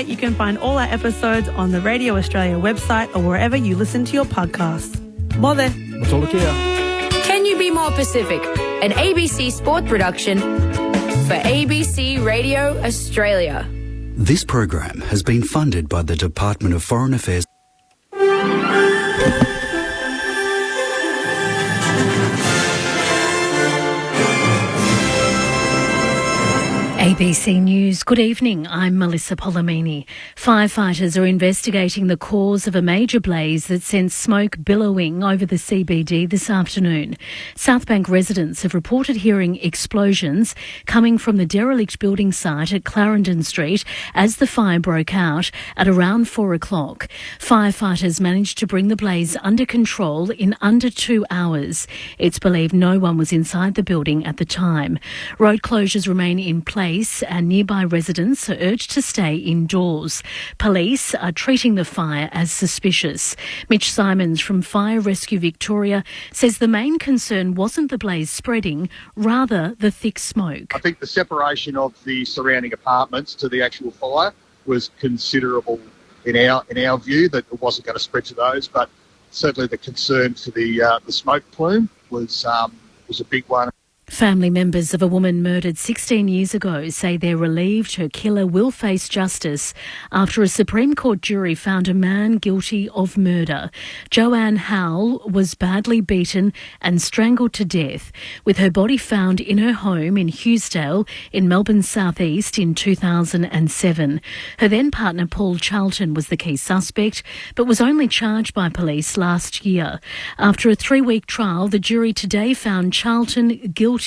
You can find all our episodes on the Radio Australia website or wherever you listen to your podcasts. Mole. Can you be more Pacific? An ABC Sport production for ABC Radio Australia. This program has been funded by the Department of Foreign Affairs. ABC News. Good evening. I'm Melissa Polomini. Firefighters are investigating the cause of a major blaze that sent smoke billowing over the CBD this afternoon. Southbank residents have reported hearing explosions coming from the derelict building site at Clarendon Street as the fire broke out at around 4 o'clock. Firefighters managed to bring the blaze under control in under 2 hours. It's believed no one was inside the building at the time. Road closures remain in place and nearby residents are urged to stay indoors. Police are treating the fire as suspicious. Mitch Simons from Fire Rescue Victoria says the main concern wasn't the blaze spreading, rather the thick smoke. I think the separation of the surrounding apartments to the actual fire was considerable in our view, that it wasn't going to spread to those, but certainly the concern for the smoke plume was a big one. Family members of a woman murdered 16 years ago say they're relieved her killer will face justice after a Supreme Court jury found a man guilty of murder. Joanne Howell was badly beaten and strangled to death, with her body found in her home in Hughesdale in Melbourne's southeast in 2007. Her then partner Paul Charlton was the key suspect, but was only charged by police last year. After a 3-week trial, the jury today found Charlton guilty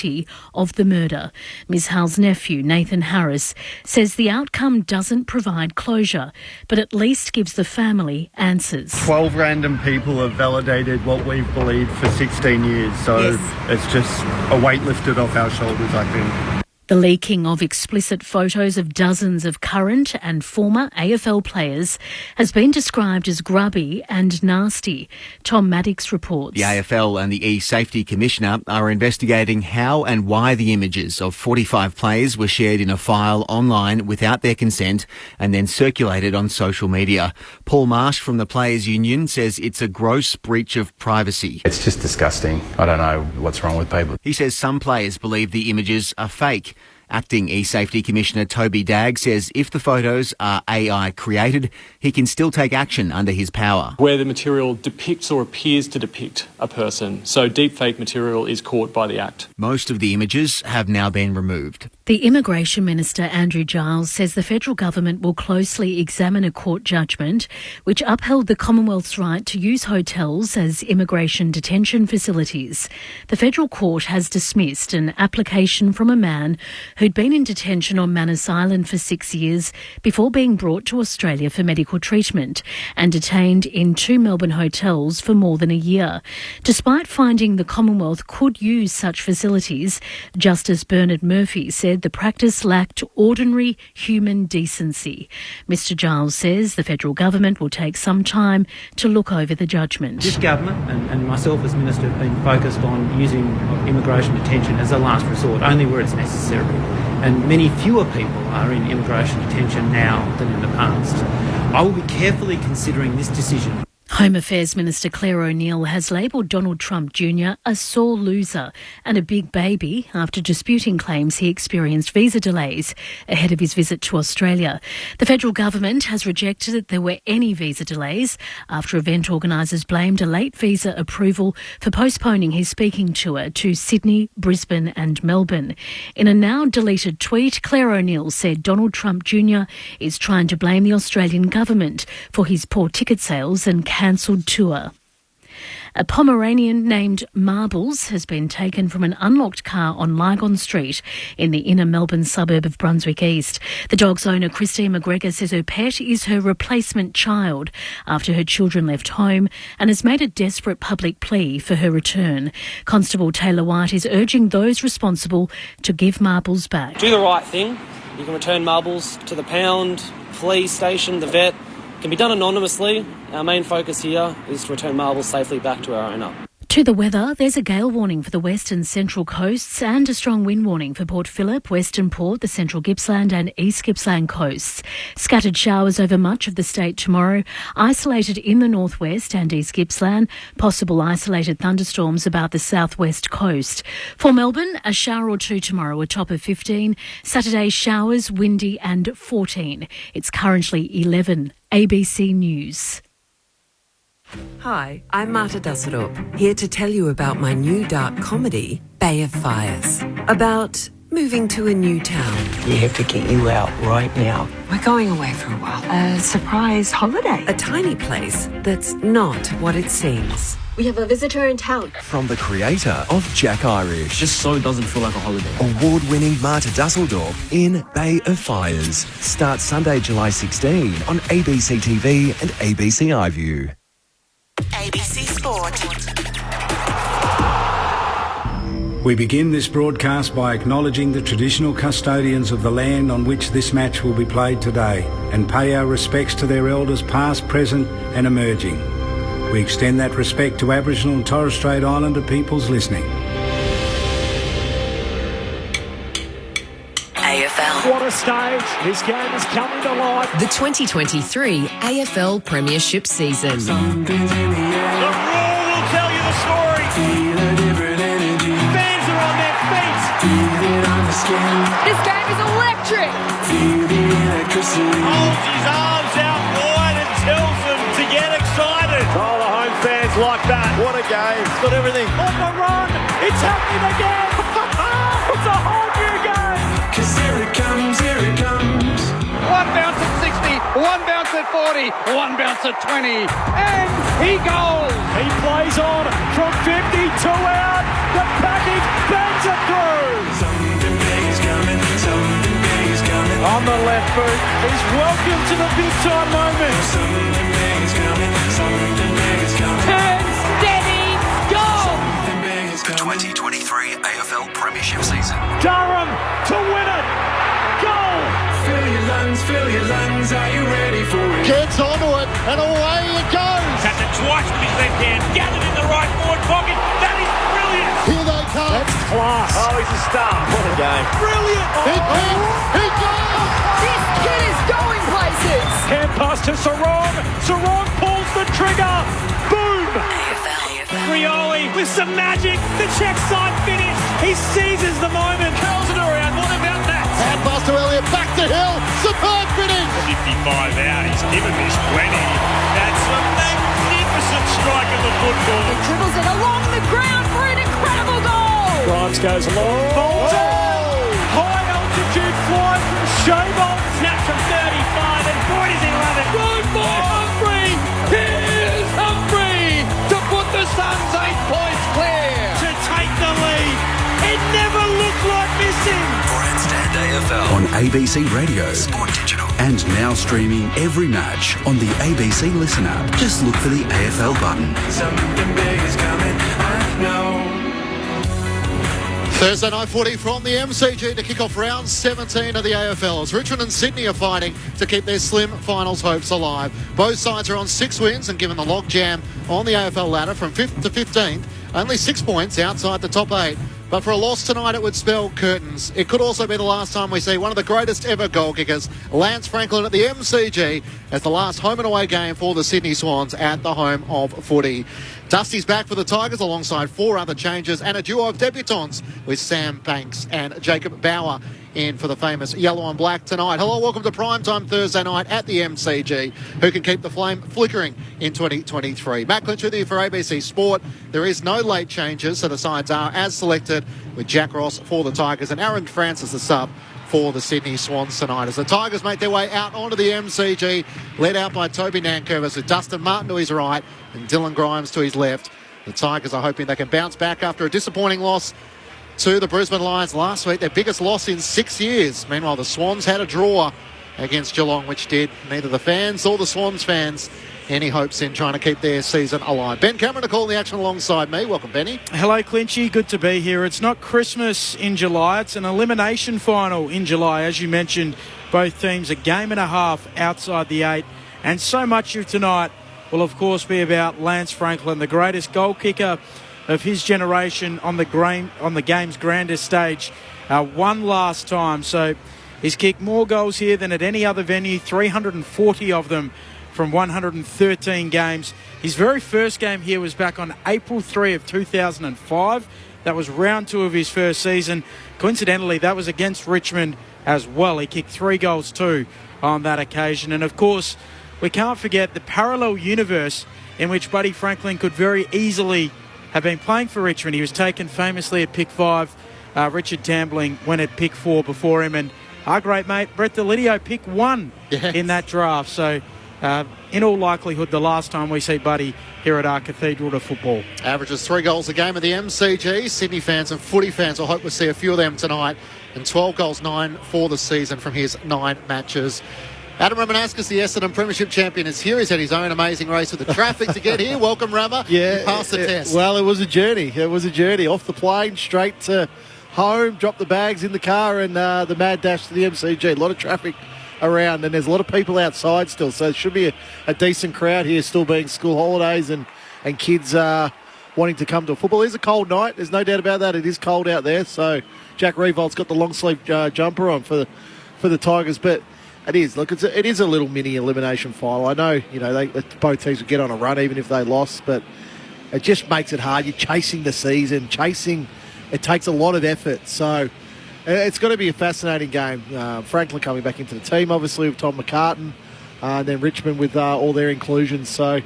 of the murder. Ms. Howell's nephew, Nathan Harris, says the outcome doesn't provide closure, but at least gives the family answers. 12 random people have validated what we've believed for 16 years, so It's just a weight lifted off our shoulders, I think. The leaking of explicit photos of dozens of current and former AFL players has been described as grubby and nasty. Tom Maddox reports. The AFL and the E-Safety Commissioner are investigating how and why the images of 45 players were shared in a file online without their consent and then circulated on social media. Paul Marsh from the Players Union says it's a gross breach of privacy. It's just disgusting. I don't know what's wrong with people. He says some players believe the images are fake. Acting E-Safety Commissioner Toby Dagg says if the photos are AI created, he can still take action under his power. Where the material depicts or appears to depict a person, so deepfake material is caught by the Act. Most of the images have now been removed. The Immigration Minister, Andrew Giles, says the federal government will closely examine a court judgment which upheld the Commonwealth's right to use hotels as immigration detention facilities. The federal court has dismissed an application from a man who'd been in detention on Manus Island for 6 years before being brought to Australia for medical treatment and detained in 2 Melbourne hotels for more than a year. Despite finding the Commonwealth could use such facilities, Justice Bernard Murphy said the practice lacked ordinary human decency. Mr Giles says the federal government will take some time to look over the judgment. This government and myself as Minister have been focused on using immigration detention as a last resort, only where it's necessary. And many fewer people are in immigration detention now than in the past. I will be carefully considering this decision. Home Affairs Minister Claire O'Neill has labelled Donald Trump Jr. a sore loser and a big baby after disputing claims he experienced visa delays ahead of his visit to Australia. The federal government has rejected that there were any visa delays after event organisers blamed a late visa approval for postponing his speaking tour to Sydney, Brisbane and Melbourne. In a now deleted tweet, Claire O'Neill said Donald Trump Jr. is trying to blame the Australian government for his poor ticket sales and cancelled tour. A Pomeranian named Marbles has been taken from an unlocked car on Lygon Street in the inner Melbourne suburb of Brunswick East. The dog's owner, Christine McGregor, says her pet is her replacement child after her children left home and has made a desperate public plea for her return. Constable Taylor White is urging those responsible to give Marbles back. Do the right thing. You can return Marbles to the pound, police station, the vet. It can be done anonymously. Our main focus here is to return Marbles safely back to our owner. To the weather, there's a gale warning for the west and central coasts and a strong wind warning for Port Phillip, Western Port, the central Gippsland and East Gippsland coasts. Scattered showers over much of the state tomorrow, isolated in the northwest and East Gippsland, possible isolated thunderstorms about the southwest coast. For Melbourne, a shower or two tomorrow, a top of 15. Saturday, showers, windy and 14. It's currently 11. ABC News. Hi, I'm Marta Dusseldorp, here to tell you about my new dark comedy, Bay of Fires, about moving to a new town. We have to get you out right now. We're going away for a while. A surprise holiday. A tiny place that's not what it seems. We have a visitor in town. From the creator of Jack Irish. Just so it doesn't feel like a holiday. Award-winning Marta Dusseldorp in Bay of Fires. Starts Sunday, July 16 on ABC TV and ABC iView. ABC Sport. We begin this broadcast by acknowledging the traditional custodians of the land on which this match will be played today and pay our respects to their elders past, present and emerging. We extend that respect to Aboriginal and Torres Strait Islander peoples listening. AFL. What a stage. This game is coming to life. The 2023 AFL Premiership season. The roar will tell you the story. Fans are on their feet. This game is electric. Holds his arms out wide and tells them to get excited. Oh, the home fans like that. What a game. It's got everything. On the run. It's happening again. It's a whole new game. Cause here it comes, here it comes. One bounce at 60, one bounce at 40, one bounce at 20, and he goes. He plays on from 52 out. The package bangs it through. Something big is coming, something big is coming. On the left boot, he's welcome to the big time moment. Something big is coming, something big is coming. Turn steady, go. Something big is coming. The 2023 AFL Premiership season. Durham to win it. Goal. Fill your lungs, are you ready for it? Gets onto it, and away it goes. Tapped it twice with his left hand, gathered in the right forward pocket. That is brilliant. Here they come. That's class. Oh, he's a star. What a game. Brilliant. He goes. This kid is going places. Hand pass to Sarong. Sarong pulls the trigger. Boom. Rioli with some magic. The check side finish. He seizes the moment. Curls it around. What about that? Hand pass to Elliott. Back to Hill. Superb finish. 55 out. He's given this plenty. That's a magnificent strike of the football. He dribbles it along the ground for an incredible goal. Grimes goes long. Bolton. High altitude fly from Showbolt. Snap from 35 and boy does he love it. Good for Humphrey. Here's Humphrey to put the Suns 8 points clear. To take the lead. It never looked like missing. Grandstand AFL on ABC Radio, Sport Digital, and now streaming every match on the ABC Listen app. Just look for the AFL button. Something big is coming, I know. Thursday night footy from the MCG to kick off round 17 of the AFL as Richmond and Sydney are fighting to keep their slim finals hopes alive. Both sides are on 6 wins and given the logjam on the AFL ladder from 5th to 15th, only 6 points outside the top 8. But for a loss tonight, it would spell curtains. It could also be the last time we see one of the greatest ever goal kickers, Lance Franklin, at the MCG as the last home and away game for the Sydney Swans at the home of footy. Dusty's back for the Tigers alongside 4 other changes and a duo of debutants with Sam Banks and Jacob Bauer in for the famous yellow and black tonight. Hello, welcome to Primetime Thursday night at the MCG. Who can keep the flame flickering in 2023? Matt Clinch with you for ABC Sport. There is no late changes, so the sides are as selected with Jack Ross for the Tigers and Aaron Francis, the sub, for the Sydney Swans tonight. As the Tigers make their way out onto the MCG, led out by Toby Nankervis with Dustin Martin to his right and Dylan Grimes to his left. The Tigers are hoping they can bounce back after a disappointing loss to the Brisbane Lions last week, their biggest loss in 6 years. Meanwhile, the Swans had a draw against Geelong, which did neither the fans or the Swans fans any hopes in trying to keep their season alive. Ben Cameron to call the action alongside me. Welcome, Benny. Hello, Clinchy. Good to be here. It's not Christmas in July. It's an elimination final in July. As you mentioned, both teams a game and a half outside the 8. And so much of tonight will, of course, be about Lance Franklin, the greatest goal kicker of his generation on the game's grandest stage one last time. So he's kicked more goals here than at any other venue, 340 of them from 113 games. His very first game here was back on April 3 of 2005. That was round 2 of his first season. Coincidentally, that was against Richmond as well. He kicked 3 goals too on that occasion. And of course, we can't forget the parallel universe in which Buddy Franklin could very easily have been playing for Richmond. He was taken famously at pick 5. Richard Tambling went at pick 4 before him. And our great mate, Brett Delidio, pick 1 in that draft. So in all likelihood, the last time we see Buddy here at our Cathedral to football. Averages 3 goals a game at the MCG. Sydney fans and footy fans will hope we'll see a few of them tonight. And 12 goals, 9 for the season from his 9 matches. Adam Ramanauskas, the Essendon Premiership champion, is here. He's had his own amazing race with the traffic to get here. Welcome, Rama. Yeah, you passed the test. Well, it was a journey. Off the plane, straight to home, dropped the bags in the car, and the mad dash to the MCG. A lot of traffic around, and there's a lot of people outside still, so it should be a decent crowd here, still being school holidays and kids wanting to come to a football. It is a cold night, there's no doubt about that. It is cold out there, so Jack Revolt's got the long sleeve jumper on for the Tigers, but it is a little mini elimination final. I know, both teams would get on a run even if they lost, but it just makes it hard. You're chasing the season, it takes a lot of effort, so it's going to be a fascinating game. Franklin coming back into the team, obviously, with Tom McCartan, and then Richmond with all their inclusions, so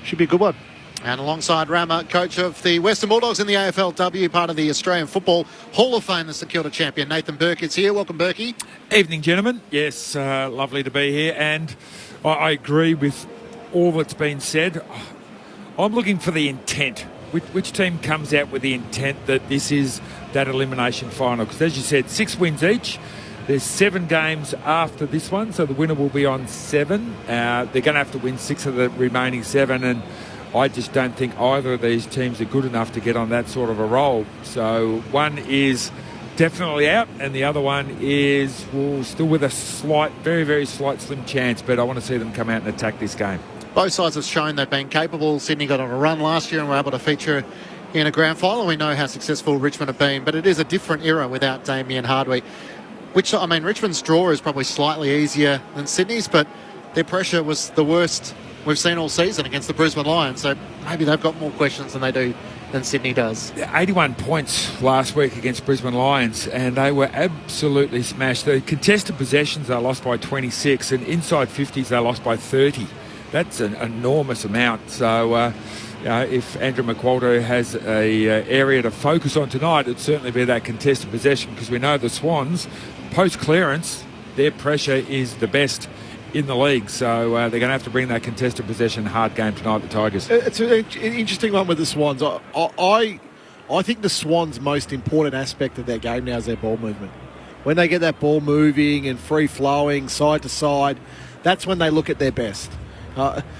should be a good one. And alongside Rama, coach of the Western Bulldogs in the AFLW, part of the Australian Football Hall of Fame, the St Kilda champion, Nathan Burke is here. Welcome, Burkey. Evening, gentlemen. Yes, lovely to be here, and I agree with all that's been said. I'm looking for the intent. Which team comes out with the intent that this is that elimination final? Because as you said, 6 wins each. There's 7 games after this one, so the winner will be on 7. They're going to have to win 6 of the remaining 7, and I just don't think either of these teams are good enough to get on that sort of a roll. So one is definitely out, and the other one is still with a slight, very, very slight slim chance, but I want to see them come out and attack this game. Both sides have shown they've been capable. Sydney got on a run last year and were able to feature in a grand final. We know how successful Richmond have been, but it is a different era without Damien Hardwick. Richmond's draw is probably slightly easier than Sydney's, but their pressure was the worst we've seen all season against the Brisbane Lions, so maybe they've got more questions than Sydney does. 81 points last week against Brisbane Lions, and they were absolutely smashed. The contested possessions, they lost by 26, and inside 50s, they lost by 30. That's an enormous amount. So if Andrew McQualter has a area to focus on tonight, it'd certainly be that contested possession, because we know the Swans, post-clearance, their pressure is the best in the league. So they're going to have to bring that contested possession hard game tonight, the Tigers. It's an interesting one with the Swans. I think the Swans' most important aspect of their game now is their ball movement. When they get that ball moving and free-flowing, side to side, that's when they look at their best.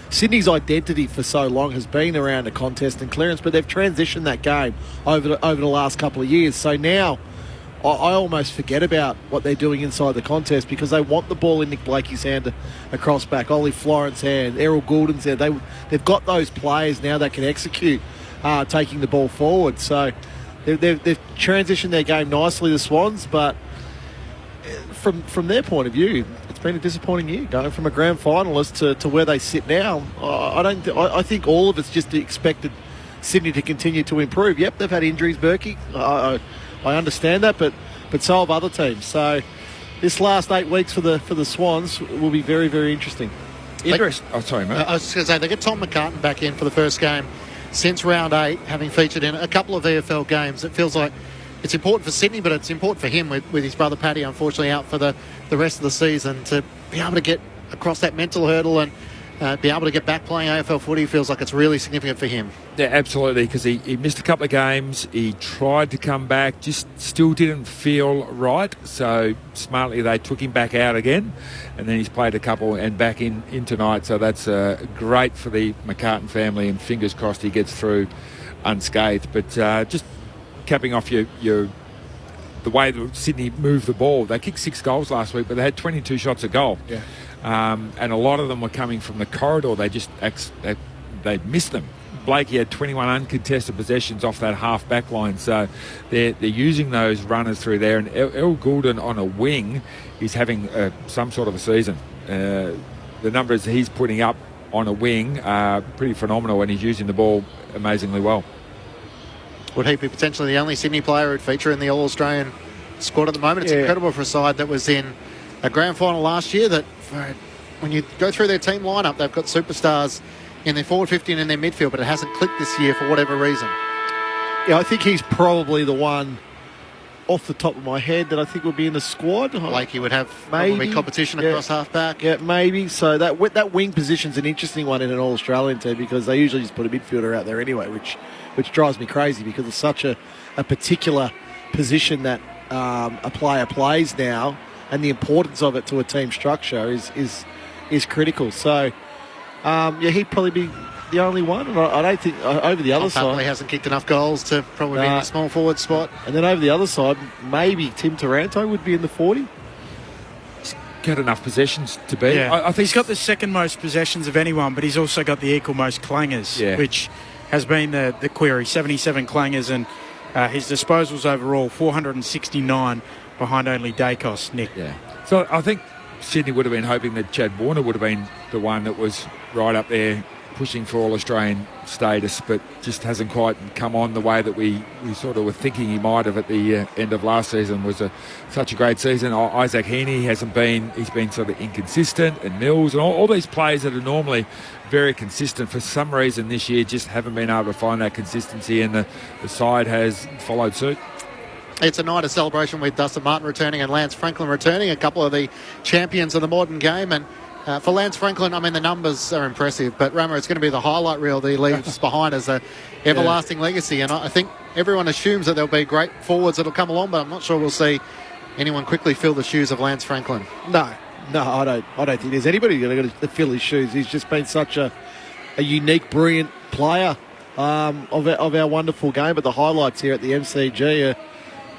Sydney's identity for so long has been around a contest and clearance, but they've transitioned that game over the last couple of years. So now I almost forget about what they're doing inside the contest, because they want the ball in Nick Blakey's hand across back, Ollie Florent's hand, Errol Goulden's hand. They've got those players now that can execute taking the ball forward. So they've transitioned their game nicely, the Swans, but from their point of view, it's been a disappointing year, going from a grand finalist to where they sit now. I think all of it's just expected Sydney to continue to improve. Yep, they've had injuries, Berkey. I understand that, but so have other teams. So this last 8 weeks for the Swans will be very, very interesting. Sorry, mate. I was just going to say, they get Tom McCartan back in for the first game since round 8, having featured in a couple of VFL games. It feels like it's important for Sydney, but it's important for him with his brother Paddy, unfortunately, out for the rest of the season, to be able to get across that mental hurdle and be able to get back playing AFL footy. Feels like it's really significant for him. Yeah, absolutely, because he missed a couple of games. He tried to come back, just still didn't feel right. So smartly they took him back out again, and then he's played a couple and back in tonight. So that's great for the McCartan family, and fingers crossed he gets through unscathed. But just capping off the way that Sydney moved the ball. They kicked 6 goals last week, but they had 22 shots a goal. Yeah. And a lot of them were coming from the corridor. They missed them. Blakey had 21 uncontested possessions off that half-back line, so they're using those runners through there, and El Goulden on a wing is having some sort of a season. The numbers he's putting up on a wing are pretty phenomenal, and he's using the ball amazingly well. Would he be potentially the only Sydney player who'd feature in the All-Australian squad at the moment? It's incredible for a side that was in a grand final last year that when you go through their team lineup, they've got superstars in their forward 50 and in their midfield, but it hasn't clicked this year for whatever reason. Yeah, I think he's probably the one off the top of my head that I think would be in the squad. Blakey would have probably competition across half-back. Yeah, maybe. So that wing position's an interesting one in an All-Australian team because they usually just put a midfielder out there anyway, which drives me crazy because it's such a particular position that a player plays now, and the importance of it to a team structure is critical. So, he'd probably be the only one. And I don't think over the other side, he hasn't kicked enough goals to probably be in a small forward spot. And then over the other side, maybe Tim Taranto would be in the 40. He's got enough possessions to be. Yeah. I think he's got the second most possessions of anyone, but he's also got the equal most clangers, which has been the query. 77 clangers, and his disposals overall 469 behind only Dacos, Nick. Yeah. So I think Sydney would have been hoping that Chad Warner would have been the one that was right up there pushing for All-Australian status, but just hasn't quite come on the way that we sort of were thinking he might have at the end of last season. Was such a great season. Isaac Heaney hasn't been, he's been sort of inconsistent, and Mills and all these players that are normally very consistent, for some reason this year just haven't been able to find that consistency, and the side has followed suit. It's a night of celebration with Dustin Martin returning and Lance Franklin returning, a couple of the champions of the modern game. And for Lance Franklin, I mean, the numbers are impressive, but Rama, it's going to be the highlight reel that he leaves behind as an everlasting legacy. And I think everyone assumes that there'll be great forwards that'll come along, but I'm not sure we'll see anyone quickly fill the shoes of Lance Franklin. No, I don't think there's anybody going to fill his shoes. He's just been such a unique, brilliant player of our wonderful game. But the highlights here at the MCG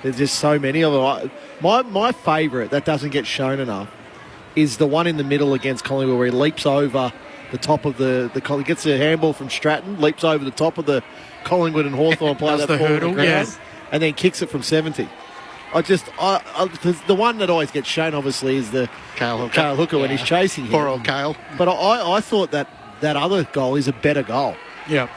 there's just so many of them. My favourite that doesn't get shown enough is the one in the middle against Collingwood where he leaps over the top of the gets a handball from Stratton, leaps over the top of the Collingwood and Hawthorn player that the hurdle, and then kicks it from 70. The one that always gets shown, obviously, is the Cale Hooker when he's chasing him. Poor old Cale. But I thought that other goal is a better goal. Yeah.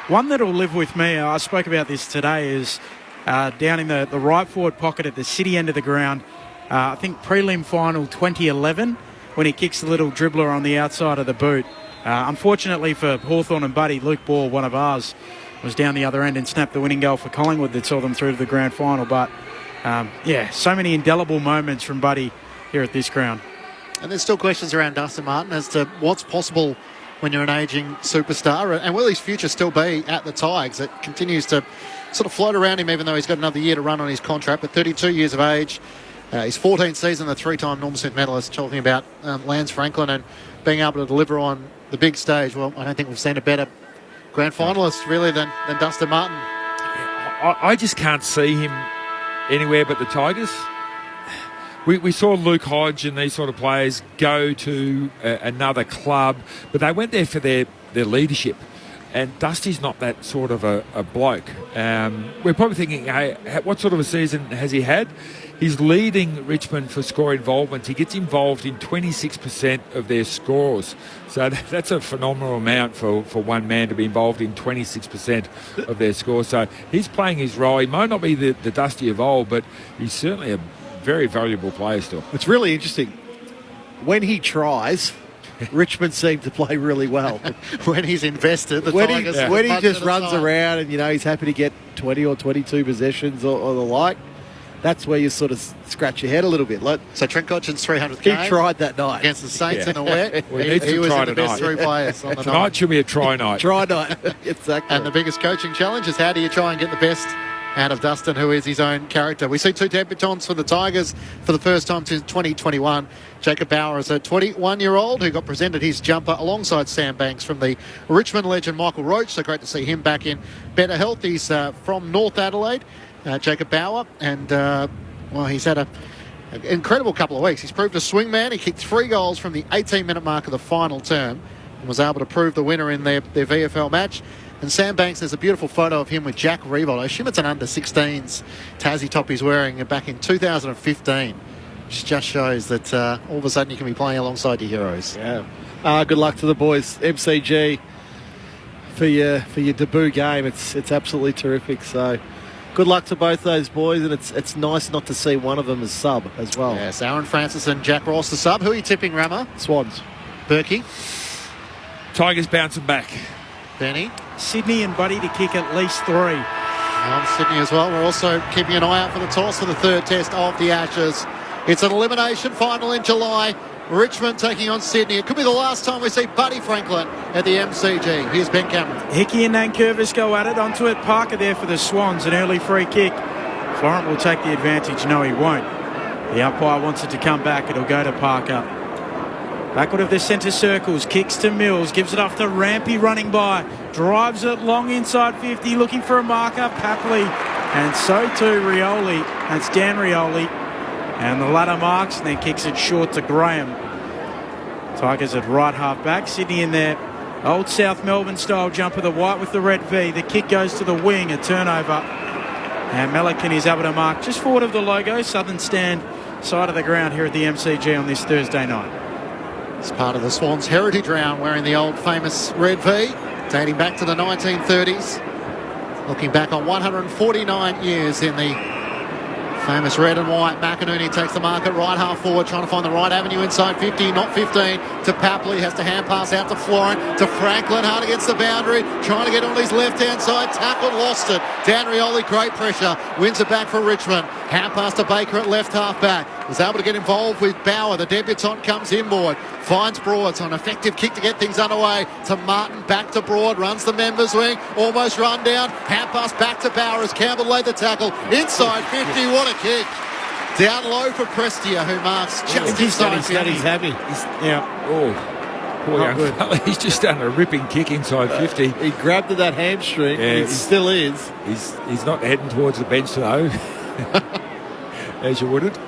One that will live with me, I spoke about this today, is down in the right forward pocket at the city end of the ground. I think prelim final 2011 when he kicks the little dribbler on the outside of the boot. Unfortunately for Hawthorn and Buddy, Luke Ball, one of ours, was down the other end and snapped the winning goal for Collingwood that saw them through to the grand final. But, so many indelible moments from Buddy here at this ground. And there's still questions around Dustin Martin as to what's possible when you're an ageing superstar, and will his future still be at the Tigers? It continues to sort of float around him, even though he's got another year to run on his contract. But 32 years of age, his 14th season, the three-time Norm Smith medalist, talking about Lance Franklin and being able to deliver on the big stage. Well, I don't think we've seen a better grand finalist, really, than Dustin Martin. I just can't see him anywhere but the Tigers. We saw Luke Hodge and these sort of players go to another club, but they went there for their leadership. And Dusty's not that sort of a bloke. We're probably thinking, hey, what sort of a season has he had? He's leading Richmond for score involvement. He gets involved in 26% of their scores. So that's a phenomenal amount for one man to be involved in 26% of their scores. So he's playing his role. He might not be the Dusty of old, but he's certainly a very valuable player still. It's really interesting. When he tries, Richmond seem to play really well. When he's invested, when he just runs around and, he's happy to get 20 or 22 possessions or the like, that's where you sort of scratch your head a little bit. So Trent Cotchin's 300th game. He tried that night. Against the Saints in a wet. He was in the best three players on the night. Tonight should be a try night. Try night. Exactly. And the biggest coaching challenge is how do you try and get the best out of Dustin, who is his own character. We see two debutants for the Tigers for the first time since 2021. Jacob Bauer is a 21-year-old who got presented his jumper alongside Sam Banks from the Richmond legend Michael Roach. So great to see him back in better health. He's from North Adelaide, Jacob Bauer, and he's had an incredible couple of weeks. He's proved a swingman. He kicked 3 goals from the 18-minute mark of the final term and was able to prove the winner in their VFL match. And Sam Banks, there's a beautiful photo of him with Jack Revolt. I assume it's an under-16s Tassie top he's wearing back in 2015. Which just shows that all of a sudden you can be playing alongside your heroes. Yeah. Good luck to the boys. MCG for your debut game. It's absolutely terrific. So good luck to both those boys, and it's nice not to see one of them as sub as well. Yes, Aaron Francis and Jack Ross the sub. Who are you tipping, Rammer? Swans. Berkey? Tigers bouncing back. Benny? Sydney and Buddy to kick at least 3. On Sydney as well. We're also keeping an eye out for the toss for the third test of the Ashes. It's an elimination final in July. Richmond taking on Sydney. It could be the last time we see Buddy Franklin at the MCG. Here's Ben Cameron. Hickey and Nankervis go at it. Onto it. Parker there for the Swans. An early free kick. Florent will take the advantage. No, he won't. The umpire wants it to come back. It'll go to Parker. Backward of the centre circles. Kicks to Mills. Gives it off to Rampy running by. Drives it long inside 50. Looking for a marker. Papley. And so too Rioli. That's Dan Rioli. And the ladder marks and then kicks it short to Graham. Tigers at right half back. Sydney in there. Old South Melbourne style jumper. The white with the red V. The kick goes to the wing. A turnover. And Melican is able to mark just forward of the logo. Southern stand side of the ground here at the MCG on this Thursday night. It's part of the Swans' heritage round, wearing the old famous red V, dating back to the 1930s. Looking back on 149 years in the famous red and white. McInerney takes the mark at right half forward, trying to find the right avenue inside 50, not 15, to Papley, has to hand pass out to Florent, to Franklin, hard against the boundary, trying to get on his left-hand side, tackled, lost it. Dan Rioli, great pressure, wins it back for Richmond. Hand pass to Baker at left half back. Was able to get involved with Bauer. The debutant comes inboard. Finds Broad. It's an effective kick to get things underway. To Martin, back to Broad. Runs the members wing. Almost run down. Hand pass back to Bauer as Campbell laid the tackle. Inside 50. What a kick. Down low for Prestia, who marks just inside 50. He's happy. Poor young fella. He's just done a ripping kick inside 50. He grabbed at that hamstring. Yeah, he still is. He's not heading towards the bench though. As you wouldn't.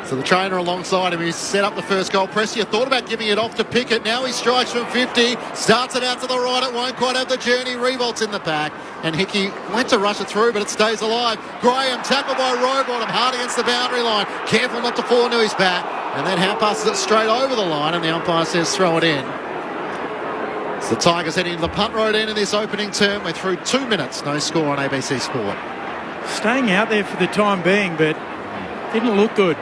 So the trainer alongside him, he's set up the first goal. Prestia thought about giving it off to Pickett. Now he strikes from 50. Starts it out to the right. It won't quite have the journey. Revolt's in the pack. And Hickey went to rush it through, but it stays alive. Graham tackled by Rowbottom. Hard against the boundary line. Careful not to fall into his back. And then hand passes it straight over the line. And the umpire says throw it in. So the Tigers heading to the punt road end in this opening term. We're through 2 minutes. No score on ABC Sport. Staying out there for the time being, but didn't look good.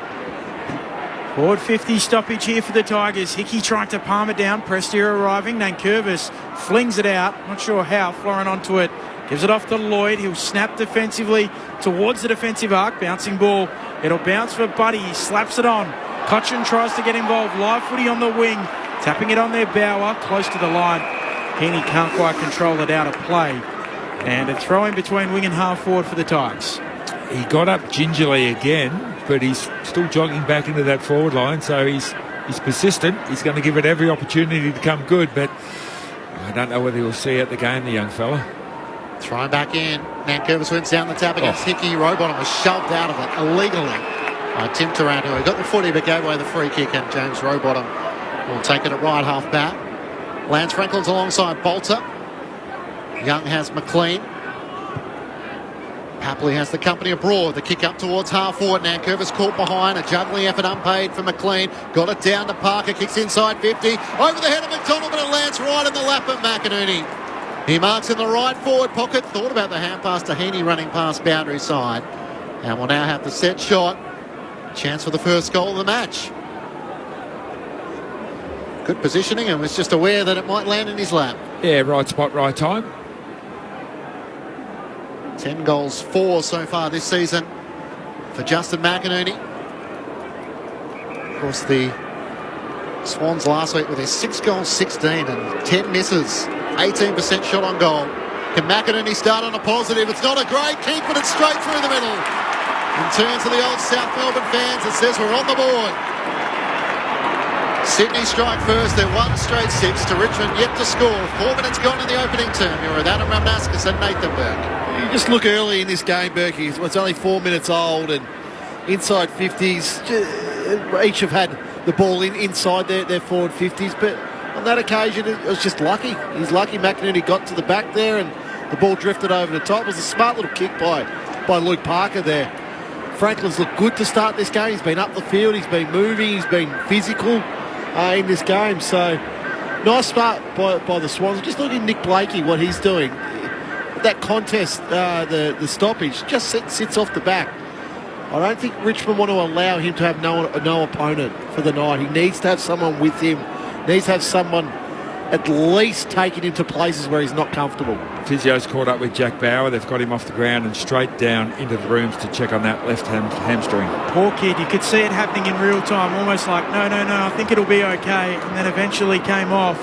Forward 50 stoppage here for the Tigers. Hickey trying to palm it down. Prestia arriving. Nankervis flings it out. Not sure how. Florent onto it. Gives it off to Lloyd. He'll snap defensively towards the defensive arc. Bouncing ball. It'll bounce for Buddy. He slaps it on. Cochin tries to get involved. Live footy on the wing. Tapping it on there. Bauer close to the line. Heaney can't quite control it out of play. And a throw in between wing and half forward for the Tigers. He got up gingerly again, but he's still jogging back into that forward line, so he's persistent. He's going to give it every opportunity to come good, but I don't know whether he'll see out the game, the young fella. Thrown back in. Nankervis went down the tap against Hickey. Rowbottom was shoved out of it illegally by Tim Taranto. He got the footy but gave away the free kick, and James Rowbottom will take it at right half back. Lance Franklin's alongside Bolter. Young has McLean. Papley has the company abroad. The kick up towards half forward. Nankervis caught behind. A juggling effort unpaid for McLean. Got it down to Parker. Kicks inside 50. Over the head of McDonald, but it lands right in the lap of McInerney. He marks in the right forward pocket. Thought about the hand pass to Heaney running past boundary side. And will now have the set shot. Chance for the first goal of the match. Good positioning, and was just aware that it might land in his lap. Yeah, right spot, right time. 10 goals, 4 so far this season for Justin McInerney. Of course, the Swans last week with their 6 goals, 16 and 10 misses. 18% shot on goal. Can McInerney start on a positive? It's not a great kick, but it's straight through the middle. In turn to the old South Melbourne fans, it says we're on the board. Sydney strike first, they're 1 straight 6 to Richmond, yet to score. 4 minutes gone in the opening term. You're with Adam Ramnaskas and Nathan Burke. You just look early in this game, Berkey. It's only 4 minutes old, and inside 50s, each have had the ball inside their forward 50s, but On that occasion, it was just lucky. He's lucky McInerney got to the back there and the ball drifted over the top. It was a smart little kick by Luke Parker there. Franklin's looked good to start this game. He's been up the field, he's been moving, he's been physical in this game. So, nice start by the Swans. Just look at Nick Blakey, what he's doing. That contest, the stoppage, just sits off the back. I don't think Richmond want to allow him to have no opponent for the night. He needs to have someone with him. Needs to have someone at least taking him to places where he's not comfortable. Physio's caught up with Jack Bauer. They've got him off the ground and straight down into the rooms to check on that left hamstring. Poor kid, you could see it happening in real time, almost like, no, I think it'll be okay, and then eventually came off.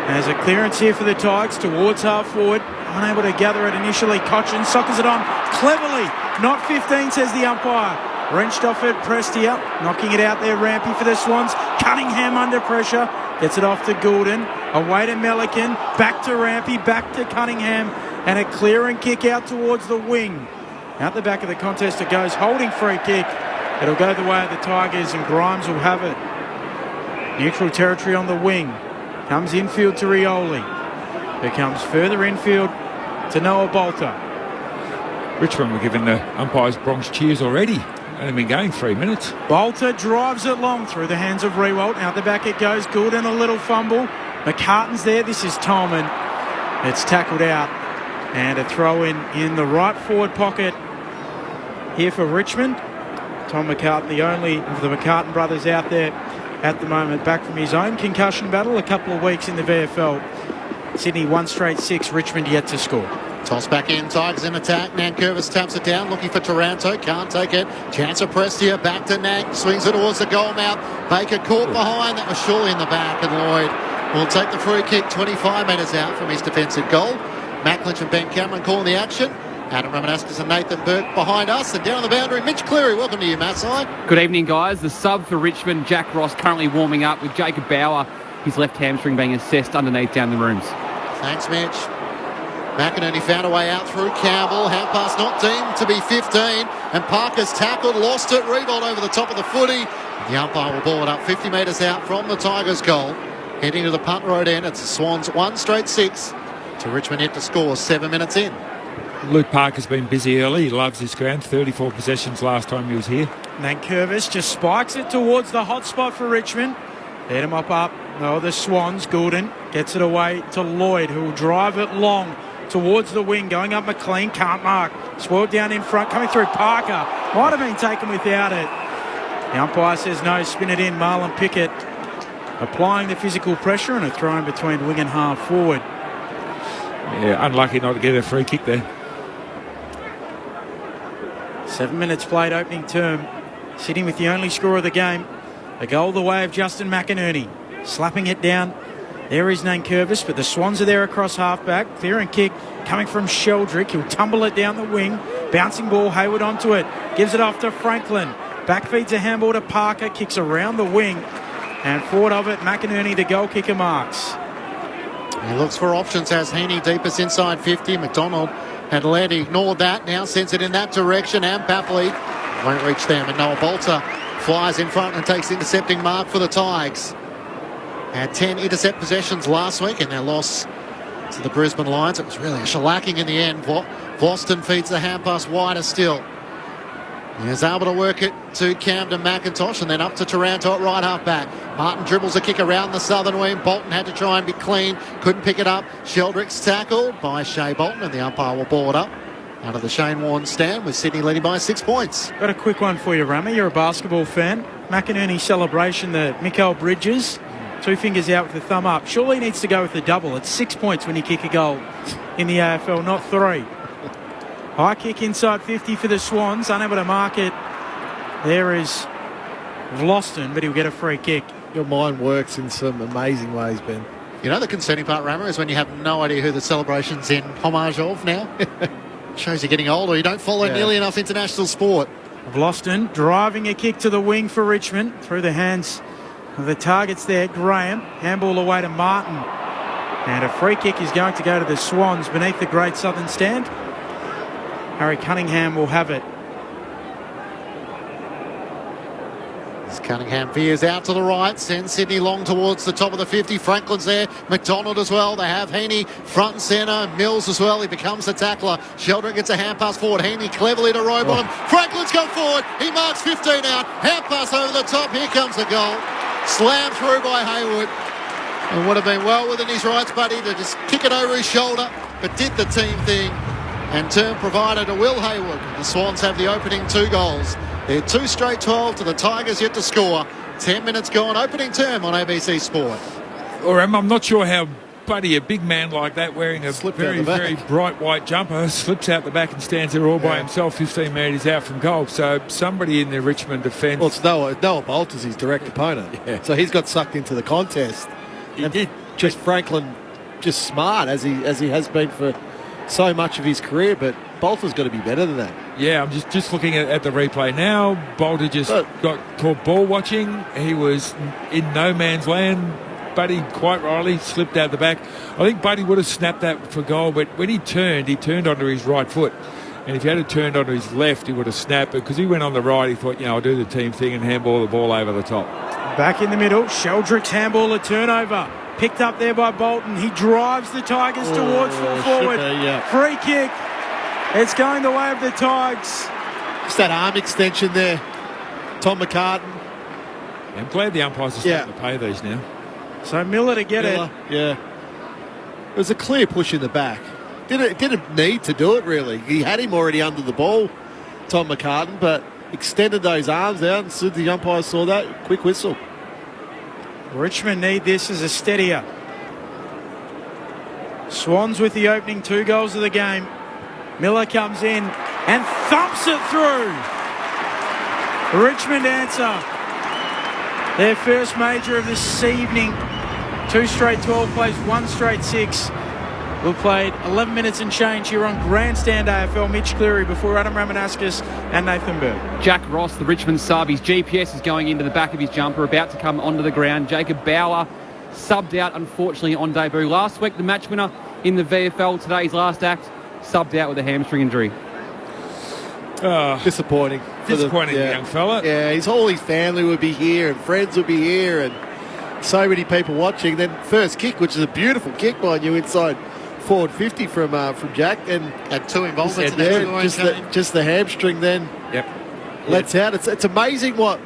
There's a clearance here for the Tigers towards half forward. Unable to gather it initially. Cochin sockers it on cleverly. Not 15, says the umpire. Wrenched off it, Prestia, knocking it out there, Rampy for the Swans. Cunningham under pressure, gets it off to Goulden, away to Melican, back to Rampy, back to Cunningham, and a clearing kick out towards the wing. Out the back of the contest it goes, holding free kick. It'll go the way of the Tigers and Grimes will have it. Neutral territory on the wing. Comes infield to Rioli, who comes further infield to Noah Bolter. Richmond were giving the umpires Bronx cheers already. Only been going 3 minutes. Bolter drives it long through the hands of Rewalt. Out the back it goes. Goulden, a little fumble. McCartan's there. This is Tolman. It's tackled out. And a throw in the right forward pocket here for Richmond. Tom McCartan, the only of the McCartan brothers out there at the moment, back from his own concussion battle. A couple of weeks in the VFL. Sydney 1 straight 6. Richmond yet to score. Toss back in, Tigers in attack. Nankervis taps it down, looking for Taranto. Can't take it. Chance of Prestia, back to Nang. Swings it towards the goal mouth. Baker caught behind. That was surely in the back. And Lloyd will take the free kick 25 metres out from his defensive goal. Matt Lynch and Ben Cameron calling the action. Adam Ramanaskas and Nathan Burke behind us. And down on the boundary, Mitch Cleary. Welcome to you, Matside. Good evening, guys. The sub for Richmond, Jack Ross, currently warming up with Jacob Bauer, his left hamstring being assessed underneath down the rooms. Thanks, Mitch. McInerney found a way out through Campbell. Hand pass not deemed to be 15. And Parker's tackled, lost it. Rebound over the top of the footy. The umpire will ball it up 50 metres out from the Tigers' goal. Heading to the punt road end. It's the Swans 1 straight 6 to Richmond yet to score 7 minutes in. Luke Parker's been busy early. He loves this ground. 34 possessions last time he was here. Nankervis just spikes it towards the hot spot for Richmond. Let him up. No, the Swans. Goulden gets it away to Lloyd, who will drive it long towards the wing, going up McLean, can't mark. Swirled down in front, coming through Parker. Might have been taken without it. The umpire says no, spin it in. Marlon Pickett applying the physical pressure and a throw in between wing and half forward. Yeah, unlucky not to get a free kick there. 7 minutes played opening term. Sitting with the only score of the game. A goal the way of Justin McInerney. Slapping it down. There is Nankervis, but the Swans are there across halfback. Clearing kick coming from Sheldrick. He'll tumble it down the wing. Bouncing ball, Hayward onto it. Gives it off to Franklin. Back feeds a handball to Parker. Kicks around the wing. And forward of it, McInerney, the goal kicker, marks. He looks for options, has Heaney deepest inside 50. McDonald had led, he ignored that. Now sends it in that direction. And Papley won't reach them. And Noah Bolter flies in front and takes the intercepting mark for the Tigers. Had 10 intercept possessions last week in their loss to the Brisbane Lions. It was really a shellacking in the end. Voston feeds the hand pass wider still. He was able to work it to Camden McIntosh and then up to Taranto at right half back. Martin dribbles a kick around the southern wing. Bolton had to try and be clean. Couldn't pick it up. Sheldrick's tackled by Shea Bolton and the umpire will ball it up. Out of the Shane Warne stand with Sydney leading by 6 points. Got a quick one for you, Rama. You're a basketball fan. McInerney celebration, the Mikael Bridges. 2 fingers out with the thumb up. Surely he needs to go with the double. It's 6 points when you kick a goal in the AFL, not 3. High kick inside 50 for the Swans. Unable to mark it. There is Vlosten, but he'll get a free kick. Your mind works in some amazing ways, Ben. You know the concerning part, Rammer, is when you have no idea who the celebration's in homage of now. Shows you're getting older. You don't follow nearly enough international sport. Vlosten driving a kick to the wing for Richmond through the hands of the targets there. Graham, handball away to Martin. And a free kick is going to go to the Swans beneath the Great Southern Stand. Harry Cunningham will have it. As Cunningham veers out to the right, sends Sydney long towards the top of the 50. Franklin's there, McDonald as well. They have Heaney front and centre, Mills as well. He becomes the tackler. Sheldrick gets a hand pass forward. Heaney cleverly to Rowbottom. Franklin's gone forward. He marks 15 out. Hand pass over the top. Here comes the goal. Slammed through by Hayward. And would have been well within his rights, buddy, to just kick it over his shoulder, but did the team thing and turn provider to Will Hayward. The Swans have the opening 2 goals. They're 2 straight 12 to the Tigers yet to score. 10 minutes gone, opening term on ABC Sport. Or I'm not sure how Buddy, a big man like that, wearing a very bright white jumper, slips out the back and stands there all by himself 15 metres out from goal. So somebody in the Richmond defence... Well, it's Noah Bolter's his direct opponent. Yeah. So he's got sucked into the contest. He did. Just Franklin, just smart as he has been for so much of his career, but Bolter's got to be better than that. Yeah, I'm just looking at the replay now. Bolter just got caught ball watching. He was in no man's land. Buddy, quite rightly, slipped out the back. I think Buddy would have snapped that for goal, but when he turned onto his right foot. And if he had turned onto his left, he would have snapped it, because he went on the right. He thought, I'll do the team thing and handball the ball over the top. Back in the middle, Sheldrick's handball, a turnover. Picked up there by Bolton. He drives the Tigers towards full forward. Free kick. It's going the way of the Tigers. Just that arm extension there. Tom McCartan. I'm glad the umpires are starting to pay these now. So Miller to get it. Yeah. It was a clear push in the back. Didn't need to do it, really. He had him already under the ball, Tom McCartan, but extended those arms out, and soon the umpire saw that, quick whistle. Richmond need this as a steadier. Swans with the opening 2 goals of the game. Miller comes in and thumps it through. Richmond answer. Their first major of this evening. 2 straight 12 plays, 1 straight 6. We've played 11 minutes and change here on Grandstand AFL. Mitch Cleary before Adam Ramanauskas and Nathan Burke. Jack Ross, the Richmond sub. His GPS is going into the back of his jumper, about to come onto the ground. Jacob Bauer subbed out, unfortunately, on debut. Last week, the match winner in the VFL, today's last act, subbed out with a hamstring injury. Disappointing. Disappointing, young fella. Yeah, all his family would be here and friends would be here and so many people watching. Then first kick, which is a beautiful kick by you inside forward 50 from Jack, and had 2 involvements. Just the hamstring then lets out. It's amazing what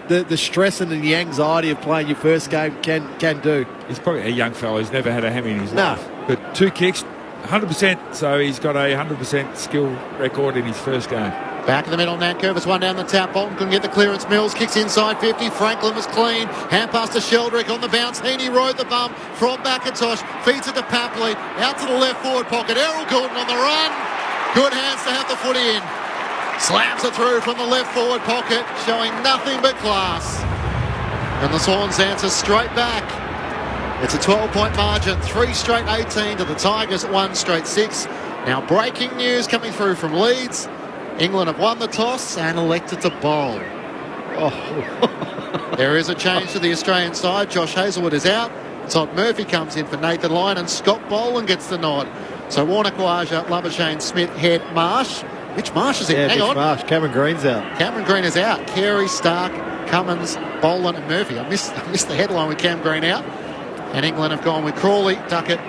the stress and the anxiety of playing your first game can do. He's probably a young fellow who's never had a hammy in his life. But 2 kicks, 100%, so he's got a 100% skill record in his first game. Back in the middle, Nankervis, one down the tap. Bolton couldn't get the clearance. Mills kicks inside 50. Franklin was clean. Hand pass to Sheldrick on the bounce. Heaney rode the bump from McIntosh. Feeds it to Papley. Out to the left forward pocket. Errol Gordon on the run. Good hands to have the foot in. Slams it through from the left forward pocket, showing nothing but class. And the Swans answer straight back. It's a 12-point margin. 3 straight 18 to the Tigers. 1 straight 6. Now breaking news coming through from Leeds. England have won the toss and elected to bowl. There is a change to the Australian side. Josh Hazelwood is out. Todd Murphy comes in for Nathan Lyon, and Scott Boland gets the nod. So Warner Khawaja, Labuschagne, Smith, Head, Marsh. Mitch Marsh is in. Hang on. Marsh. Cameron Green's out. Cameron Green is out. Carey, Stark, Cummins, Boland and Murphy. I missed the headline with Cam Green out. And England have gone with Crawley, Duckett,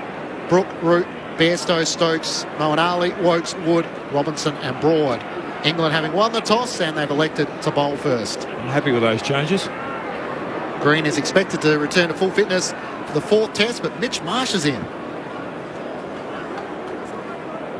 Brook, Root, Bairstow, Stokes, Moanali, Wokes, Wood, Robinson and Broad. England having won the toss, and they've elected to bowl first. I'm happy with those changes. Green is expected to return to full fitness for the 4th test, but Mitch Marsh is in.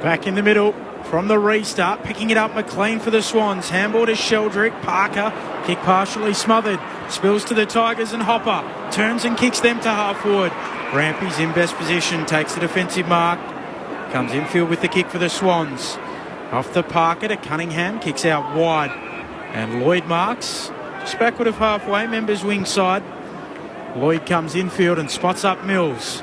Back in the middle from the restart, picking it up McLean for the Swans. Handball to Sheldrick. Parker, kick partially smothered. Spills to the Tigers and Hopper. Turns and kicks them to half forward. Rampy's in best position, takes the defensive mark. Comes infield with the kick for the Swans. Off the Parker to Cunningham, kicks out wide. And Lloyd marks, just backward of halfway, members wing side. Lloyd comes infield and spots up Mills.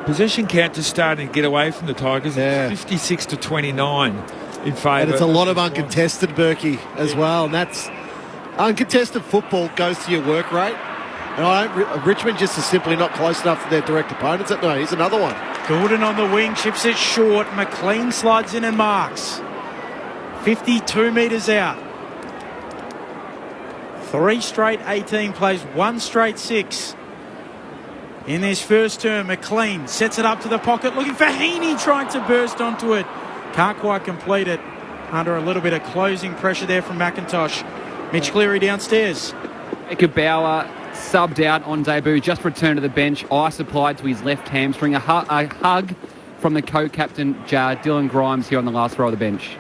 Possession count just starting to get away from the Tigers. 56 to 29 in favour. And it's a lot of uncontested, Berkey, as well. And that's uncontested football goes to your work rate. And Richmond just is simply not close enough to their direct opponents. No, here's another one. Gordon on the wing, chips it short. McLean slides in and marks. 52 metres out. 3 straight 18 plays, 1 straight 6. In this first term, McLean sets it up to the pocket, looking for Heaney, trying to burst onto it. Can't quite complete it. Under a little bit of closing pressure there from McIntosh. Mitch Cleary downstairs. Jacob Bauer subbed out on debut, just returned to the bench. Ice applied to his left hamstring. A hug from the co-captain, Dylan Grimes, here on the last row of the bench.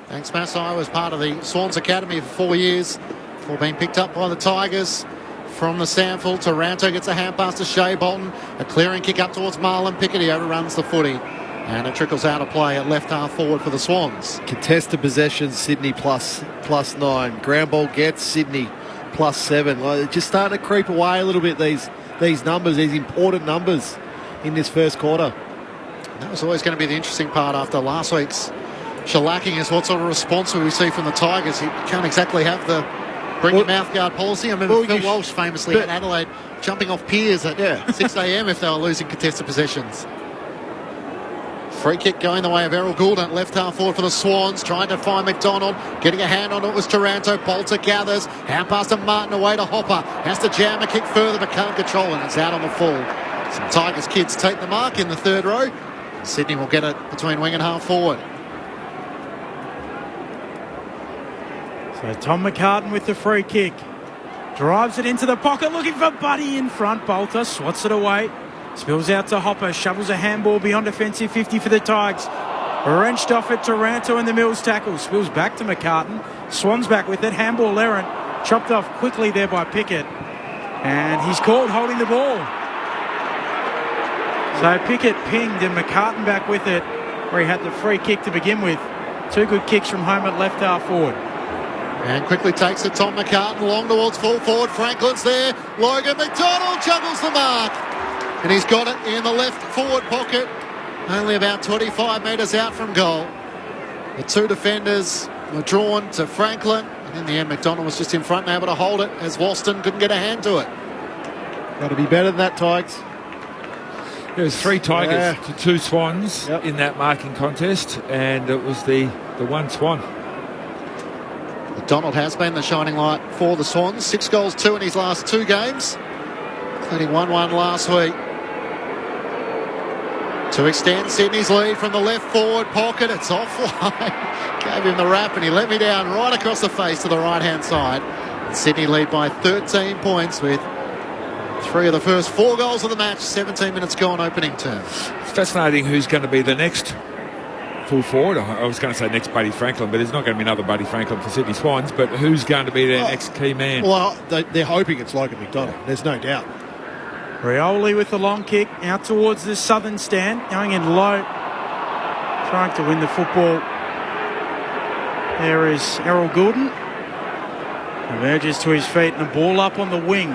Thanks, Massai was part of the Swans Academy for 4 years before being picked up by the Tigers. From the Sandful, Taranto gets a hand pass to Shea Bolton. A clearing kick up towards Marlon Pickett. He overruns the footy. And it trickles out of play at left half forward for the Swans. Contested possessions, Sydney plus 9. Ground ball gets Sydney plus 7. Like, just starting to creep away a little bit, these numbers, these important numbers in this first quarter. And that was always going to be the interesting part after last week's shellacking, is what sort of response will we see from the Tigers. You can't exactly have the bring your mouth guard policy. I remember Phil Walsh famously at Adelaide jumping off piers at 6 a.m. if they were losing contested possessions. Free kick going the way of Errol Goulden, left half forward for the Swans, trying to find McDonald, getting a hand on it was Taranto. Bolter gathers, hand pass to Martin, away to Hopper, has to jam a kick further but can't control it, it's out on the full. Some Tigers kids take the mark in the third row. Sydney will get it between wing and half forward. So Tom McCartan with the free kick. Drives it into the pocket, looking for Buddy in front. Bolter swats it away. Spills out to Hopper, shovels a handball beyond defensive 50 for the Tigers. Wrenched off at Taranto and the Mills tackle. Spills back to McCartan. Swans back with it. Handball errant. Chopped off quickly there by Pickett. And he's called holding the ball. So Pickett pinged and McCartan back with it, where he had the free kick to begin with. 2 good kicks from home at left half forward. And quickly takes it Tom McCartan long towards full forward. Franklin's there. Logan McDonald juggles the mark. And he's got it in the left forward pocket. Only about 25 metres out from goal. The 2 defenders were drawn to Franklin. And in the end, McDonald was just in front and able to hold it as Walston couldn't get a hand to it. Got to be better than that, Tigers. There was 3 Tigers to 2 Swans in that marking contest, and it was the one Swan. McDonald has been the shining light for the Swans. 6 goals, 2 in his last 2 games, including 1-1 last week. To extend Sydney's lead from the left forward pocket, it's offline. Gave him the wrap and he let me down right across the face to the right-hand side. And Sydney lead by 13 points with 3 of the first 4 goals of the match. 17 minutes gone opening term. It's fascinating who's going to be the next full forward. I was going to say next Buddy Franklin, but there's not going to be another Buddy Franklin for Sydney Swans. But who's going to be their next key man? Well, they're hoping it's Logan McDonald. There's no doubt. Rioli with the long kick out towards the southern stand, going in low, trying to win the football. There is Errol Goulden. Emerges to his feet and the ball up on the wing.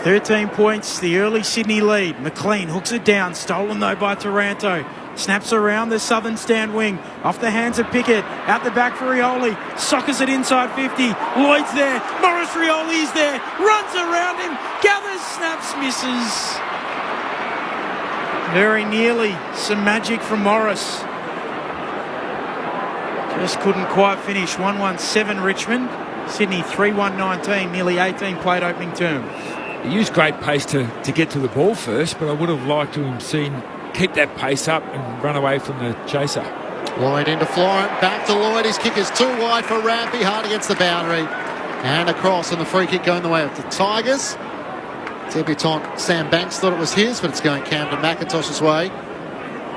13 points, the early Sydney lead. McLean hooks it down, stolen though by Taranto. Snaps around the southern stand wing, off the hands of Pickett, out the back for Rioli, soccers it inside 50, Lloyd's there, Morris Rioli's there, runs around him, gathers, snaps, misses. Very nearly some magic from Morris. Just couldn't quite finish. 1-1-7 Richmond, Sydney 3-1-19, nearly 18 played opening term. He used great pace to get to the ball first, but I would have liked to have seen keep that pace up and run away from the chaser. Lloyd into Florent, back to Lloyd. His kick is too wide for Rampy, hard against the boundary. And across, and the free kick going the way of the Tigers. Debutant Sam Banks thought it was his, but it's going Camden McIntosh's way.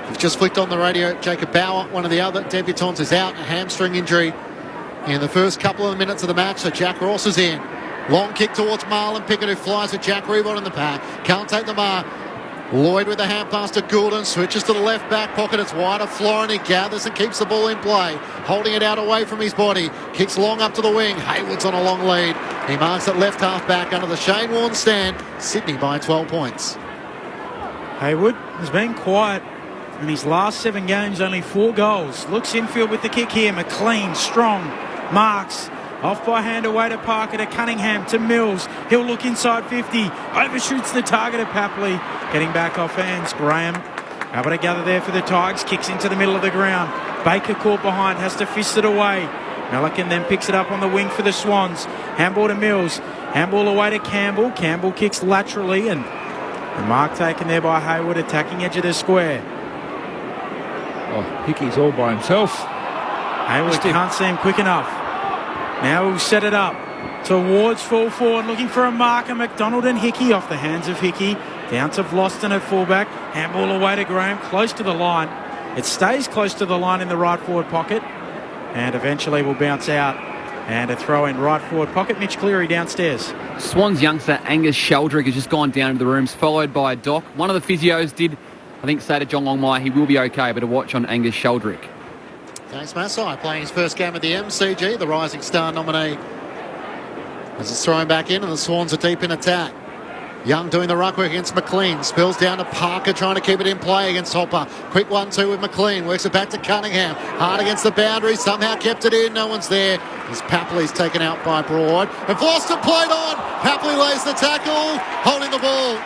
We've just flicked on the radio. Jacob Bauer, one of the other debutants, is out. A hamstring injury in the first couple of minutes of the match, so Jack Ross is in. Long kick towards Marlon Pickett, who flies with Jack Revon in the pack. Can't take the mark. Lloyd with a hand pass to Goulden, switches to the left back pocket, it's wide of Florent, he gathers and keeps the ball in play, holding it out away from his body, kicks long up to the wing, Haywood's on a long lead, he marks it left half back under the Shane Warne stand, Sydney by 12 points. Haywood has been quiet in his last 7 games, only 4 goals, looks infield with the kick here, McLean, strong, marks, off by hand away to Parker, to Cunningham, to Mills. He'll look inside 50. Overshoots the target of Papley. Getting back off hands. Graham able to gather there for the Tigers. Kicks into the middle of the ground. Baker caught behind. Has to fist it away. Milliken then picks it up on the wing for the Swans. Handball to Mills. Handball away to Campbell. Campbell kicks laterally, and the mark taken there by Hayward, attacking edge of the square. Oh, Hickey's all by himself. Hayward can't see him quick enough. Now he'll set it up towards full forward, looking for a marker. McDonald and Hickey off the hands of Hickey. Down to Vlosten at fullback. Handball away to Graham, close to the line. It stays close to the line in the right forward pocket, and eventually will bounce out. And a throw in right forward pocket. Mitch Cleary downstairs. Swans youngster Angus Sheldrick has just gone down to the rooms, followed by Doc. One of the physios did, I think, say to John Longmire he will be okay, but a watch on Angus Sheldrick. James Massai playing his first game at the MCG, the Rising Star nominee. As it's thrown back in and the Swans are deep in attack. Young doing the ruck work against McLean. Spills down to Parker, trying to keep it in play against Hopper. Quick 1-2 with McLean. Works it back to Cunningham. Hard against the boundary. Somehow kept it in. No one's there. As Papley's taken out by Broad. And Vlosten played on. Papley lays the tackle. Holding the ball.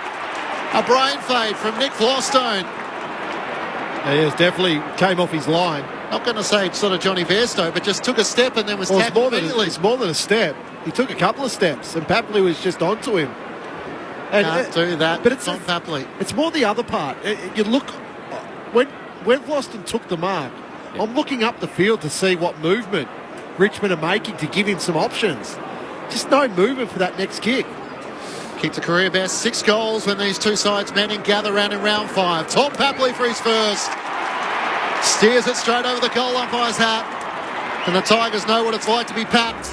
A brain fade from Nick Vlosten. Yeah, he was definitely came off his line. Not going to say sort of Johnny Bairstow, but just took a step and then was tackled immediately. It's more than a step. He took a couple of steps and Papley was just onto him. And can't do that, but it's on Papley. It's more the other part. You look, when Vlosten took the mark, I'm looking up the field to see what movement Richmond are making to give him some options. Just no movement for that next kick. Kicked a career best 6 goals when these two sides met and gather round in round 5. Tom Papley for his first. Steers it straight over the goal umpire's hat. And the Tigers know what it's like to be papped.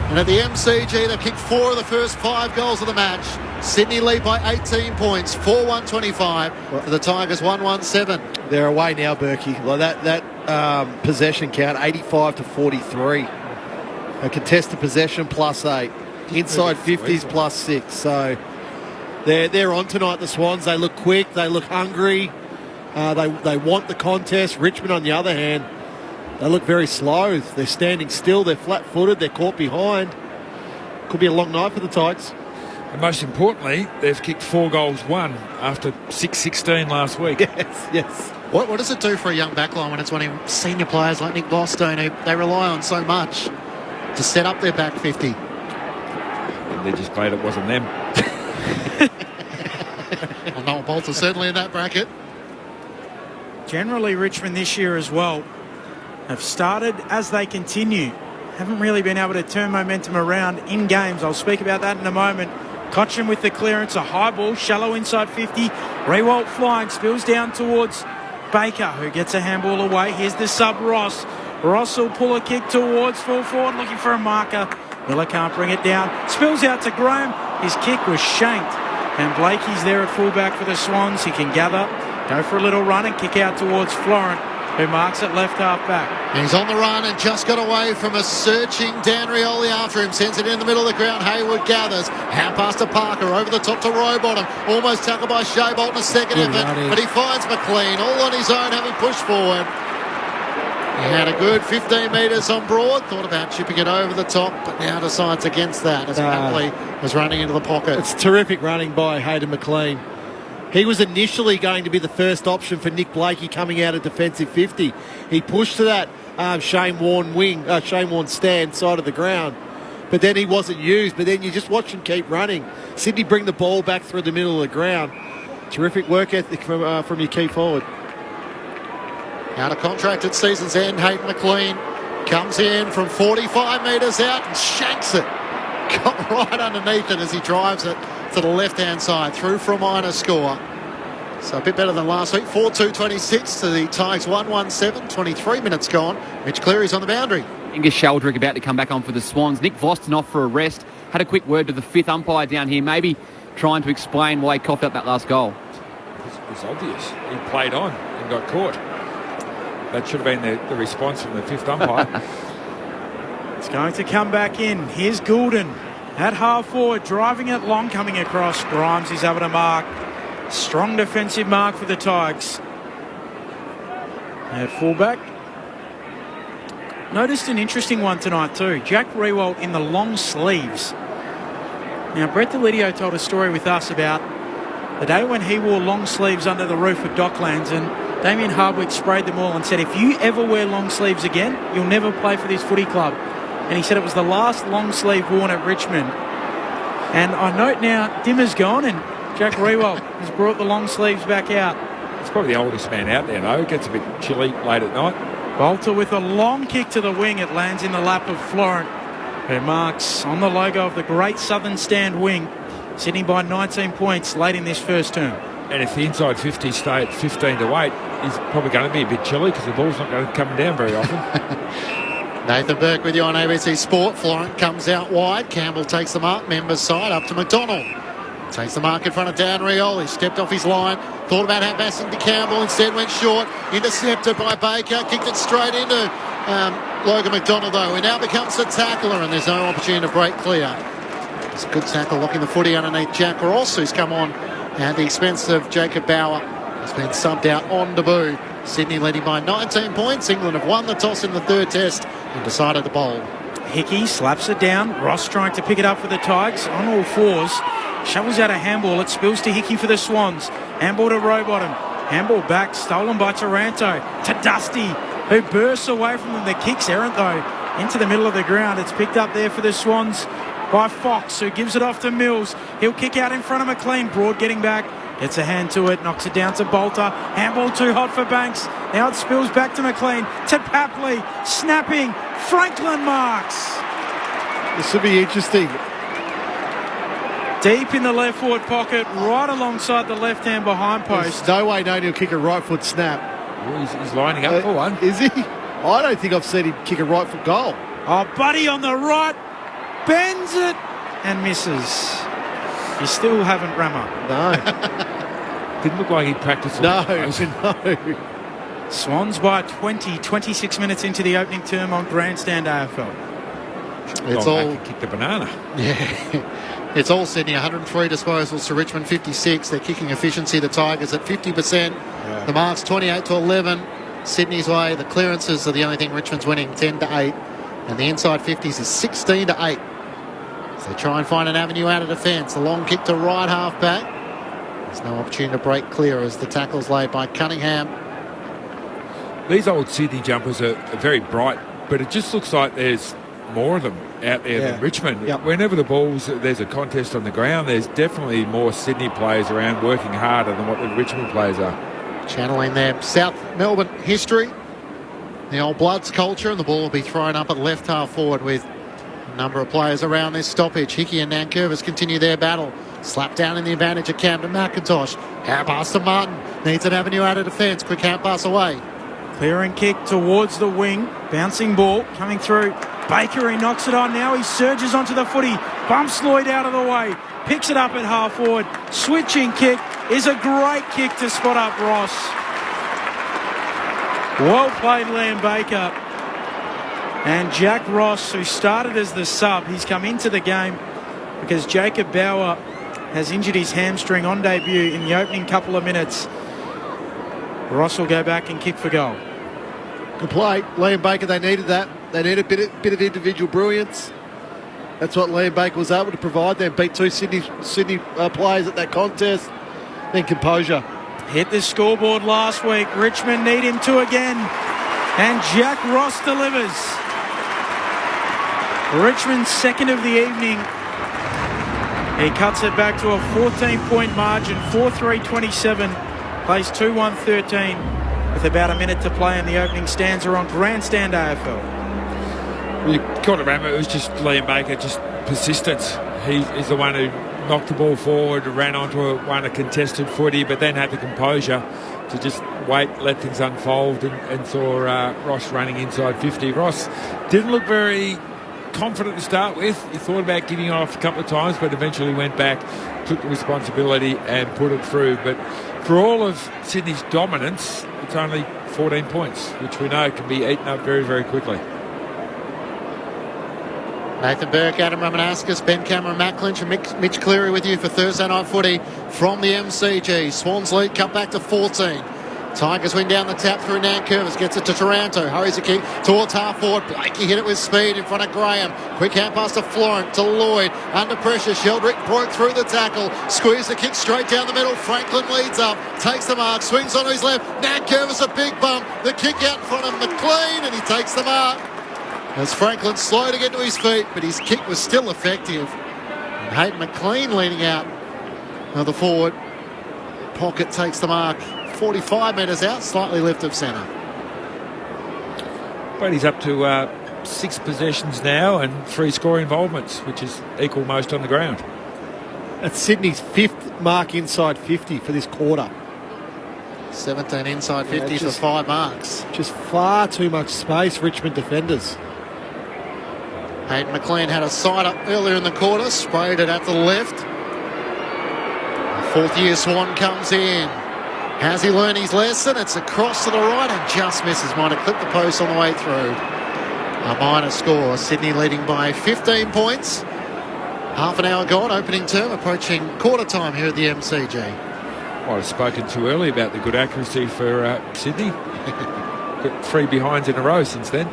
And at the MCG, they've kicked 4 of the first 5 goals of the match. Sydney lead by 18 points, 4-1-25 for the Tigers, 1-1-7. They're away now, Berkey. Like that possession count, 85-43. A contested possession +8. Inside 50s +6. So they're on tonight, the Swans. They look quick. They look hungry. They want the contest. Richmond, on the other hand, they look very slow. They're standing still. They're flat-footed. They're caught behind. Could be a long night for the Tigers. And most importantly, they've kicked 4 goals, 1 after 6-16 last week. Yes. What does it do for a young backline when it's one of senior players like Nick Vlosten who they rely on so much to set up their back 50? And they're just glad it wasn't them. Well, Noel Bolter's certainly in that bracket. Generally, Richmond this year as well have started as they continue. Haven't really been able to turn momentum around in games. I'll speak about that in a moment. Cotchin with the clearance, a high ball, shallow inside 50. Rewalt flying, spills down towards Baker, who gets a handball away. Here's the sub, Ross. Ross will pull a kick towards full forward, looking for a marker. Miller can't bring it down. Spills out to Graham. His kick was shanked. And Blakey's there at fullback for the Swans. He can gather, go for a little run and kick out towards Florent, who marks at left half back. He's on the run and just got away from a searching Dan Rioli after him. Sends it in the middle of the ground. Hayward gathers. Hand pass to Parker. Over the top to Rowbottom. Almost tackled by Shea Bolt in a second effort. But he finds McLean all on his own, having pushed forward. He had a good 15 metres on Broad. Thought about chipping it over the top, but now decides against that as Papley was running into the pocket. It's terrific running by Hayden McLean. He was initially going to be the first option for Nick Blakey coming out of defensive 50. He pushed to that Shane Warne stand side of the ground, but then he wasn't used. But then you just watch him keep running. Sydney bring the ball back through the middle of the ground. Terrific work ethic from your key forward. Out of contract at season's end, Hayden McLean comes in from 45 metres out and shanks it. Got right underneath it as he drives it to the left-hand side. Through for a minor score. So a bit better than last week. 4-2-26 to the Tigers 1-1-7. 23 minutes gone. Mitch Cleary's on the boundary. Angus Sheldrick about to come back on for the Swans. Nick Vlosten off for a rest. Had a quick word to the 5th umpire down here, maybe trying to explain why he coughed up that last goal. It was obvious. He played on and got caught. That should have been the response from the 5th umpire. It's going to come back in. Here's Goulden at half forward, driving it long, coming across. Grimes is able to mark. Strong defensive mark for the Tigers. At fullback. Noticed an interesting one tonight too. Jack Rewalt in the long sleeves. Now, Brett Delidio told a story with us about the day when he wore long sleeves under the roof at Docklands, and Damien Hardwick sprayed them all and said, if you ever wear long sleeves again, you'll never play for this footy club. and he said it was the last long sleeve worn at Richmond. And I note now, Dimmer's gone, and Jack Rewald has brought the long sleeves back out. He's probably the oldest man out there, though. It gets a bit chilly late at night. Bolter with a long kick to the wing. It lands in the lap of Florent, who marks on the logo of the Great Southern Stand wing. Sydney by 19 points late in this first term. And if the inside 50 stay at 15-8, he's probably going to be a bit chilly because the ball's not going to come down very often. Nathan Burke with you on ABC Sport. Florent comes out wide. Campbell takes the mark. Members side up to McDonald. Takes the mark in front of Dan Riol. He stepped off his line. Thought about passing to Campbell. Instead went short. Intercepted by Baker. Kicked it straight into Logan McDonald, though. He now becomes the tackler, and there's no opportunity to break clear. It's a good tackle, locking the footy underneath Jack Ross, who's come on at the expense of Jacob Bauer. He's been subbed out on debut. Sydney leading by 19 points. England have won the toss in the third test and decided to bowl. Hickey slaps it down. Ross trying to pick it up for the Tigers on all fours. Shovels out a handball. It spills to Hickey for the Swans. Handball to Rowbottom. Handball back. Stolen by Taranto. To Dusty, who bursts away from them. The kick's errant, though, into the middle of the ground. It's picked up there for the Swans by Fox, who gives it off to Mills. He'll kick out in front of McLean. Broad getting back. Gets a hand to it. Knocks it down to Bolter. Handball too hot for Banks. Now it spills back to McLean. To Papley. Snapping. Franklin marks. This will be interesting. Deep in the left forward pocket, right alongside the left hand behind post. There's no way Noni will kick a right foot snap. Well, he's lining up for one. Is he? I don't think I've seen him kick a right foot goal. Oh, Buddy on the right. Bends it and misses. You still haven't, Rammer. No. Didn't look like he practiced. No. Swans by 20, 26 minutes into the opening term on Grandstand AFL. It's all kicked the banana. Yeah. It's all Sydney. 103 disposals to Richmond 56. Their kicking efficiency, the Tigers at 50%. Yeah. The marks 28-11. Sydney's way. The clearances are the only thing Richmond's winning, 10-8. And the inside 50s is 16-8. So they try and find an avenue out of defence. A long kick to right half back. There's no opportunity to break clear as the tackle's laid by Cunningham. These old Sydney jumpers are very bright, but it just looks like there's more of them out there than Richmond. Yep. Whenever there's a contest on the ground, there's definitely more Sydney players around working harder than what the Richmond players are. Channeling their South Melbourne history, the old Bloods culture, and the ball will be thrown up at left half forward with a number of players around this stoppage. Hickey and Nankervis continue their battle. Slap down in the advantage of Camden McIntosh. Out pass to Martin. Needs an avenue out of defence. Quick out pass away. Clearing kick towards the wing. Bouncing ball coming through. Baker, he knocks it on now. He surges onto the footy. Bumps Lloyd out of the way. Picks it up at half forward. Switching kick is a great kick to spot up Ross. Well played, Liam Baker. And Jack Ross, who started as the sub, he's come into the game because Jacob Bauer has injured his hamstring on debut in the opening couple of minutes. Ross will go back and kick for goal. Good play. Liam Baker, they needed that. They needed a bit of individual brilliance. That's what Liam Baker was able to provide them. Beat two Sydney players at that contest. Then composure. Hit the scoreboard last week. Richmond need him to again. And Jack Ross delivers. Richmond's second of the evening. He cuts it back to a 14-point margin. 4-3-27. Plays 2-1-13 with about a minute to play, and the opening stanza on Grandstand AFL. You got to remember, it was just Liam Baker, just persistence. He's the one who knocked the ball forward, ran onto it, won a contested footy, but then had the composure to just wait, let things unfold, and saw Ross running inside 50. Ross didn't look very confident to start with. He thought about giving off a couple of times, but eventually went back, took the responsibility and put it through. But for all of Sydney's dominance, it's only 14 points, which we know can be eaten up very, very quickly. Nathan Burke, Adam Ramanauskas, Ben Cameron, Matt Clinch and Mitch Cleary with you for Thursday Night Footy from the MCG. Swans lead, cut back to 14. Tigers win down the tap through Nankervis, gets it to Taranto, hurries a kick towards half forward. Blakey hit it with speed in front of Graham. Quick hand pass to Florent, to Lloyd. Under pressure, Sheldrick broke through the tackle. Squeezed the kick straight down the middle. Franklin leads up, takes the mark, swings on his left. Nankervis a big bump. The kick out in front of McLean, and he takes the mark. As Franklin slow to get to his feet, but his kick was still effective. And Hayden McLean leaning out of the forward pocket takes the mark 45 metres out, slightly left of centre. But he's up to 6 possessions now and 3 score involvements, which is equal most on the ground. That's Sydney's 5th mark inside 50 for this quarter. 17 inside 50 for 5 marks. Just far too much space, Richmond defenders. Hayden McLean had a side up earlier in the quarter, sprayed it at the left. The 4th-year Swan comes in. Has he learned his lesson? It's across to the right and just misses. Might have clipped the post on the way through. A minor score. Sydney leading by 15 points. Half an hour gone, opening term, approaching quarter time here at the MCG. Well, I've spoken too early about the good accuracy for Sydney. Got 3 behinds in a row since then.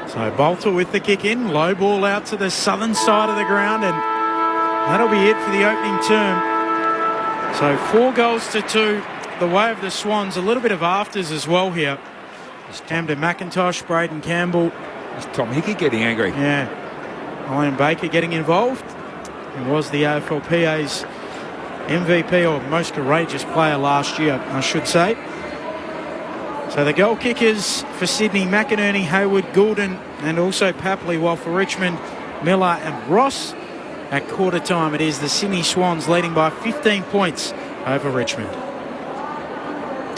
So Bolter with the kick in, low ball out to the southern side of the ground, and that'll be it for the opening term. So 4 goals to 2, the way of the Swans. A little bit of afters as well here. Camden McIntosh, Braden Campbell. Is Tom Hickey getting angry? Yeah. Ian Baker getting involved. He was the AFLPA's MVP, or most courageous player last year, I should say. So the goal kickers for Sydney, McInerney, Hayward, Goulden and also Papley, while for Richmond, Miller and Ross. At quarter time it is the Sydney Swans leading by 15 points over Richmond.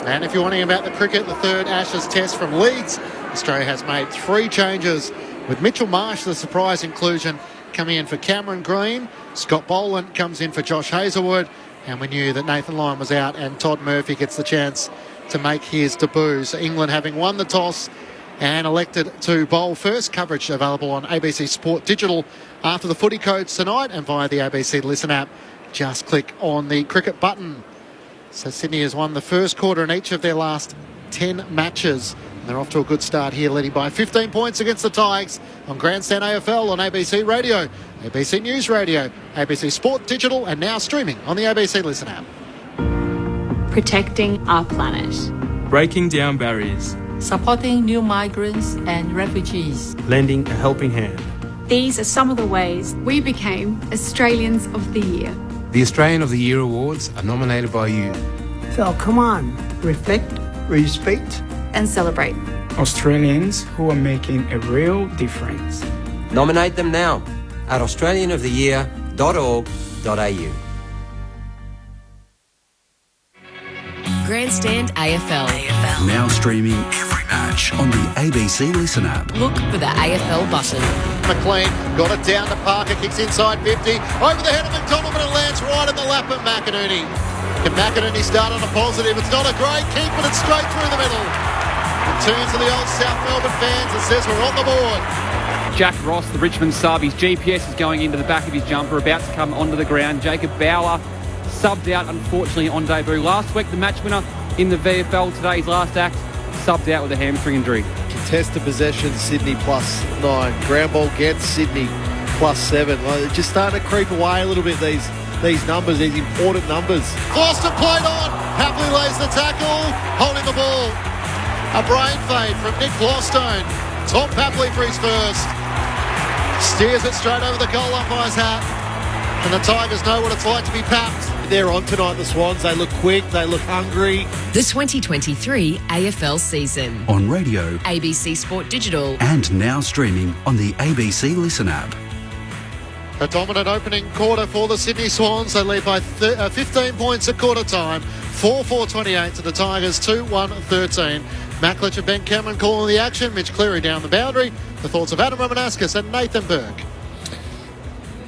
And if you're wondering about the cricket, the 3rd Ashes test from Leeds, Australia has made 3 changes, with Mitchell Marsh the surprise inclusion coming in for Cameron Green. Scott Boland comes in for Josh Hazlewood, and we knew that Nathan Lyon was out and Todd Murphy gets the chance to make his debut. So England having won the toss and elected to bowl first. Coverage available on ABC Sport Digital after the footy codes tonight and via the ABC Listen app. Just click on the cricket button. So Sydney has won the first quarter in each of their last 10 matches. And they're off to a good start here, leading by 15 points against the Tigers on Grandstand AFL on ABC Radio, ABC News Radio, ABC Sport Digital, and now streaming on the ABC Listen app. Protecting our planet. Breaking down barriers. Supporting new migrants and refugees. Lending a helping hand. These are some of the ways we became Australians of the Year. The Australian of the Year awards are nominated by you. So come on, reflect, respect, and celebrate. Australians who are making a real difference. Nominate them now at australianoftheyear.org.au. Grandstand AFL. Now streaming every match on the ABC Listen app. Look for the AFL button. McLean got it down to Parker, kicks inside 50, over the head of McDonald, but it lands right in the lap of McInerney. Can McInerney start on a positive? It's not a great kick, but it's straight through the middle. It turns to the old South Melbourne fans and says we're on the board. Jack Ross, the Richmond sub, his GPS is going into the back of his jumper, about to come onto the ground. Jacob Bauer subbed out, unfortunately, on debut. Last week, the match winner in the VFL, today's last act, subbed out with a hamstring injury. Contested possession, Sydney +9. Ground ball gets Sydney +7. Like, just starting to creep away a little bit, these numbers, these important numbers. Gloucester played on. Papley lays the tackle, holding the ball. A brain fade from Nick Glostone. Tom Papley for his first. Steers it straight over the goal umpire's hat. And the Tigers know what it's like to be papped. They're on tonight, the Swans. They look quick, they look hungry. The 2023 AFL season. On radio, ABC Sport Digital. And now streaming on the ABC Listen app. A dominant opening quarter for the Sydney Swans. They lead by 15 points at quarter time. 4-4-28 to the Tigers, 2-1-13. Macklich and Ben Cameron calling the action. Mitch Cleary down the boundary. The thoughts of Adam Romanascus and Nathan Burke.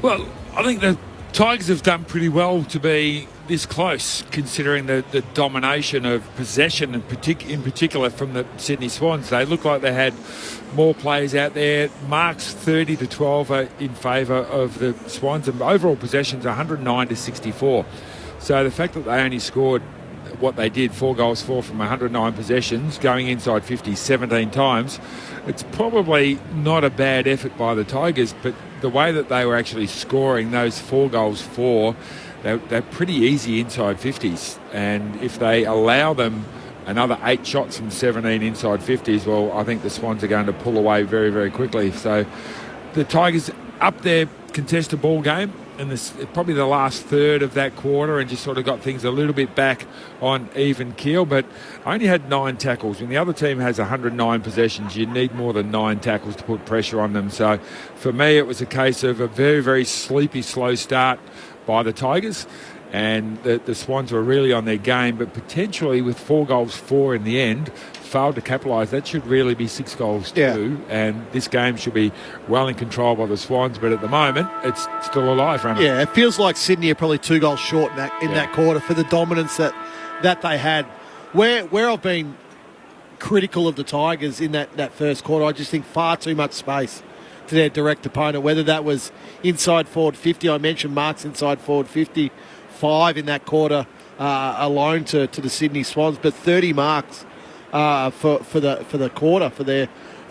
Well, I think the Tigers have done pretty well to be this close, considering the domination of possession, in particular from the Sydney Swans. They look like they had more players out there. Marks 30-12 are in favour of the Swans, and overall possessions 109-64. So the fact that they only scored what they did, 4 goals for from 109 possessions, going inside 50 17 times, it's probably not a bad effort by the Tigers, but the way that they were actually scoring those 4 goals for, they're pretty easy inside 50s, and if they allow them another 8 shots from 17 inside 50s, well, I think the Swans are going to pull away very, very quickly. So the Tigers up their contested ball game in this, probably the last third of that quarter, and just sort of got things a little bit back on even keel, but only had 9 tackles. When the other team has 109 possessions, you need more than 9 tackles to put pressure on them. So for me, it was a case of a very, very sleepy, slow start by the Tigers, and the Swans were really on their game, but potentially with 4 goals for in the end, failed to capitalise. That should really be 6 goals too, and this game should be well in control by the Swans, but at the moment it's still alive. Yeah, it feels like Sydney are probably 2 goals short in that quarter for the dominance that they had. Where I've been critical of the Tigers in that first quarter, I just think far too much space to their direct opponent, whether that was inside forward 50. I mentioned marks inside forward 55 in that quarter alone to the Sydney Swans, but 30 marks for the quarter for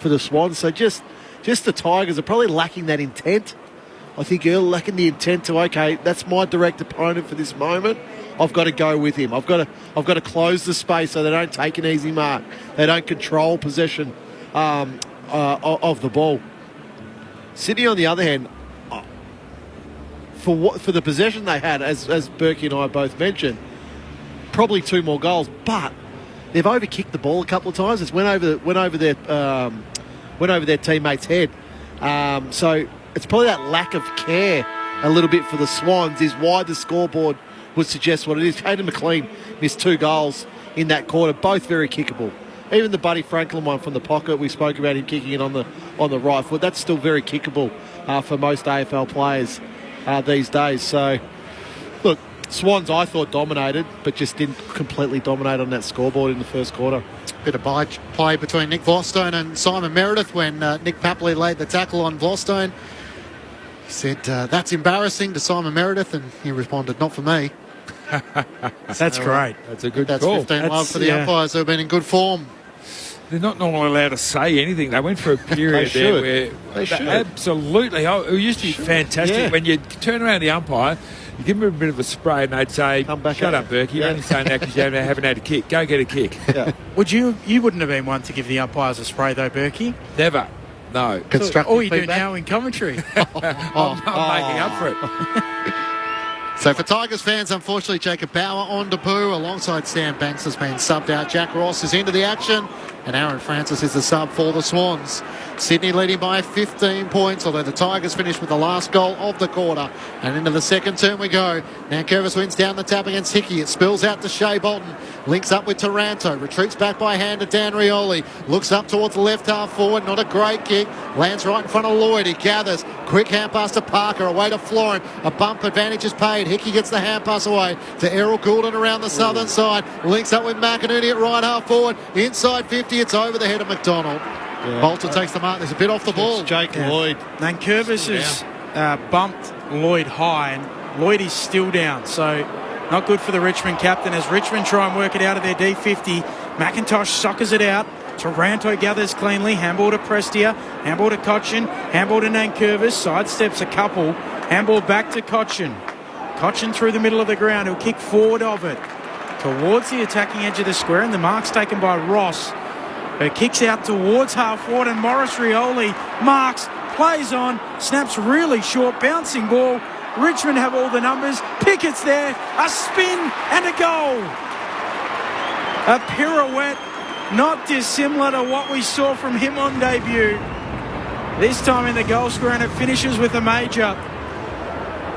the Swans. So just the Tigers are probably lacking that intent. I think you're lacking the intent to, okay, that's my direct opponent for this moment. I've got to go with him. I've got to close the space so they don't take an easy mark. They don't control possession of the ball. Sydney, on the other hand, for the possession they had, as Berkey and I both mentioned, probably 2 more goals, but they've overkicked the ball a couple of times. It's went over their teammate's head. So it's probably that lack of care a little bit for the Swans is why the scoreboard would suggest what it is. Hayden McLean missed 2 goals in that quarter, both very kickable. Even the Buddy Franklin one from the pocket, we spoke about him kicking it on the right foot. That's still very kickable for most AFL players these days. So, look, Swans I thought dominated, but just didn't completely dominate on that scoreboard in the first quarter. Bit of play between Nick Vlostone and Simon Meredith when Nick Papley laid the tackle on Vlostone. He said, that's embarrassing to Simon Meredith, and he responded, not for me. That's great. That's a good that's call. 15 love for the umpires who have been in good form. They're not normally allowed to say anything. They went for a period there where they should. Absolutely. Oh, it used to be fantastic when you turn around the umpire, you give them a bit of a spray, and they'd say, "Shut up, Berkey. You're only saying that because you haven't had a kick. Go get a kick." Yeah. You wouldn't have been one to give the umpires a spray though, Berkey? Never. No. Constructive all you do feedback. now in commentary. I'm making up for it. So for Tigers fans, unfortunately, Jacob Bauer on debut alongside Sam Banks has been subbed out. Jack Ross is into the action, and Aaron Francis is the sub for the Swans. Sydney leading by 15 points, although the Tigers finished with the last goal of the quarter. And into the second term we go. Now Curvis wins down the tap against Hickey. It spills out to Shea Bolton. Links up with Taranto. Retreats back by hand to Dan Rioli. Looks up towards the left half forward. Not a great kick. Lands right in front of Lloyd. He gathers. Quick hand pass to Parker. Away to Florin. A bump advantage is paid. Hickey gets the hand pass away to Errol Goulden around the southern side. Links up with McInerney at right half forward. Inside 50. It's over the head of McDonald. Yeah. Bolton takes the mark. There's a bit off the ball. It's Jake Lloyd. Nankervis has bumped Lloyd high, and Lloyd is still down. So not good for the Richmond captain as Richmond try and work it out of their D50. McIntosh suckers it out. Taranto gathers cleanly. Handball to Prestia. Handball to Cochin. Handball to Nankervis. Sidesteps a couple. Handball back to Cochin. Cochin through the middle of the ground. He'll kick forward of it towards the attacking edge of the square, and the mark's taken by Ross. It kicks out towards half forward, and Morris Rioli marks, plays on, snaps really short, bouncing ball. Richmond have all the numbers. Pickett's there, a spin and a goal. A pirouette, not dissimilar to what we saw from him on debut. This time in the goal square, and it finishes with a major.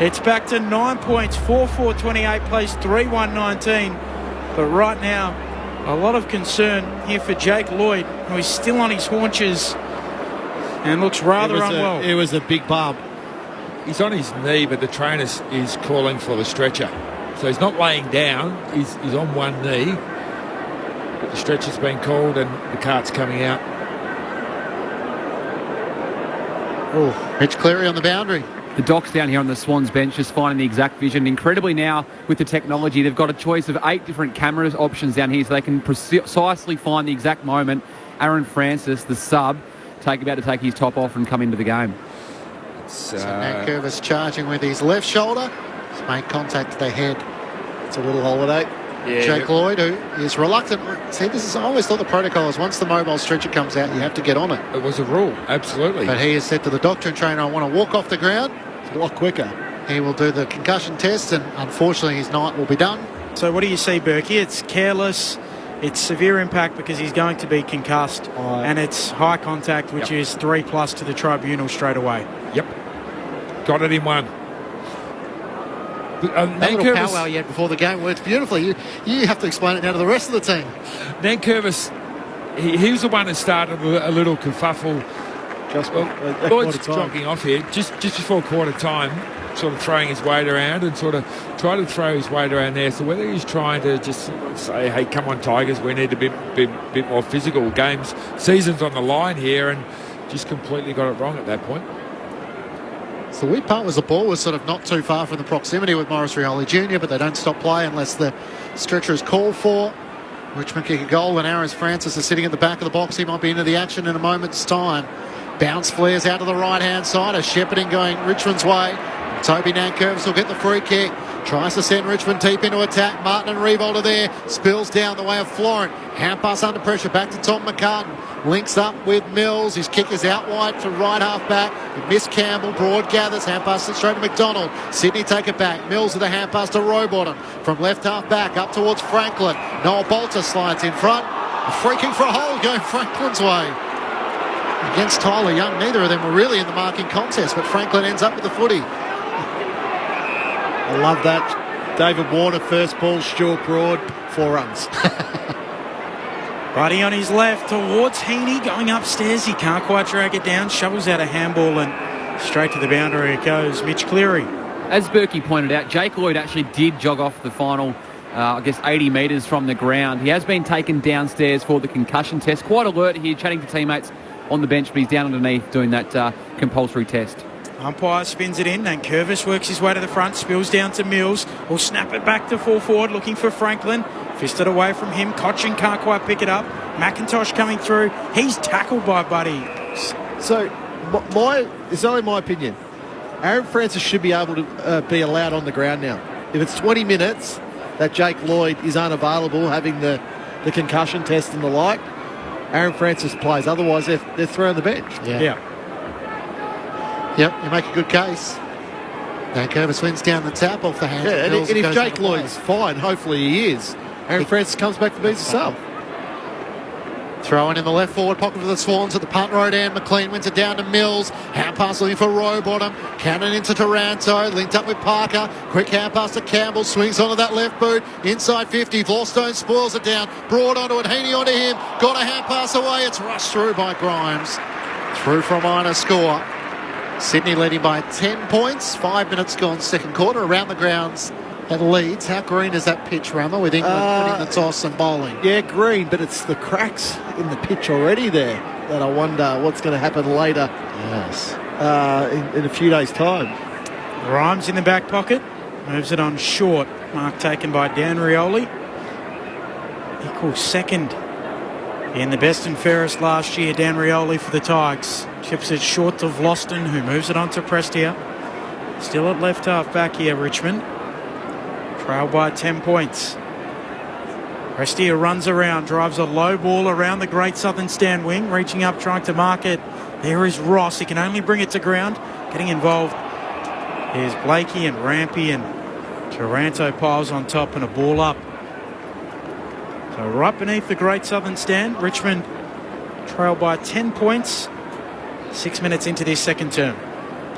It's back to 9 points, 4-4-28 plays 3-1-19. But right now, a lot of concern here for Jake Lloyd, who is still on his haunches and looks rather unwell. It was a big bump. He's on his knee, but the trainer is calling for the stretcher. So he's not laying down, he's on one knee. But the stretcher's been called and the cart's coming out. Oh, Mitch Cleary on the boundary. The Docs down here on the Swans bench just finding the exact vision. Incredibly now with the technology, they've got a choice of 8 different camera options down here so they can precisely find the exact moment Aaron Francis, the sub, about to take his top off and come into the game. So Nankervis charging with his left shoulder. He's made contact to the head. It's a little holiday. Jake Lloyd, who is reluctant. See, I always thought the protocol is once the mobile stretcher comes out, you have to get on it. It was a rule, absolutely. But he has said to the doctor and trainer, I want to walk off the ground. It's a lot quicker. He will do the concussion test, and unfortunately his night will be done. So what do you see, Berkey? It's careless, it's severe impact because he's going to be concussed, and it's high contact, which is 3+ to the tribunal straight away. Yep. Got it in one. That little powwow you had before the game worked beautifully. You have to explain it now to the rest of the team. Nankervis, he was the one that started a little kerfuffle. Lloyd's jogging off here just before quarter time, sort of throwing his weight around and sort of try to throw his weight around there. So whether he's trying to just say, hey, come on, Tigers, we need to be bit more physical. Season's on the line here, and just completely got it wrong at that point. So the weird part was the ball was sort of not too far from the proximity with Morris Rioli Jr., but they don't stop play unless the stretcher is called for. Richmond kick a goal when Aaron Francis is sitting at the back of the box. He might be into the action in a moment's time. Bounce flares out to the right-hand side. A shepherding going Richmond's way. Toby Nankervis will get the free kick. Tries to send Richmond deep into attack. Martin and Revolt are there. Spills down the way of Florent. Hand pass under pressure. Back to Tom McCartan. Links up with Mills. His kick is out wide to right half back. He missed Campbell. Broad gathers. Hand pass straight to McDonald. Sydney take it back. Mills with a hand pass to Rowbottom. From left half back up towards Franklin. Noel Bolter slides in front. A free kick for a hole going Franklin's way. Against Tyler Young, neither of them were really in the marking contest, but Franklin ends up with the footy. I love that. David Warner, first ball, Stuart Broad, 4 runs. Buddy on his left towards Heaney, going upstairs. He can't quite drag it down. Shovels out a handball and straight to the boundary it goes. Mitch Cleary. As Berkey pointed out, Jake Lloyd actually did jog off the final 80 metres from the ground. He has been taken downstairs for the concussion test. Quite alert here, chatting to teammates on the bench, but he's down underneath doing that compulsory test. Umpire spins it in, and Curvis works his way to the front, spills down to Mills, will snap it back to full forward, looking for Franklin. Fisted away from him. Cochin can't quite pick it up. McIntosh coming through. He's tackled by Buddy. So, it's only my opinion. Aaron Francis should be able to be allowed on the ground now. If it's 20 minutes that Jake Lloyd is unavailable, having the concussion test and the like, Aaron Francis plays. Otherwise, they're thrown on the bench. Yeah. Yep, you make a good case. Nankervis wins down the tap off the hands. Yeah, and if Jake Lloyd's fine, hopefully he is, Aaron Francis comes back to be the sub. Throwing in the left forward pocket for the Swans at the punt road end. McLean wins it down to Mills. Hand pass looking for Rowbottom. Cannon into Taranto. Linked up with Parker. Quick hand pass to Campbell. Swings onto that left boot. Inside 50. Vorstone spoils it down. Broad onto it. Heaney onto him. Got a hand pass away. It's rushed through by Grimes. Through for a minor score. Sydney leading by 10 points. 5 minutes gone second quarter. Around the grounds at Leeds. How green is that pitch, Rammer, with England putting the toss and bowling? Yeah, green, but it's the cracks in the pitch already there that I wonder what's going to happen later. Yes. In a few days' time. Grimes in the back pocket. Moves it on short. Mark taken by Dan Rioli. Equals second in the best and fairest last year. Dan Rioli for the Tigers. Chips it short to Vlosten, who moves it on to Prestia. Still at left half back here, Richmond. Trailed by 10 points. Prestia runs around, drives a low ball around the Great Southern Stand wing, reaching up, trying to mark it. There is Ross. He can only bring it to ground. Getting involved. Here's Blakey and Rampy, and Taranto piles on top and a ball up. So right beneath the Great Southern Stand, Richmond trail by 10 points. 6 minutes into this second term.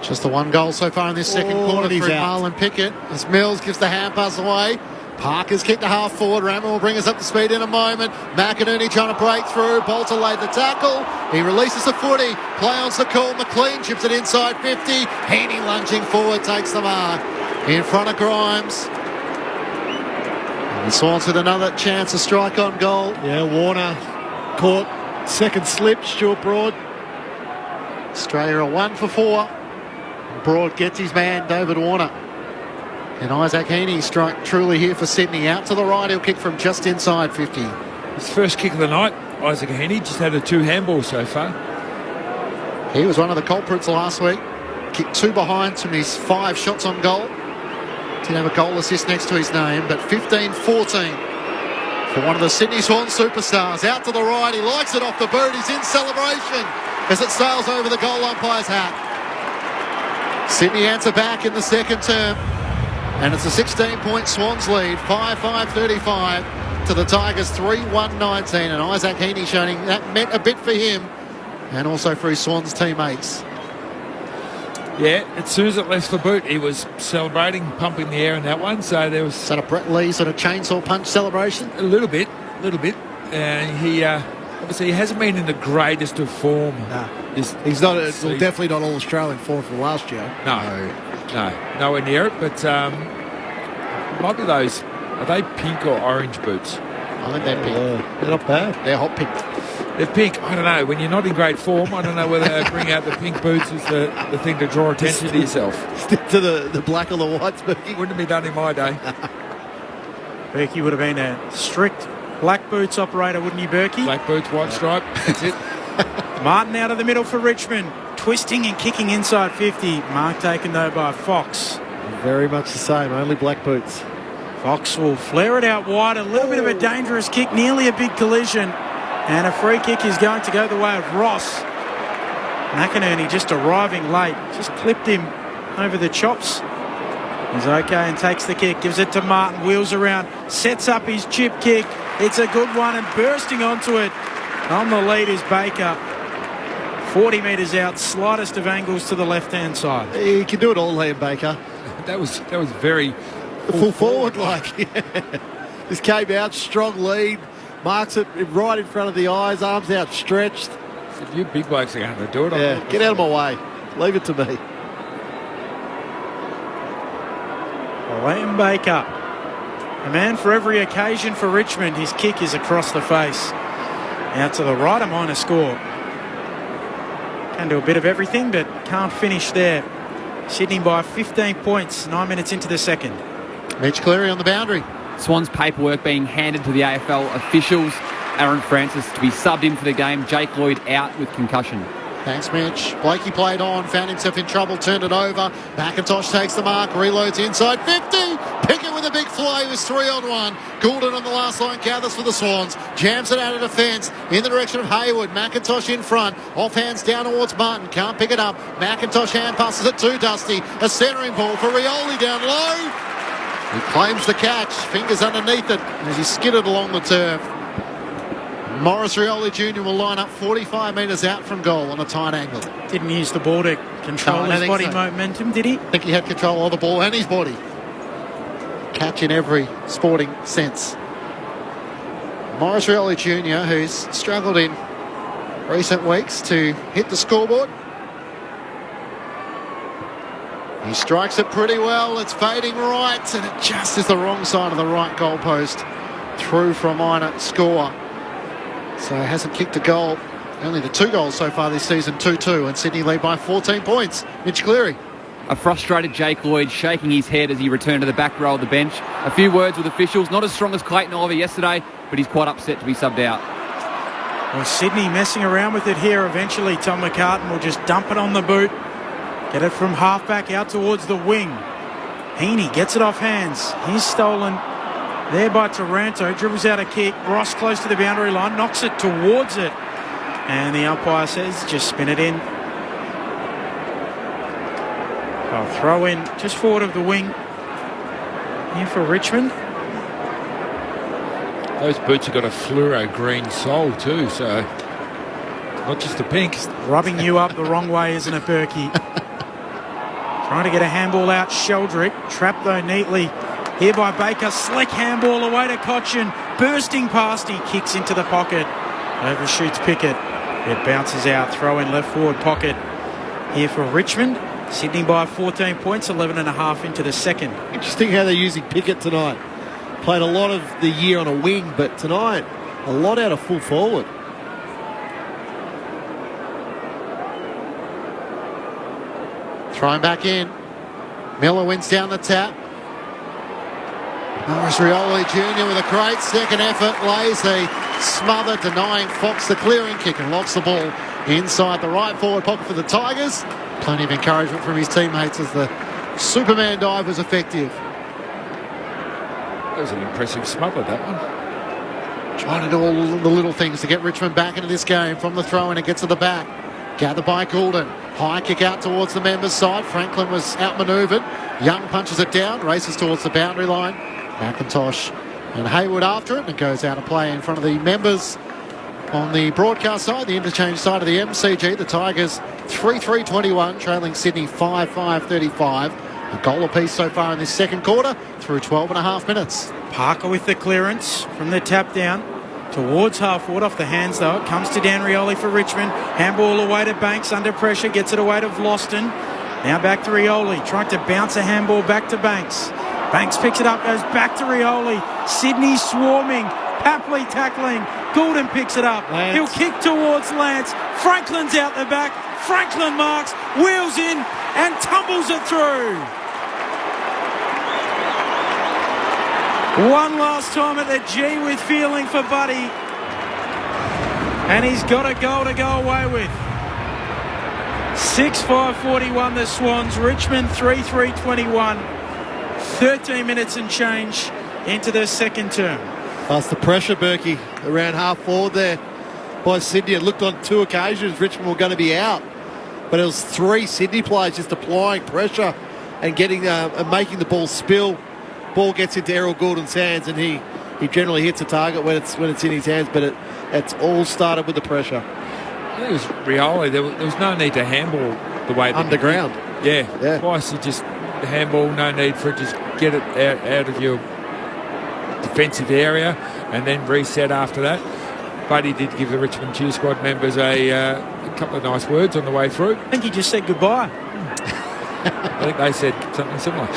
Just the one goal so far in this second quarter through Marlon Pickett as Mills gives the hand pass away. Parker's kicked to half forward. Rammer will bring us up to speed in a moment. McInerney trying to break through. Bolter laid the tackle. He releases the footy. Play on's the call. McLean chips it inside 50. Heaney lunging forward takes the mark. In front of Grimes. And the Swans with another chance to strike on goal. Yeah, Warner caught second slip. Stuart Broad. Australia are 1 for 4. Broad gets his man, David Warner. And Isaac Heaney strike truly here for Sydney. Out to the right, he'll kick from just inside 50. His first kick of the night, Isaac Heaney, just had a 2 handball so far. He was one of the culprits last week. Kicked 2 behinds from his 5 shots on goal. Didn't have a goal assist next to his name, but 15-14. For one of the Sydney Swans superstars, out to the right, he likes it off the boot, he's in celebration as it sails over the goal umpire's hat. Sydney answer back in the second term, and it's a 16-point Swans lead, 5-5-35 to the Tigers 3-1-19, and Isaac Heaney showing that meant a bit for him and also for his Swans teammates. Yeah, as soon as it left the boot, he was celebrating, pumping the air in that one. So there was... Is that a Brett Lee sort of chainsaw punch celebration? A little bit. And he obviously he hasn't been in the greatest of form. No. He's not. Well, definitely not all Australian form from last year. No, nowhere near it. But might be those. Are they pink or orange boots? I think they're pink. They're not bad. They're hot pink. They're pink. I don't know. When you're not in great form, I don't know whether bring out the pink boots is the thing to draw attention to yourself. Stick to the black or the whites, Berkey. Wouldn't have been done in my day. Berkey would have been a strict black boots operator, wouldn't he, Berkey? Black boots, white stripe. That's it. Martin out of the middle for Richmond. Twisting and kicking inside 50. Mark taken, though, by Fox. Very much the same. Only black boots. Fox will flare it out wide. A little bit of a dangerous kick. Nearly a big collision. And a free kick is going to go the way of Ross. McInerney just arriving late. Just clipped him over the chops. He's okay and takes the kick. Gives it to Martin. Wheels around. Sets up his chip kick. It's a good one and bursting onto it. On the lead is Baker. 40 metres out. Slightest of angles to the left-hand side. He can do it all, Liam Baker. That was very full forward like. Yeah. Just came out. Strong lead. Marks it right in front of the eyes, arms outstretched. If you big blokes are going to do it, yeah, get out of my way. Leave it to me. Liam Baker, a man for every occasion for Richmond. His kick is across the face. Out to the right, a minor score. Can do a bit of everything, but can't finish there. Sydney by 15 points, 9 minutes into the second. Mitch Cleary on the boundary. Swans paperwork being handed to the AFL officials. Aaron Francis to be subbed in for the game. Jake Lloyd out with concussion. Thanks, Mitch. Blakey played on, found himself in trouble, turned it over. McIntosh takes the mark, reloads inside 50. Pickett with a big fly, he was 3-on-1. Goulden on the last line, gathers for the Swans. Jams it out of defence in the direction of Hayward. McIntosh in front, off hands down towards Martin. Can't pick it up. McIntosh hand passes it to Dusty. A centering ball for Rioli down low. He claims the catch, fingers underneath it as he skidded along the turf. Morris Rioli Jr. will line up 45 metres out from goal on a tight angle. Didn't use the ball to control his body momentum, did he? I think he had control of the ball and his body. Catch in every sporting sense. Morris Rioli Jr., who's struggled in recent weeks to hit the scoreboard. He strikes it pretty well. It's fading right, and it just is the wrong side of the right goalpost. Through for a minor score. So he hasn't kicked a goal. Only the 2 goals so far this season, 2-2, and Sydney lead by 14 points. Mitch Cleary. A frustrated Jake Lloyd shaking his head as he returned to the back row of the bench. A few words with officials. Not as strong as Clayton Oliver yesterday, but he's quite upset to be subbed out. Well, Sydney messing around with it here. Eventually, Tom McCartan will just dump it on the boot. Get it from halfback out towards the wing. Heaney gets it off hands. He's stolen there by Taranto. Dribbles out a kick. Ross close to the boundary line. Knocks it towards it. And the umpire says, just spin it in. I'll throw in just forward of the wing. Here for Richmond. Those boots have got a fluoro green sole too, so not just the pink. Rubbing you up the wrong way, isn't it, Berkey? Trying to get a handball out, Sheldrick. Trapped, though, neatly here by Baker. Slick handball away to Cochin. Bursting past, he kicks into the pocket. Overshoots Pickett. It bounces out. Throw in left forward pocket here for Richmond. Sydney by 14 points, 11.5 into the second. Interesting how they're using Pickett tonight. Played a lot of the year on a wing, but tonight, a lot out of full forward. Thrown back in. Miller wins down the tap. Morris Rioli Jr. with a great second effort. Lays the smother, denying Fox the clearing kick and locks the ball inside the right forward pocket for the Tigers. Plenty of encouragement from his teammates as the Superman dive was effective. That was an impressive smother, that one. Trying to do all the little things to get Richmond back into this game. From the throw-in, it gets to the back. Gathered by Goulden. High kick out towards the members' side. Franklin was outmanoeuvred. Young punches it down, races towards the boundary line. McIntosh and Hayward after it, and it goes out of play in front of the members on the broadcast side, the interchange side of the MCG. The Tigers 3-3-21, trailing Sydney 5-5-35. A goal apiece so far in this second quarter through 12 and a half minutes. Parker with the clearance from the tap down towards half-forward, off the hands though. It comes to Dan Rioli for Richmond. Handball away to Banks, under pressure, gets it away to Vlosten. Now back to Rioli, trying to bounce a handball back to Banks. Banks picks it up, goes back to Rioli. Sydney swarming, Papley tackling. Goulden picks it up. Lance. He'll kick towards Lance. Franklin's out the back. Franklin marks, wheels in and tumbles it through. One last time at the G with feeling for Buddy. And he's got a goal to go away with. 6-5-41 the Swans. Richmond 3-3-21. 13 minutes and change into the second term. That's the pressure, Berkey, around half forward there by Sydney. It looked on two occasions Richmond were going to be out. But it was three Sydney players just applying pressure and getting making the ball spill. Ball gets into Errol Goulden's hands, and he generally hits a target when it's in his hands. But it's all started with the pressure. I think it was Rioli. There was no need to handball the way that underground. Yeah. Twice you just handball, no need for it. Just get it out of your defensive area and then reset after that. But he did give the Richmond Cheer Squad members a couple of nice words on the way through. I think he just said goodbye. I think they said something similar.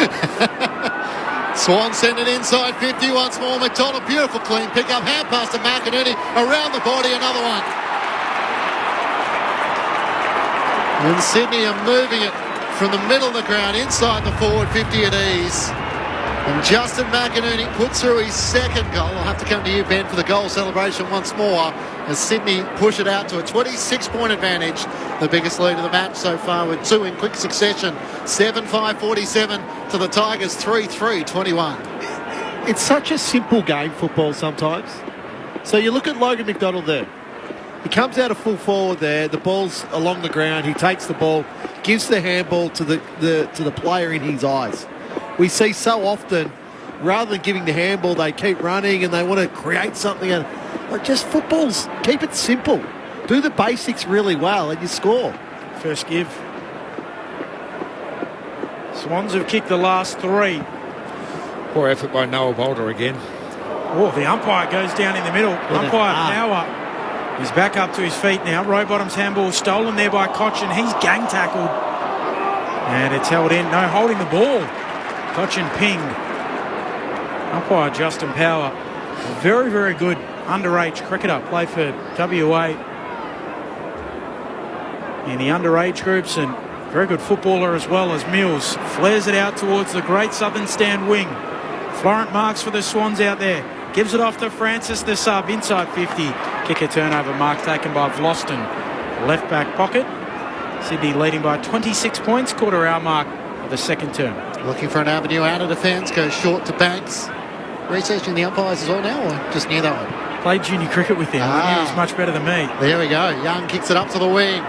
Swan send it inside 50 once more. McDonald, beautiful clean pick up. Hand pass to McInerney. Around the body, another one. And Sydney are moving it from the middle of the ground inside the forward 50 at ease. And Justin McInerney puts through his second goal. I'll have to come to you, Ben, for the goal celebration once more as Sydney push it out to a 26-point advantage. The biggest lead of the match so far with two in quick succession. 7-5-47 to the Tigers, 3-3-21. It's such a simple game, football, sometimes. So you look at Logan McDonald there. He comes out of full forward there. The ball's along the ground. He takes the ball, gives the handball to the player in his eyes. We see so often, rather than giving the handball, they keep running and they want to create something. Like just footballs, keep it simple. Do the basics really well and you score. First give. Swans have kicked the last three. Poor effort by Noah Boulder again. Oh, the umpire goes down in the middle. Umpire Power. He's back up to his feet now. Rowbottom's handball stolen there by Cochin. He's gang tackled. And it's held in. No, holding the ball. Cochin pinged. Umpire Justin Power. Very, very good underage cricketer. Played for WA in the underage groups, and very good footballer as well as Mills. Flares it out towards the Great Southern Stand wing. Florent marks for the Swans out there. Gives it off to Francis, the sub, inside 50. Kicker turnover mark taken by Vlosten. Left back pocket. Sydney leading by 26 points, quarter hour mark of the second term. Looking for an avenue out of defence, goes short to Banks. Researching the umpires as well now, or just near that one? Played junior cricket with him. He was much better than me. There we go. Young kicks it up to the wing.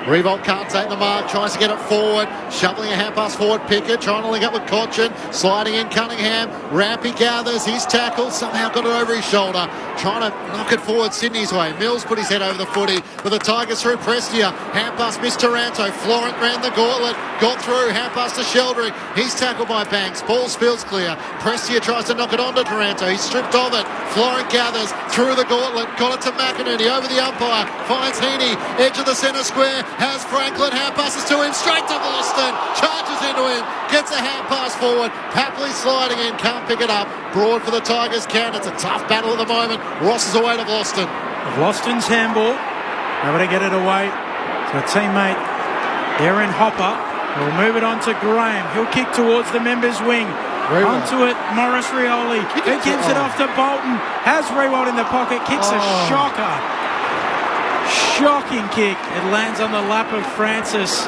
Revolt can't take the mark, tries to get it forward, shoveling a hand pass forward. Pickett trying to link up with Cochin, sliding in Cunningham. Rampy gathers his tackle, somehow got it over his shoulder, trying to knock it forward Sydney's way. Mills put his head over the footy, but the Tigers through Prestia. Hand pass missed Taranto. Florent ran the gauntlet, got through. Hand pass to Sheldrick. He's tackled by Banks. Ball spills clear. Prestia tries to knock it onto Taranto. He's stripped of it. Florent gathers through the gauntlet, got it to McInerney over the umpire. Finds Heaney, edge of the centre square. Has Franklin, hand passes to him, straight to Boston, charges into him, gets a hand pass forward, Papley sliding in, can't pick it up, Broad for the Tigers can, it's a tough battle at the moment, Ross is away to Boston. Boston's handball, able to get it away to a teammate, Aaron Hopper, will move it on to Graham, he'll kick towards the members' wing, onto it, Morris Rioli, who gives it off to Bolton, has Rewald in the pocket, kicks a shocker. Shocking kick. It lands on the lap of Francis,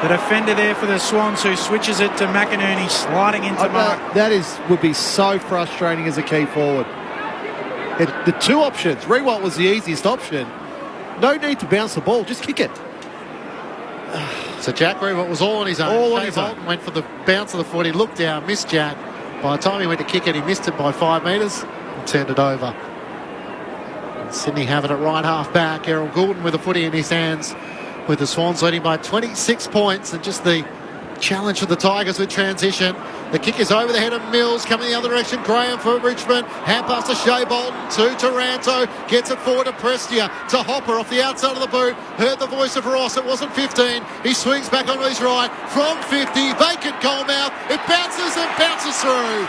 the defender there for the Swans, who switches it to McInerney, sliding into mark. That would be so frustrating as a key forward. The two options. Rewalt was the easiest option. No need to bounce the ball. Just kick it. So Jack Rewalt was all on his own. All on Shea his Bolton own. went for the bounce of the foot. He looked down, missed Jack. By the time he went to kick it, he missed it by 5 metres and turned it over. And Sydney having it right half back. Errol Goulden with the footy in his hands, with the Swans leading by 26 points, and just the challenge for the Tigers with transition. The kick is over the head of Mills, coming the other direction. Graham for Richmond. Hand pass to Shea Bolton, to Taranto. Gets it forward to Prestia, to Hopper off the outside of the boot. Heard the voice of Ross, it wasn't 15. He swings back onto his right from 50. Vacant goal mouth. It bounces and bounces through.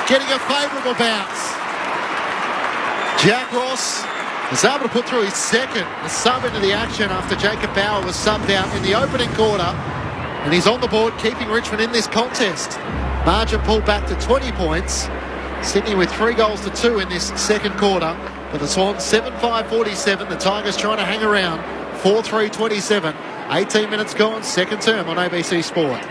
Getting a favourable bounce. Jack Ross is able to put through his second sub into the action after Jacob Bauer was subbed out in the opening quarter. And he's on the board, keeping Richmond in this contest. Margin pulled back to 20 points. Sydney with 3 goals to 2 in this second quarter. For the Swans, 7-5-47. The Tigers trying to hang around. 4-3-27. 18 minutes gone, second term on ABC Sport.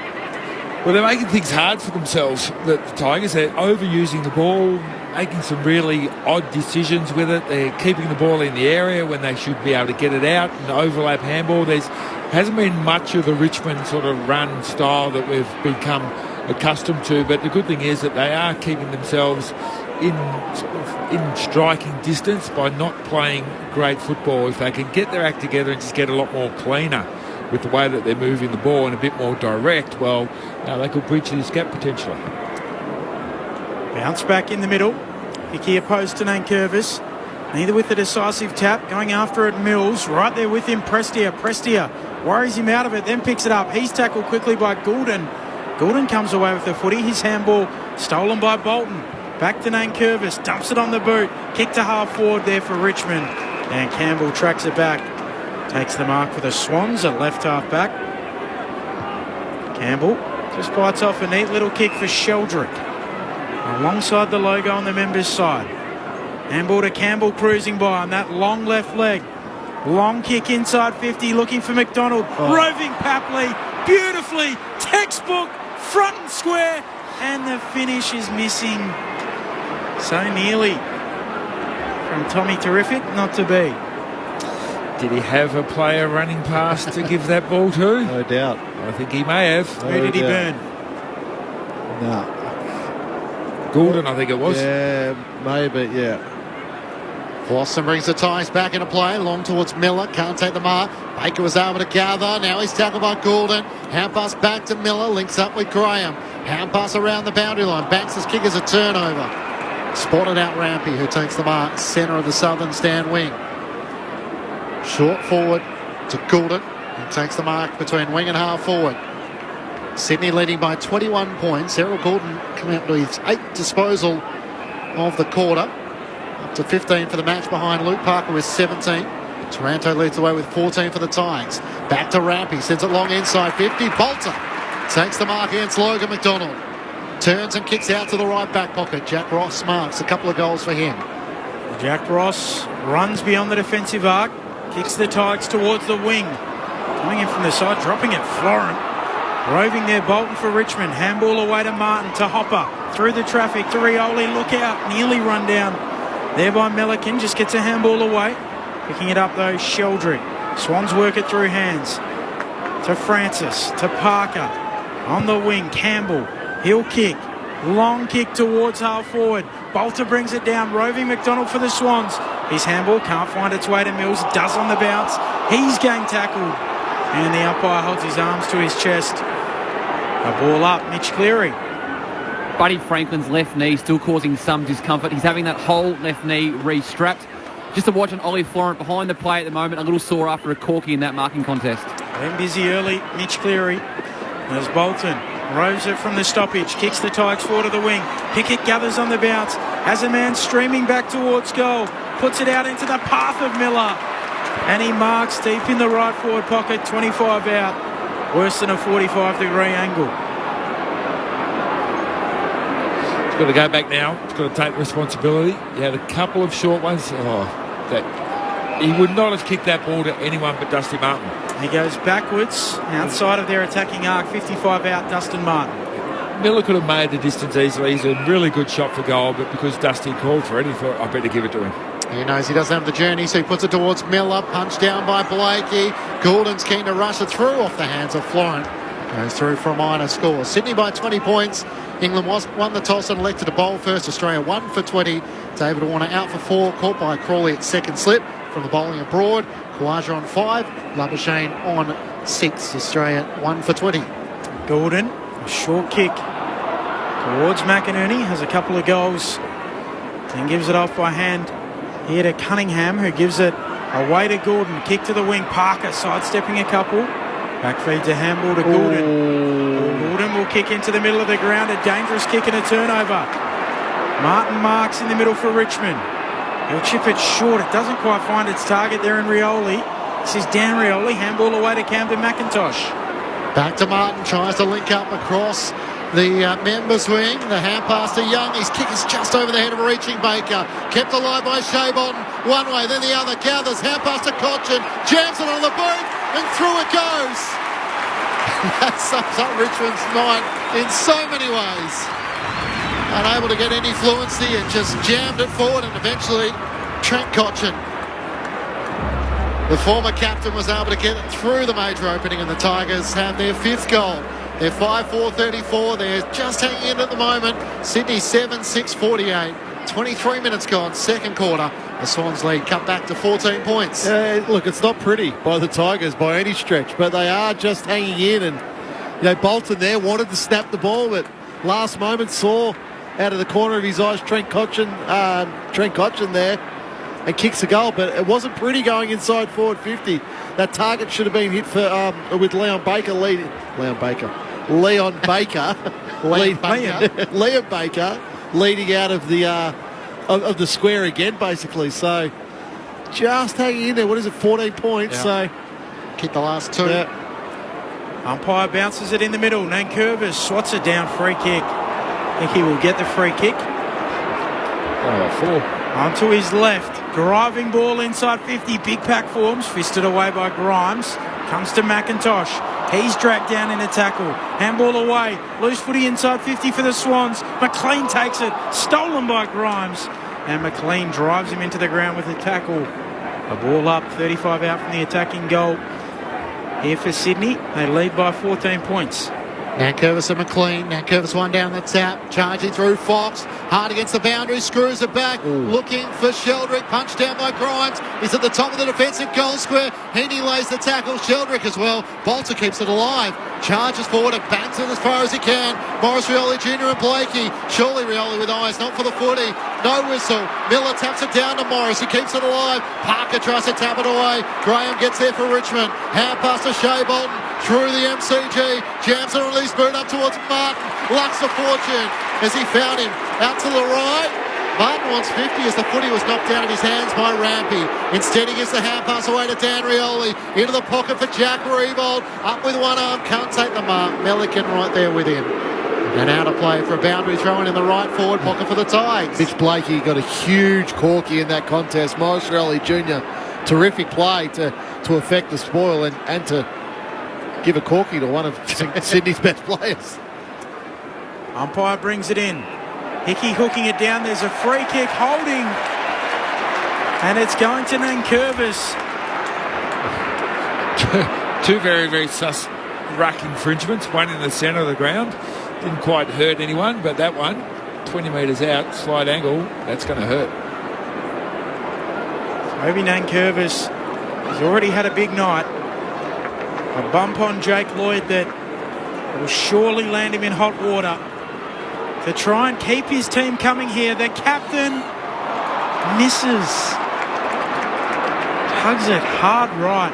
Well, they're making things hard for themselves, the Tigers. They're overusing the ball, making some really odd decisions with it. They're keeping the ball in the area when they should be able to get it out and overlap handball. Hasn't been much of the Richmond sort of run style that we've become accustomed to, but the good thing is that they are keeping themselves in striking distance by not playing great football. If they can get their act together and just get a lot more cleaner with the way that they're moving the ball and a bit more direct, well, they could bridge this gap potentially. Bounce back in the middle. Picky opposed to Nankervis. Neither with the decisive tap. Going after it, Mills. Right there with him, Prestia. Prestia worries him out of it, then picks it up. He's tackled quickly by Goulden. Goulden comes away with the footy. His handball stolen by Bolton. Back to Nankervis. Dumps it on the boot. Kick to half forward there for Richmond. And Campbell tracks it back. Takes the mark for the Swans at left half back. Campbell just bites off a neat little kick for Sheldrick. Alongside the logo on the members' side. Handball to Campbell cruising by on that long left leg. Long kick inside 50, looking for McDonald. Roving Papley, beautifully, textbook, front and square, and the finish is missing. So nearly from Tommy Terrific, not to be. Did he have a player running past to give that ball to? No doubt. I think he may have. Who did he burn? No. Goulden, I think it was. Yeah, maybe, yeah. Blossom brings the ties back into play, long towards Miller, can't take the mark. Baker was able to gather, now he's tackled by Goulden. Hand pass back to Miller, links up with Graham. Hand pass around the boundary line, Banks' kick is a turnover. Spotted out Rampy, who takes the mark, centre of the southern stand wing. Short forward to Goulden, who takes the mark between wing and half forward. Sydney leading by 21 points. Errol Goulden coming up to his 8th disposal of the quarter. Up to 15 for the match behind Luke Parker with 17. Taranto leads the way with 14 for the Tigers. Back to Rampy, sends it long inside 50. Bolter takes the mark against Logan McDonald. Turns and kicks out to the right back pocket. Jack Ross marks a couple of goals for him. Jack Ross runs beyond the defensive arc. Kicks the Tigers towards the wing. Coming in from the side, dropping it, Florent. Roving there, Bolton for Richmond. Handball away to Martin, to Hopper. Through the traffic to Rioli, look out, nearly run down. There by Melican, just gets a handball away. Picking it up though, Sheldrick. Swans work it through hands. To Francis, to Parker. On the wing, Campbell. He'll kick. Long kick towards half forward. Bolter brings it down. Roving McDonald for the Swans. His handball can't find its way to Mills. Does on the bounce. He's getting tackled. And the umpire holds his arms to his chest. A ball up. Mitch Cleary. Buddy Franklin's left knee still causing some discomfort. He's having that whole left knee re-strapped. Just to watch an Ollie Florent behind the play at the moment. A little sore after a corky in that marking contest. Then busy early. Mitch Cleary. There's Bolton. Roves it from the stoppage, kicks the Tigers forward to the wing. Pickett gathers on the bounce, has a man streaming back towards goal, puts it out into the path of Miller, and he marks deep in the right forward pocket, 25 out, worse than a 45-degree angle. He's got to go back now, he's got to take responsibility. He had a couple of short ones. He would not have kicked that ball to anyone but Dusty Martin. He goes backwards, outside of their attacking arc, 55 out, Dustin Martin. Miller could have made the distance easily. He's a really good shot for goal, but because Dusty called for it, he thought, I better give it to him. He knows he doesn't have the journey, so he puts it towards Miller. Punched down by Blakey. Goulden's keen to rush it through off the hands of Florent. Goes through for a minor score. Sydney by 20 points. England won the toss and elected to bowl first. Australia 1 for 20. David Warner out for 4. Caught by Crawley at second slip from the bowling abroad. Khawaja on 5. Labuschagne on 6. Australia 1 for 20. Goulden, a short kick towards McInerney. Has a couple of goals. Then gives it off by hand here to Cunningham, who gives it away to Goulden. Kick to the wing. Parker sidestepping a couple. Back feed to handball to Goulden. Goulden will kick into the middle of the ground. A dangerous kick and a turnover. Martin marks in the middle for Richmond. He'll chip it short. It doesn't quite find its target there in Rioli. This is Dan Rioli. Handball away to Camden McIntosh. Back to Martin. Tries to link up across the members wing. The hand pass to Young. His kick is just over the head of a reaching Baker. Kept alive by Shea Bolton. One way, then the other. Gathers. Hand pass to Cochin. Jams it on the boot. And through it goes. That sums up Richmond's night in so many ways. Unable to get any fluency and just jammed it forward, and eventually Trent Cochin, the former captain, was able to get it through the major opening, and the Tigers have their 5th goal. They're 5-4-34. They're just hanging in at the moment. Sydney 7-6-48. 23 minutes gone, second quarter. The Swans lead cut back to 14 points. Look, it's not pretty by the Tigers by any stretch, but they are just hanging in. And Bolton there wanted to snap the ball, but last moment saw out of the corner of his eyes Trent Cochin there, and kicks a goal. But it wasn't pretty going inside forward 50. That target should have been hit for with Leon Baker leading out of the square again, basically. So just hanging in there. What is it, 14 points? Yeah. So kick the last 2. Yeah. Umpire bounces it in the middle. Nankervis swats it down. Free kick. I think he will get the free kick. 4. Onto his left. Driving ball inside 50. Big pack forms. Fisted away by Grimes. Comes to McIntosh. He's dragged down in a tackle. Handball away. Loose footy inside 50 for the Swans. McLean takes it. Stolen by Grimes. And McLean drives him into the ground with a tackle. A ball up. 35 out from the attacking goal. Here for Sydney. They lead by 14 points. Nankervis and McLean. Nankervis one down the tap. Charging through Fox. Hard against the boundary. Screws it back. Looking for Sheldrick. Punched down by Grimes. He's at the top of the defensive goal square. Heaney lays the tackle. Sheldrick as well. Bolter keeps it alive. Charges forward and bangs it as far as he can. Morris Rioli Jr. and Blakey. Surely Rioli with eyes. Not for the footy. No whistle. Miller taps it down to Morris. He keeps it alive. Parker tries to tap it away. Graham gets there for Richmond. Hand pass to Shea Bolton. Through the MCG. Jams it on his boot up towards Martin. Lucks a fortune as he found him. Out to the right. Martin wants 50 as the footy was knocked out of his hands by Rampy. Instead he gets the hand pass away to Dan Rioli. Into the pocket for Jack Rebold. Up with one arm. Can't take the mark. Melican right there with him. And out of play for a boundary throw in the right forward pocket for the Tigers. Mitch Blakey got a huge corky in that contest. Morris Rioli Jr. Terrific play to affect the spoil and to give a corky to one of Sydney's best players. Umpire brings it in. Hickey hooking it down. There's a free kick holding. And it's going to Nankervis. Two very, very sus ruck infringements. One in the centre of the ground. Didn't quite hurt anyone, but that one, 20 metres out, slight angle, that's going to hurt. Toby Nankervis has already had a big night. A bump on Jake Lloyd that will surely land him in hot water. To try and keep his team coming here, the captain misses. Hugs it hard right.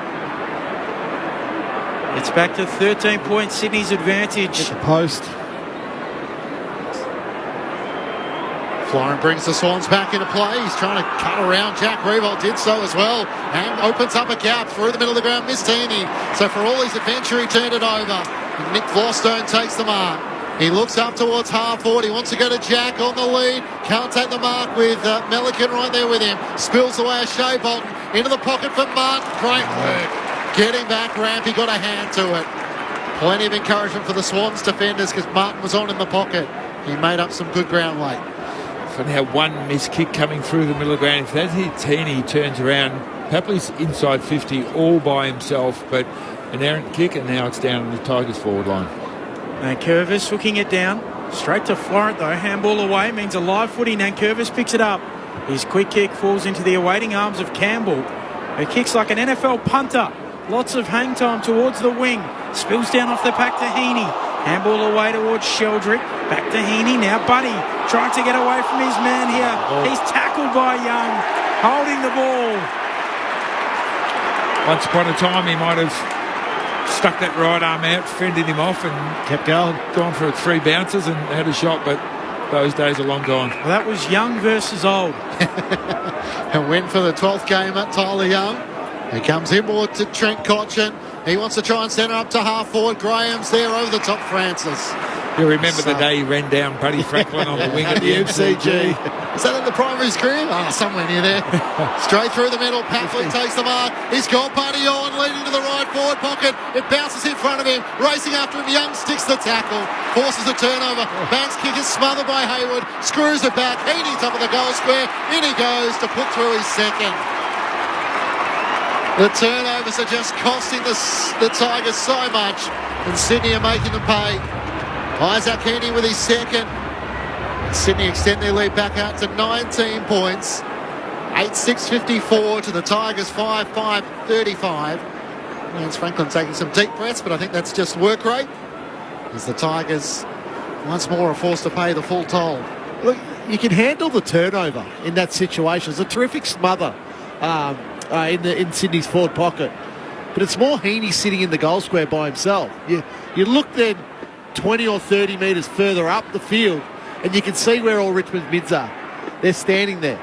It's back to 13 points, Sydney's advantage. At the post. Florent brings the Swans back into play. He's trying to cut around. Jack Rebold did so as well. And opens up a gap through the middle of the ground. Missed Heaney. So for all his adventure, he turned it over. And Nick Vlostone takes the mark. He looks up towards half forward. He wants to go to Jack on the lead. Can't take the mark with Melican right there with him. Spills away a Shea Bolton. Into the pocket for Martin. Great work. Getting back, Rampy got a hand to it. Plenty of encouragement for the Swans defenders because Martin was on in the pocket. He made up some good ground late. So now one missed kick coming through the middle of the ground. If that hits Heaney, he turns around. Papley's inside 50 all by himself, but an errant kick, and now it's down on the Tigers forward line. Nankervis hooking it down. Straight to Florent though. Handball away means a live footy. Nankervis picks it up. His quick kick falls into the awaiting arms of Campbell, who kicks like an NFL punter. Lots of hang time towards the wing. Spills down off the pack to Heaney. Handball away towards Sheldrick. Back to Heaney. Now Buddy trying to get away from his man here. He's tackled by Young, holding the ball. Once upon a time, he might have stuck that right arm out, fended him off, and kept going. Gone for 3 bounces and had a shot, but those days are long gone. Well, that was Young versus old. A win for the 12th game at Tyler Young. He comes inboard to Trent Cotchin. He wants to try and centre up to half forward. Graham's there over the top, Francis. You remember the day he ran down Buddy Franklin on the wing at the MCG? Is that in the primaries career? Oh, somewhere near there. Straight through the middle. Papley takes the mark. He's got Buddy on, leading to the right forward pocket. It bounces in front of him. Racing after him. Young sticks the tackle. Forces a turnover. Banks' kick is smothered by Hayward. Screws it back. Heaney top of the goal square. In he goes to put through his second. The turnovers are just costing the Tigers so much, and Sydney are making them pay. Isaac Heaney with his second. Sydney extend their lead back out to 19 points. 8-6-54 to the Tigers 5-5-35. Lance Franklin taking some deep breaths, but I think that's just work rate, as the Tigers once more are forced to pay the full toll. Look, you can handle the turnover in that situation. It's a terrific smother in Sydney's forward pocket. But it's more Heaney sitting in the goal square by himself. You look then 20 or 30 metres further up the field, and you can see where all Richmond's mids are. They're standing there.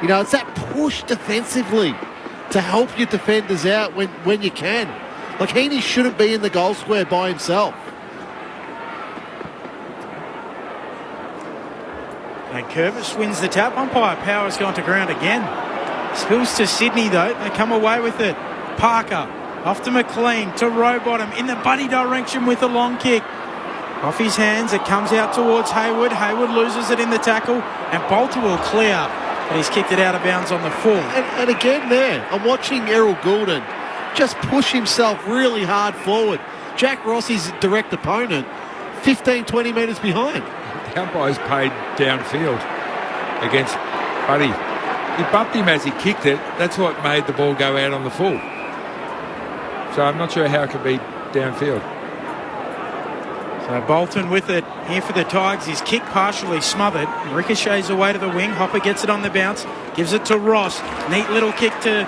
You know, it's that push defensively to help your defenders out when you can. Like, Heaney shouldn't be in the goal square by himself. And Curvis wins the tap. Umpire Power's gone to ground again. Spills to Sydney though. They come away with it. Parker off to McLean to Rowbottom in the Buddy direction with a long kick. Off his hands, it comes out towards Hayward. Hayward loses it in the tackle, and Bolter will clear. But he's kicked it out of bounds on the full. And again there, I'm watching Errol Goulden just push himself really hard forward. Jack Rossi's direct opponent, 15-20 metres behind. The umpire's paid downfield against Buddy. He bumped him as he kicked it. That's what made the ball go out on the full. So I'm not sure how it could be downfield. So Bolton with it here for the Tigers. His kick partially smothered. Ricochets away to the wing. Hopper gets it on the bounce. Gives it to Ross. Neat little kick to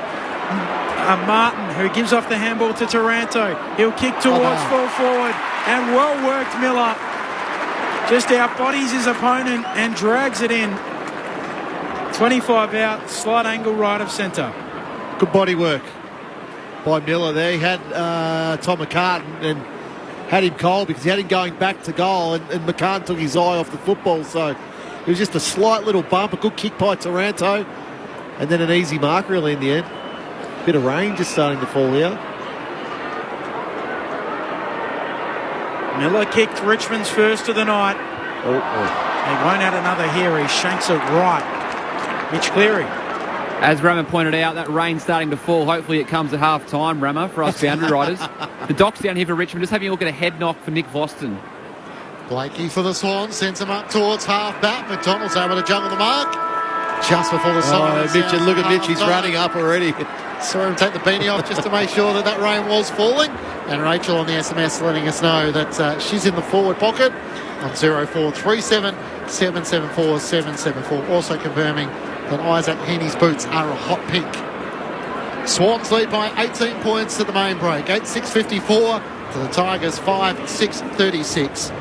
Martin, who gives off the handball to Taranto. He'll kick towards full forward. And well worked Miller. Just outbodies his opponent and drags it in. 25 out, slight angle right of centre. Good body work by Miller there. He had Tom McCartan and had him cold because he had him going back to goal, and McCann took his eye off the football, so it was just a slight little bump, a good kick by Taranto, and then an easy mark really in the end. Bit of rain just starting to fall here. Miller kicked Richmond's first of the night. He won't add another here. He shanks it right. Mitch Cleary. As Rammer pointed out, that rain's starting to fall. Hopefully it comes at half-time, Rammer, for us boundary riders. The Doc's down here for Richmond. Just having a look at a head knock for Nick Voston. Blakey for the Swans, sends him up towards half-back. McDonald's able to juggle the mark just before the siren. Mitch, look at Mitch, he's running up already. Saw him take the beanie off just to make sure that rain was falling. And Rachel on the SMS letting us know that she's in the forward pocket on 0437 774 774. Also confirming that Isaac Heaney's boots are a hot pink. Swans lead by 18 points at the main break. 8-6-54 to the Tigers 5-6-36.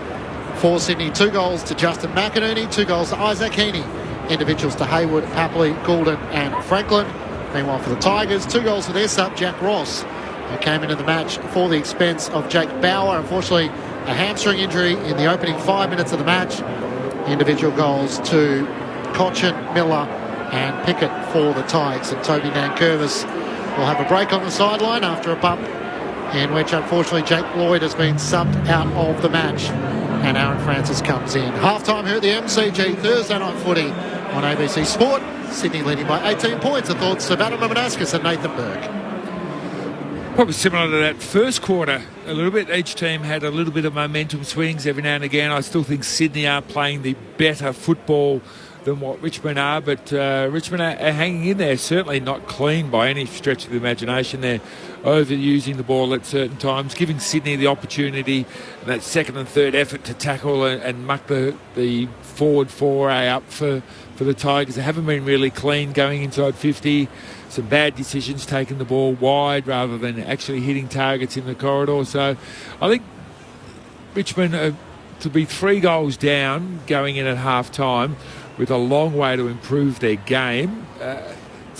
For Sydney, 2 goals to Justin McInerney, 2 goals to Isaac Heaney. Individuals to Hayward, Papley, Goulden and Franklin. Meanwhile for the Tigers, 2 goals to their sub, Jack Ross, who came into the match for the expense of Jake Bauer. Unfortunately, a hamstring injury in the opening 5 minutes of the match. Individual goals to Cochin, Miller and Pickett for the Tigers. And Toby Nankervis will have a break on the sideline after a bump in which unfortunately Jake Lloyd has been subbed out of the match and Aaron Francis comes in. Half-time here at the MCG, Thursday night footy on ABC Sport. Sydney leading by 18 points. The thoughts of Adam Romanascus and Nathan Burke. Probably similar to that first quarter a little bit. Each team had a little bit of momentum swings every now and again. I still think Sydney are playing the better football than what Richmond are, but Richmond are hanging in there. Certainly not clean by any stretch of the imagination. They're overusing the ball at certain times, giving Sydney the opportunity, that second and third effort to tackle and muck the forward foray up for the Tigers. They haven't been really clean going inside 50. Some bad decisions, taking the ball wide rather than actually hitting targets in the corridor. So I think Richmond to be 3 goals down going in at half-time with a long way to improve their game.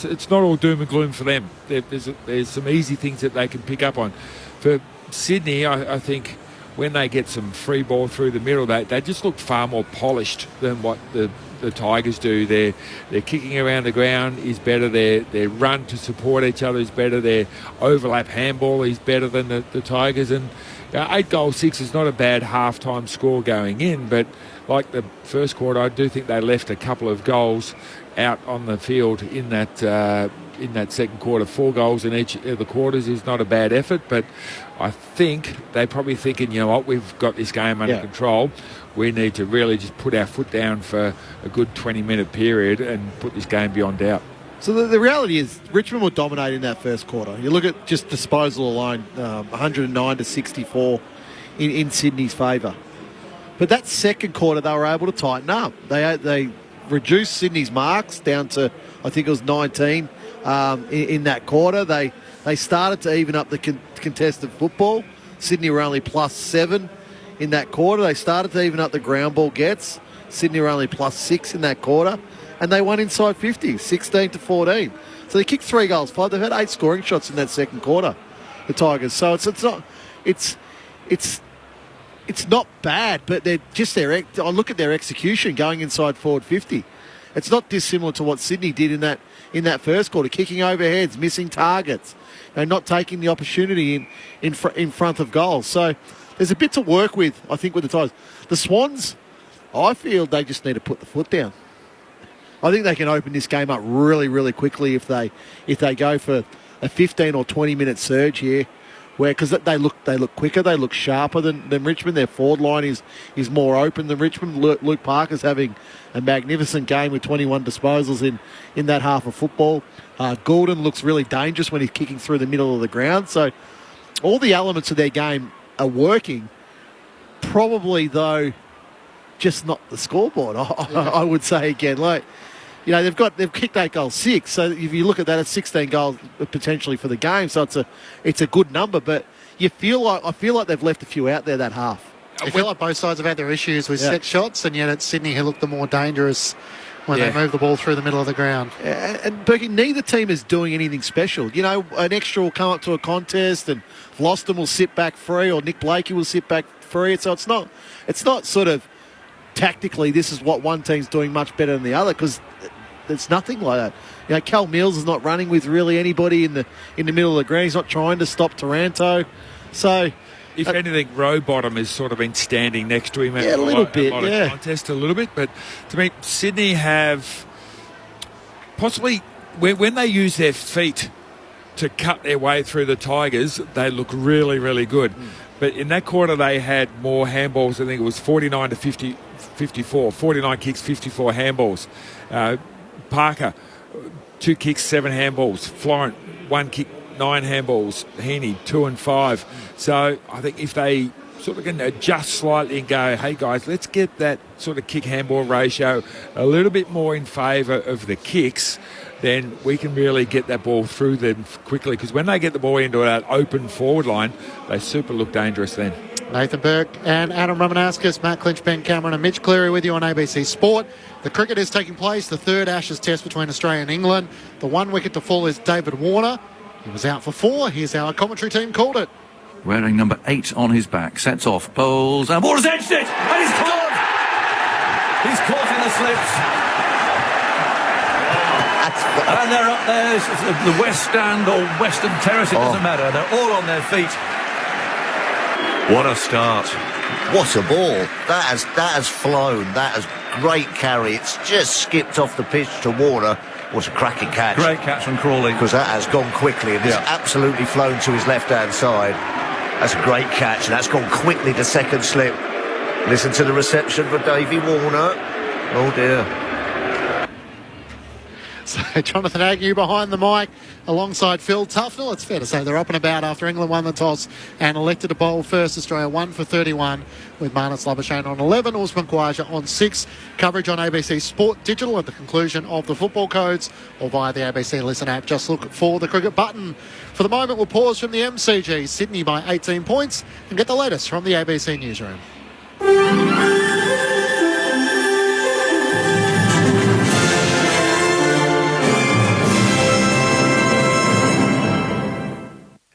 It's not all doom and gloom for them. There's some easy things that they can pick up on. For Sydney, I think when they get some free ball through the middle, they just look far more polished than what the Tigers do. Their kicking around the ground is better. Their run to support each other is better. Their overlap handball is better than the Tigers. And 8-6 is not a bad half-time score going in, but like the first quarter, I do think they left a couple of goals out on the field in that second quarter. 4 goals in each of the quarters is not a bad effort, but I think they're probably thinking, you know what, we've got this game under control. We need to really just put our foot down for a good 20-minute period and put this game beyond doubt. So the reality is Richmond were dominating that first quarter. You look at just disposal alone, 109 to 64 in Sydney's favour. But that second quarter, they were able to tighten up. They reduced Sydney's marks down to, I think it was 19 in that quarter. They started to even up the contested football. Sydney were only +7 in that quarter. They started to even up the ground ball gets. Sydney were only +6 in that quarter. And they won inside 50, 16 to 14. So they kicked 3 goals, 5. They've had 8 scoring shots in that second quarter, the Tigers. So it's not bad, but they're just I look at their execution going inside forward 50. It's not dissimilar to what Sydney did in that first quarter, kicking overheads, missing targets, not taking the opportunity in front of goals. So there's a bit to work with, I think, with the Tigers. The Swans, I feel they just need to put the foot down. I think they can open this game up really, really quickly if they go for a 15 or 20 minute surge here, because they look quicker, they look sharper than Richmond. Their forward line is more open than Richmond. Luke Parker's having a magnificent game with 21 disposals in that half of football. Goulden looks really dangerous when he's kicking through the middle of the ground. So all the elements of their game are working. Probably though, just not the scoreboard. I would say again, they've kicked 8-6. So if you look at that, it's 16 goals potentially for the game. So it's a good number, but I feel like they've left a few out there that half. I feel like both sides have had their issues with set shots, and yet it's Sydney who look the more dangerous when they move the ball through the middle of the ground. And Berkey, neither team is doing anything special. An extra will come up to a contest, and Loston will sit back free, or Nick Blakey will sit back free. So it's not sort of tactically this is what one team's doing much better than the other, because there's nothing like that. Cal Mills is not running with really anybody in the middle of the ground. He's not trying to stop Taranto. So if anything, Rowbottom has sort of been standing next to him at a little bit of contest, a little bit. But to me, Sydney have possibly, when they use their feet to cut their way through the Tigers, they look really, really good. But in that quarter, they had more handballs. I think it was 49 to 54. 49 kicks, 54 handballs. Parker, 2 kicks, 7 handballs. Florent, 1 kick, 9 handballs. Heaney, 2 and 5. So I think if they sort of can adjust slightly and go, hey guys, let's get that sort of kick handball ratio a little bit more in favour of the kicks, then we can really get that ball through them quickly. Because when they get the ball into that open forward line, they super look dangerous then. Nathan Burke and Adam Romanascus, Matt Clinch, Ben Cameron and Mitch Cleary with you on ABC Sport. The cricket is taking place, the third Ashes test between Australia and England. The 1 wicket to fall is David Warner. He was out for 4. Here's how our commentary team called it. Wearing number 8 on his back, sets off, bowls, and Warner's edged it, and he's caught! He's caught in the slips. And they're up there, the West Stand or Western Terrace, it doesn't matter. They're all on their feet. What a start. What a ball. That has flown. That has great carry. It's just skipped off the pitch to Warner. What a cracking catch. Great catch from Crawley. Because that has gone quickly and has absolutely flown to his left-hand side. That's a great catch, and that's gone quickly to second slip. Listen to the reception for Davey Warner. Oh, dear. So Jonathan Agnew behind the mic alongside Phil Tufnell. It's fair to say they're up and about after England won the toss and elected to bowl first. Australia 1 for 31 with Marnus Labuschagne on 11, Usman Khawaja on 6. Coverage on ABC Sport Digital at the conclusion of the football codes or via the ABC Listen app. Just look for the cricket button. For the moment, we'll pause from the MCG. Sydney by 18 points and get the latest from the ABC newsroom.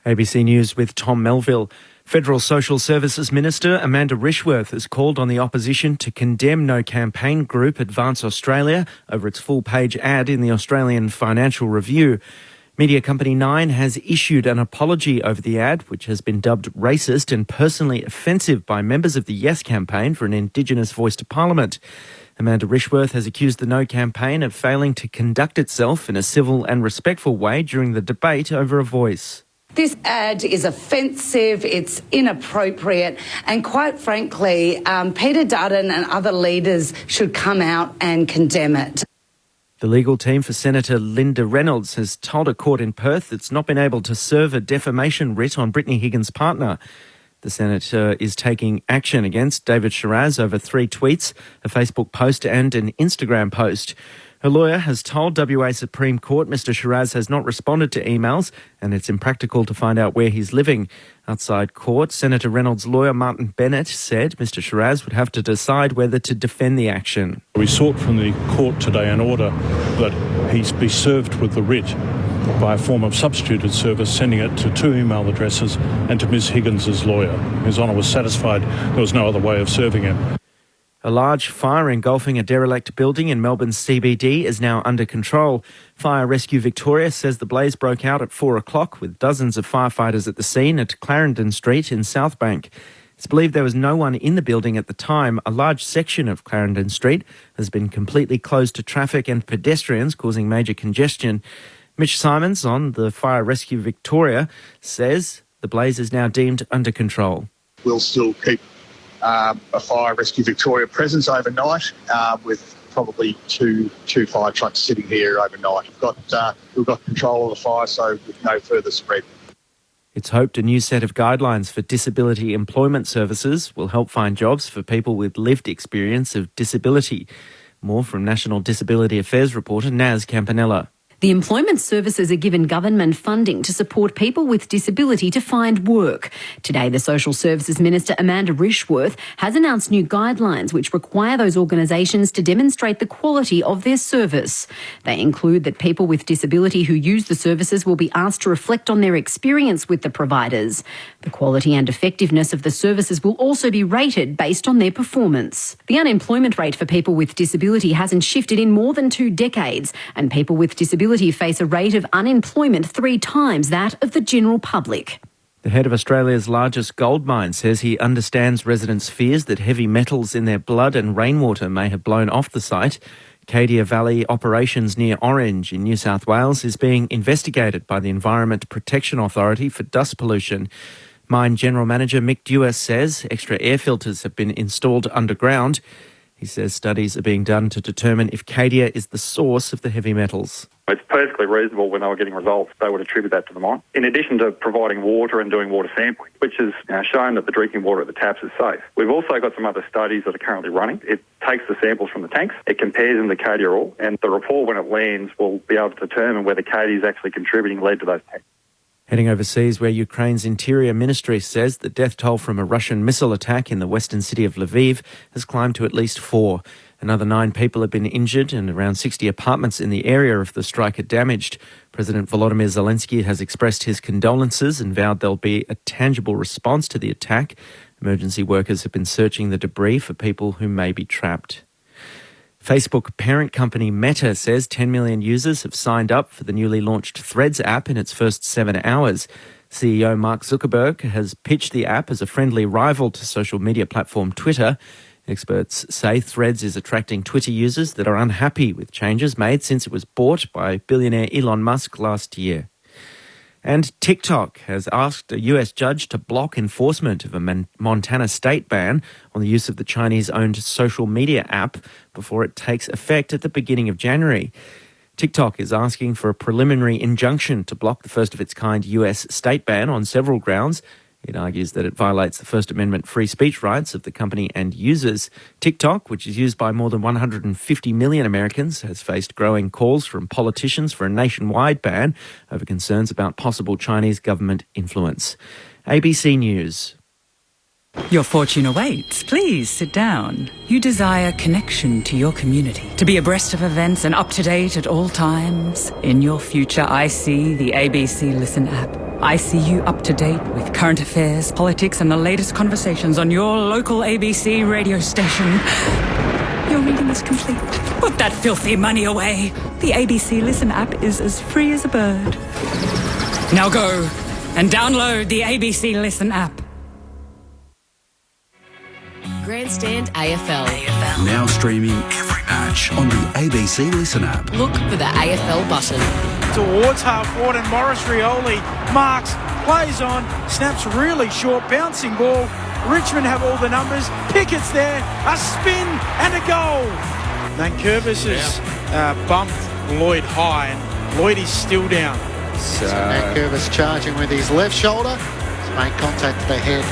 ABC News with Tom Melville. Federal Social Services Minister Amanda Rishworth has called on the opposition to condemn No Campaign Group Advance Australia over its full-page ad in the Australian Financial Review. Media company Nine has issued an apology over the ad, which has been dubbed racist and personally offensive by members of the Yes campaign for an Indigenous voice to Parliament. Amanda Rishworth has accused the No campaign of failing to conduct itself in a civil and respectful way during the debate over a voice. This ad is offensive, it's inappropriate, and quite frankly, Peter Dutton and other leaders should come out and condemn it. The legal team for Senator Linda Reynolds has told a court in Perth it's not been able to serve a defamation writ on Brittany Higgins' partner. The senator is taking action against David Shiraz over 3 tweets, a Facebook post and an Instagram post. Her lawyer has told WA Supreme Court Mr Shiraz has not responded to emails and it's impractical to find out where he's living. Outside court, Senator Reynolds' lawyer Martin Bennett said Mr Shiraz would have to decide whether to defend the action. We sought from the court today an order that he be served with the writ by a form of substituted service, sending it to 2 email addresses and to Ms Higgins' lawyer. His Honour was satisfied there was no other way of serving him. A large fire engulfing a derelict building in Melbourne's CBD is now under control. Fire Rescue Victoria says the blaze broke out at 4 o'clock with dozens of firefighters at the scene at Clarendon Street in Southbank. It's believed there was no one in the building at the time. A large section of Clarendon Street has been completely closed to traffic and pedestrians, causing major congestion. Mitch Simons on the Fire Rescue Victoria says the blaze is now deemed under control. We'll still keep a Fire Rescue Victoria presence overnight with probably two fire trucks sitting here overnight. We've got control of the fire, so with no further spread. It's hoped a new set of guidelines for disability employment services will help find jobs for people with lived experience of disability. More from National Disability Affairs reporter Naz Campanella. The employment services are given government funding to support people with disability to find work. Today, the Social Services Minister Amanda Rishworth has announced new guidelines which require those organisations to demonstrate the quality of their service. They include that people with disability who use the services will be asked to reflect on their experience with the providers. The quality and effectiveness of the services will also be rated based on their performance. The unemployment rate for people with disability hasn't shifted in more than 2 decades, and people with disability face a rate of unemployment 3 times that of the general public. The head of Australia's largest gold mine says he understands residents' fears that heavy metals in their blood and rainwater may have blown off the site. Cadia Valley operations near Orange in New South Wales is being investigated by the Environment Protection Authority for dust pollution. Mine General Manager Mick Dewar says extra air filters have been installed underground. He says studies are being done to determine if Cadia is the source of the heavy metals. It's perfectly reasonable when they were getting results, they would attribute that to the mine. In addition to providing water and doing water sampling, which has shown that the drinking water at the taps is safe. We've also got some other studies that are currently running. It takes the samples from the tanks, it compares them to Cadia ore, and the report, when it lands, will be able to determine whether Cadia is actually contributing lead to those tanks. Heading overseas, where Ukraine's Interior Ministry says the death toll from a Russian missile attack in the western city of Lviv has climbed to at least 4. Another 9 people have been injured and around 60 apartments in the area of the strike are damaged. President Volodymyr Zelensky has expressed his condolences and vowed there'll be a tangible response to the attack. Emergency workers have been searching the debris for people who may be trapped. Facebook parent company Meta says 10 million users have signed up for the newly launched Threads app in its first 7 hours. CEO Mark Zuckerberg has pitched the app as a friendly rival to social media platform Twitter. Experts say Threads is attracting Twitter users that are unhappy with changes made since it was bought by billionaire Elon Musk last year. And TikTok has asked a US judge to block enforcement of a Montana state ban on the use of the Chinese-owned social media app before it takes effect at the beginning of January. TikTok is asking for a preliminary injunction to block the first-of-its-kind US state ban on several grounds. It argues that it violates the First Amendment free speech rights of the company and users. TikTok, which is used by more than 150 million Americans, has faced growing calls from politicians for a nationwide ban over concerns about possible Chinese government influence. ABC News. Your fortune awaits. Please sit down. You desire connection to your community, to be abreast of events and up to date at all times. In your future, I see the ABC Listen app. I see you up to date with current affairs, politics, and the latest conversations on your local ABC radio station. Your reading is complete. Put that filthy money away. The ABC Listen app is as free as a bird. Now go and download the ABC Listen app. Grandstand AFL. Now streaming every match on the ABC Listen app. Look for the AFL button. Towards half forward, and Morris Rioli marks, plays on, snaps really short, bouncing ball. Richmond have all the numbers. Pickett's there, a spin and a goal. Nankervis has bumped Lloyd high, and Lloyd is still down. So Nankervis charging with his left shoulder. He's made contact to the head.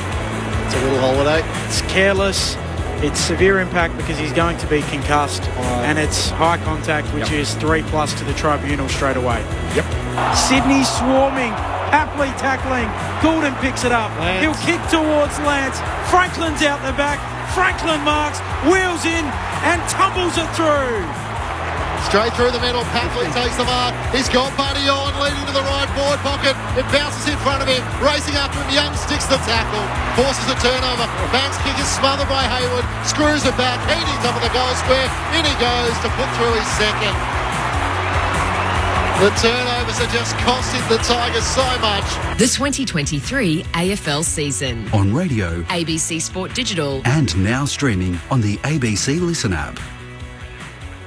It's a little holiday. It's careless. It's severe impact because he's going to be concussed, and it's high contact, which is 3+ to the tribunal straight away. Yep. Sydney swarming, happily tackling. Goulden picks it up. Lance. He'll kick towards Lance. Franklin's out the back. Franklin marks, wheels in, and tumbles it through. Straight through the middle, Papley takes the mark. He's got Buddy on, leading to the right forward pocket. It bounces in front of him, racing after him. Young sticks the tackle, forces a turnover. Banks' kick is smothered by Hayward, screws it back. Heating top of the goal square. In he goes to put through his second. The turnovers are just costing the Tigers so much. The 2023 AFL season. On radio, ABC Sport Digital. and now streaming on the ABC Listen app.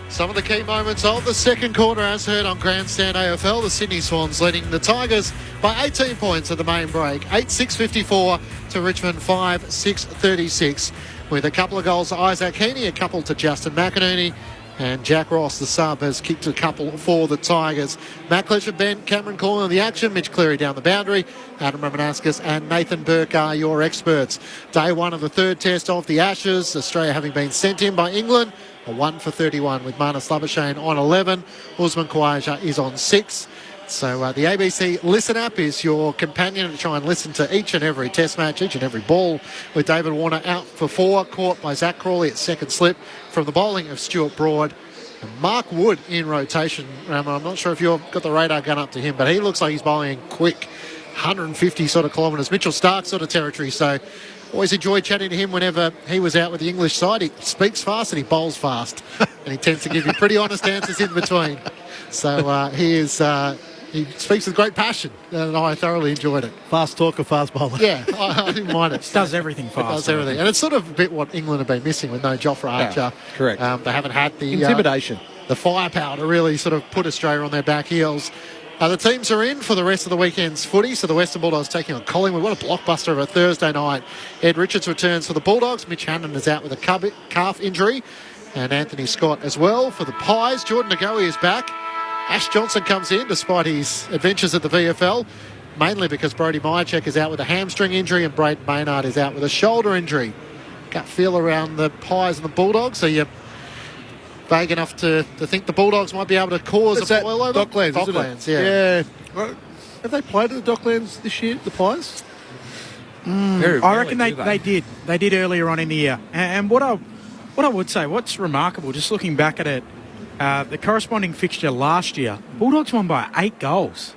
Some of the key moments of the second quarter, as heard on Grandstand AFL, the Sydney Swans leading the Tigers by 18 points at the main break. 8-6-54 to Richmond 5-6-36. With a couple of goals to Isaac Heaney, a couple to Justin McInerney, and Jack Ross, the sub, has kicked a couple for the Tigers. Matt Cletcher, Ben Cameron calling the action. Mitch Cleary down the boundary. Adam Romanascus and Nathan Burke are your experts. Day one of the third test of the Ashes. Australia having been sent in by England. A 1-for-31 with Marnus Labuschagne on 11. Usman Khawaja is on 6. So the ABC Listen app is your companion to try and listen to each and every test match, each and every ball, with David Warner out for 4, caught by Zach Crawley at second slip from the bowling of Stuart Broad. And Mark Wood in rotation. I'm not sure if you've got the radar gun up to him, but he looks like he's bowling quick, 150 sort of kilometres. Mitchell Stark sort of territory, so always enjoyed chatting to him whenever he was out with the English side. He speaks fast and he bowls fast, and he tends to give you pretty honest answers in between. So he speaks with great passion, and I thoroughly enjoyed it. Fast talker, fast bowler. Yeah, I didn't mind it. Does everything fast. Does everything. And it's sort of a bit what England have been missing with no Jofra Archer. Yeah, correct. They haven't had the intimidation, the firepower to really sort of put Australia on their back heels. The teams are in for the rest of the weekend's footy. So the Western Bulldogs taking on Collingwood. What a blockbuster of a Thursday night. Ed Richards returns for the Bulldogs. Mitch Hannon is out with a calf injury. And Anthony Scott as well for the Pies. Jordan Ngoe is back. Ash Johnson comes in despite his adventures at the VFL, mainly because Brodie Myercheck is out with a hamstring injury and Braden Maynard is out with a shoulder injury. Gut feel around the Pies and the Bulldogs. So you're vague enough to think the Bulldogs might be able to cause a boil over? Docklands, yeah. Well, have they played at the Docklands this year, the Pies? I reckon they did. They did earlier on in the year. And what I would say, what's remarkable, just looking back at it, the corresponding fixture last year, Bulldogs won by 8 goals.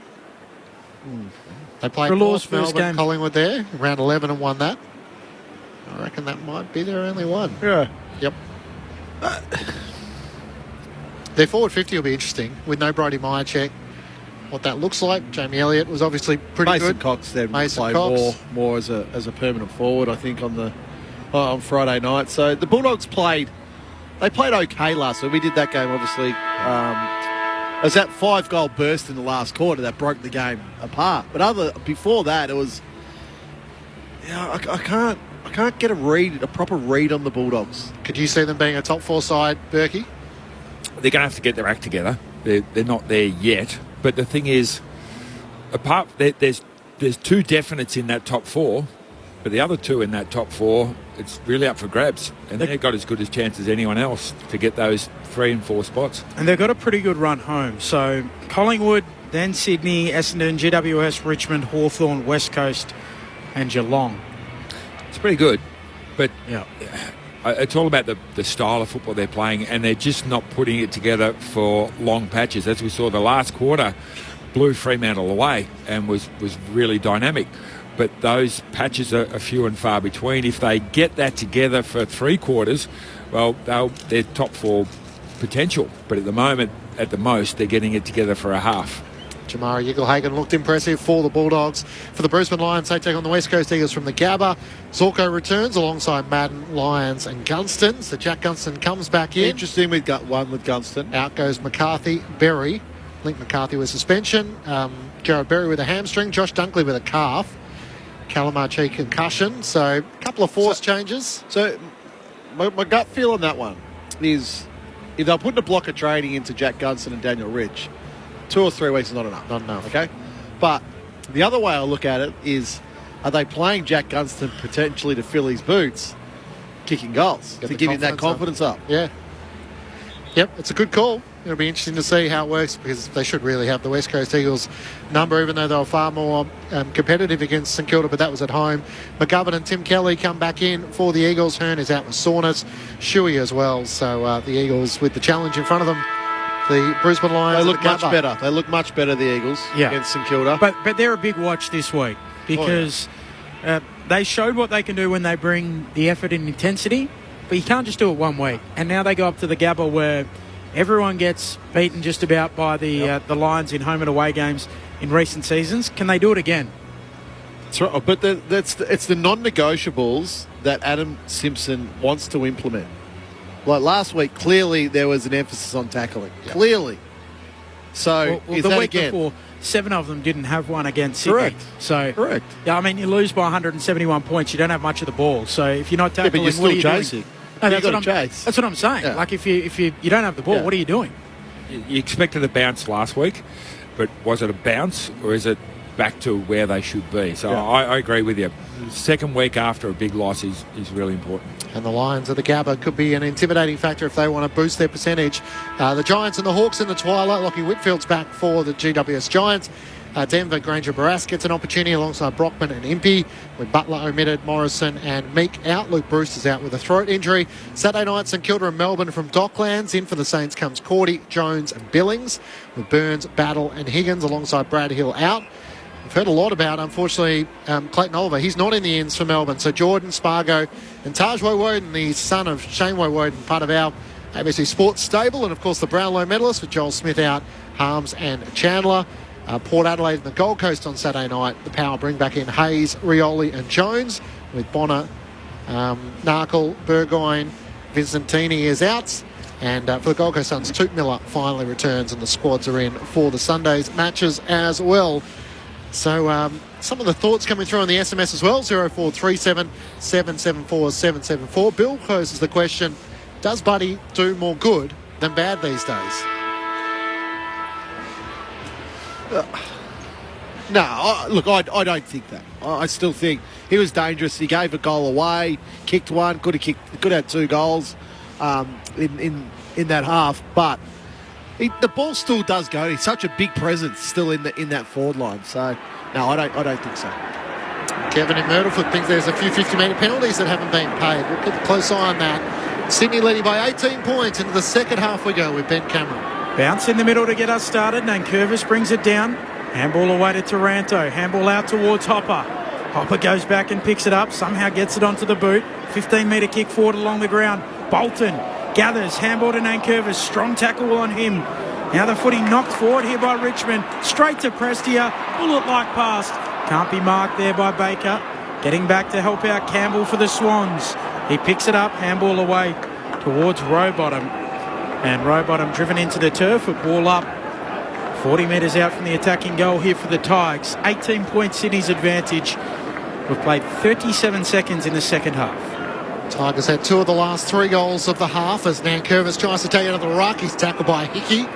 They played North Melbourne, Collingwood there, round 11 and won that. I reckon that might be their only one. Yeah. Yep. Their forward 50 will be interesting with no Brodie Myercheck. what that looks like. Jamie Elliott was obviously pretty Mason good. Cox then Mason played Cox. more as a permanent forward, I think, on Friday night. So the Bulldogs played okay last week. We did that game, obviously. It was that 5-goal burst in the last quarter that broke the game apart. But before that, it was... I can't get a proper read on the Bulldogs. Could you see them being a top 4 side, Berkey? They're going to have to get their act together. They're not there yet. But the thing is, there's 2 definites in that top 4, but the other 2 in that top 4, it's really up for grabs. And they've got as good a chance as anyone else to get those 3 and 4 spots. And they've got a pretty good run home. So Collingwood, then Sydney, Essendon, GWS, Richmond, Hawthorn, West Coast and Geelong. It's pretty good. But yeah, it's all about the style of football they're playing, and they're just not putting it together for long patches. As we saw, the last quarter blew Fremantle away and was really dynamic. But those patches are few and far between. If they get that together for 3 quarters, well, they're top 4 potential. But at the moment, at the most, they're getting it together for a half. Jamari Yigelhagen looked impressive for the Bulldogs. For the Brisbane Lions, they take on the West Coast Eagles from the Gabba. Zorko returns alongside Madden, Lyons and Gunston. So Jack Gunston comes back in. Interesting with Gunston. Out goes McCarthy, Berry. Link McCarthy with suspension. Jared Berry with a hamstring. Josh Dunkley with a calf. Calamarchi concussion. So a couple of force changes. So my gut feel on that one is if they're putting a block of training into Jack Gunston and Daniel Rich, 2 or 3 weeks is not enough. Not enough. Okay? But the other way I look at it is, are they playing Jack Gunston potentially to fill his boots, kicking goals, to give him that confidence up? Yeah. Yep, it's a good call. It'll be interesting to see how it works because they should really have the West Coast Eagles number, even though they were far more competitive against St Kilda, but that was at home. McGovern and Tim Kelly come back in for the Eagles. Hearn is out with soreness. Shuey as well. So the Eagles with the challenge in front of them. The Brisbane Lions. They look much better. They look much better, the Eagles, against St Kilda. But they're a big watch this week because they showed what they can do when they bring the effort and intensity, but you can't just do it one week. And now they go up to the Gabba where everyone gets beaten just about by the Lions in home and away games in recent seasons. Can they do it again? That's right. But it's the non-negotiables that Adam Simpson wants to implement. Like last week, clearly there was an emphasis on tackling. Yep. Clearly. So well, the week before, 7 of them didn't have one against Sydney. Correct. So, correct. Yeah, I mean, you lose by 171 points. You don't have much of the ball. So if you're not tackling, but you're what are you still chasing. doing? No, that's what I'm saying. Yeah. Like if you don't have the ball, what are you doing? You expected a bounce last week, but was it a bounce or is it back to where they should be? So I agree with you. Second week after a big loss is really important. And the Lions of the Gabba could be an intimidating factor if they want to boost their percentage. The Giants and the Hawks in the twilight. Lockie Whitfield's back for the GWS Giants. Denver, Granger Barras gets an opportunity alongside Brockman and Impey, with Butler omitted, Morrison and Meek out. Luke Brewster's out with a throat injury. Saturday night, St Kilda and Melbourne from Docklands. In for the Saints comes Cordy, Jones and Billings, with Burns, Battle and Higgins alongside Brad Hill out. We've heard a lot about, unfortunately, Clayton Oliver. He's not in the ends for Melbourne. So Jordan, Spargo and Taj Woden, the son of Shane Woden, part of our ABC Sports stable. And, of course, the Brownlow medalists with Joel Smith out, Harms and Chandler. Port Adelaide and the Gold Coast on Saturday night. The Power bring back in Hayes, Rioli and Jones, with Bonner, Narkle, Burgoyne, Vincentini is out. And for the Gold Coast Suns, Toot Miller finally returns and the squads are in for the Sunday's matches as well. So some of the thoughts coming through on the SMS as well, 0437 774 774. Bill poses the question, does Buddy do more good than bad these days? No, look, I don't think that. I still think he was dangerous. He gave a goal away, kicked one, could have had 2 goals in that half, but the ball still does go. He's such a big presence still in that forward line. So no, I don't think so. Kevin in Myrtleford thinks there's a few 50-metre penalties that haven't been paid. We'll keep a close eye on that. Sydney leading by 18 points. Into the second half we go with Ben Cameron. Bounce in the middle to get us started. Nankervis brings it down. Handball away to Taranto. Handball out towards Hopper. Hopper goes back and picks it up. Somehow gets it onto the boot. 15-metre kick forward along the ground. Bolton gathers. Handball to Nankervis. Strong tackle on him. Now the footy knocked forward here by Richmond. Straight to Prestia. Bullet-like pass. Can't be marked there by Baker. Getting back to help out Campbell for the Swans. He picks it up. Handball away towards Rowbottom. And Rowbottom driven into the turf. A ball up. 40 metres out from the attacking goal here for the Tigers. 18 points Sydney's advantage. We've played 37 seconds in the second half. Tigers had 2 of the last 3 goals of the half as Nankervis tries to take it out of the ruck. He's tackled by Hickey.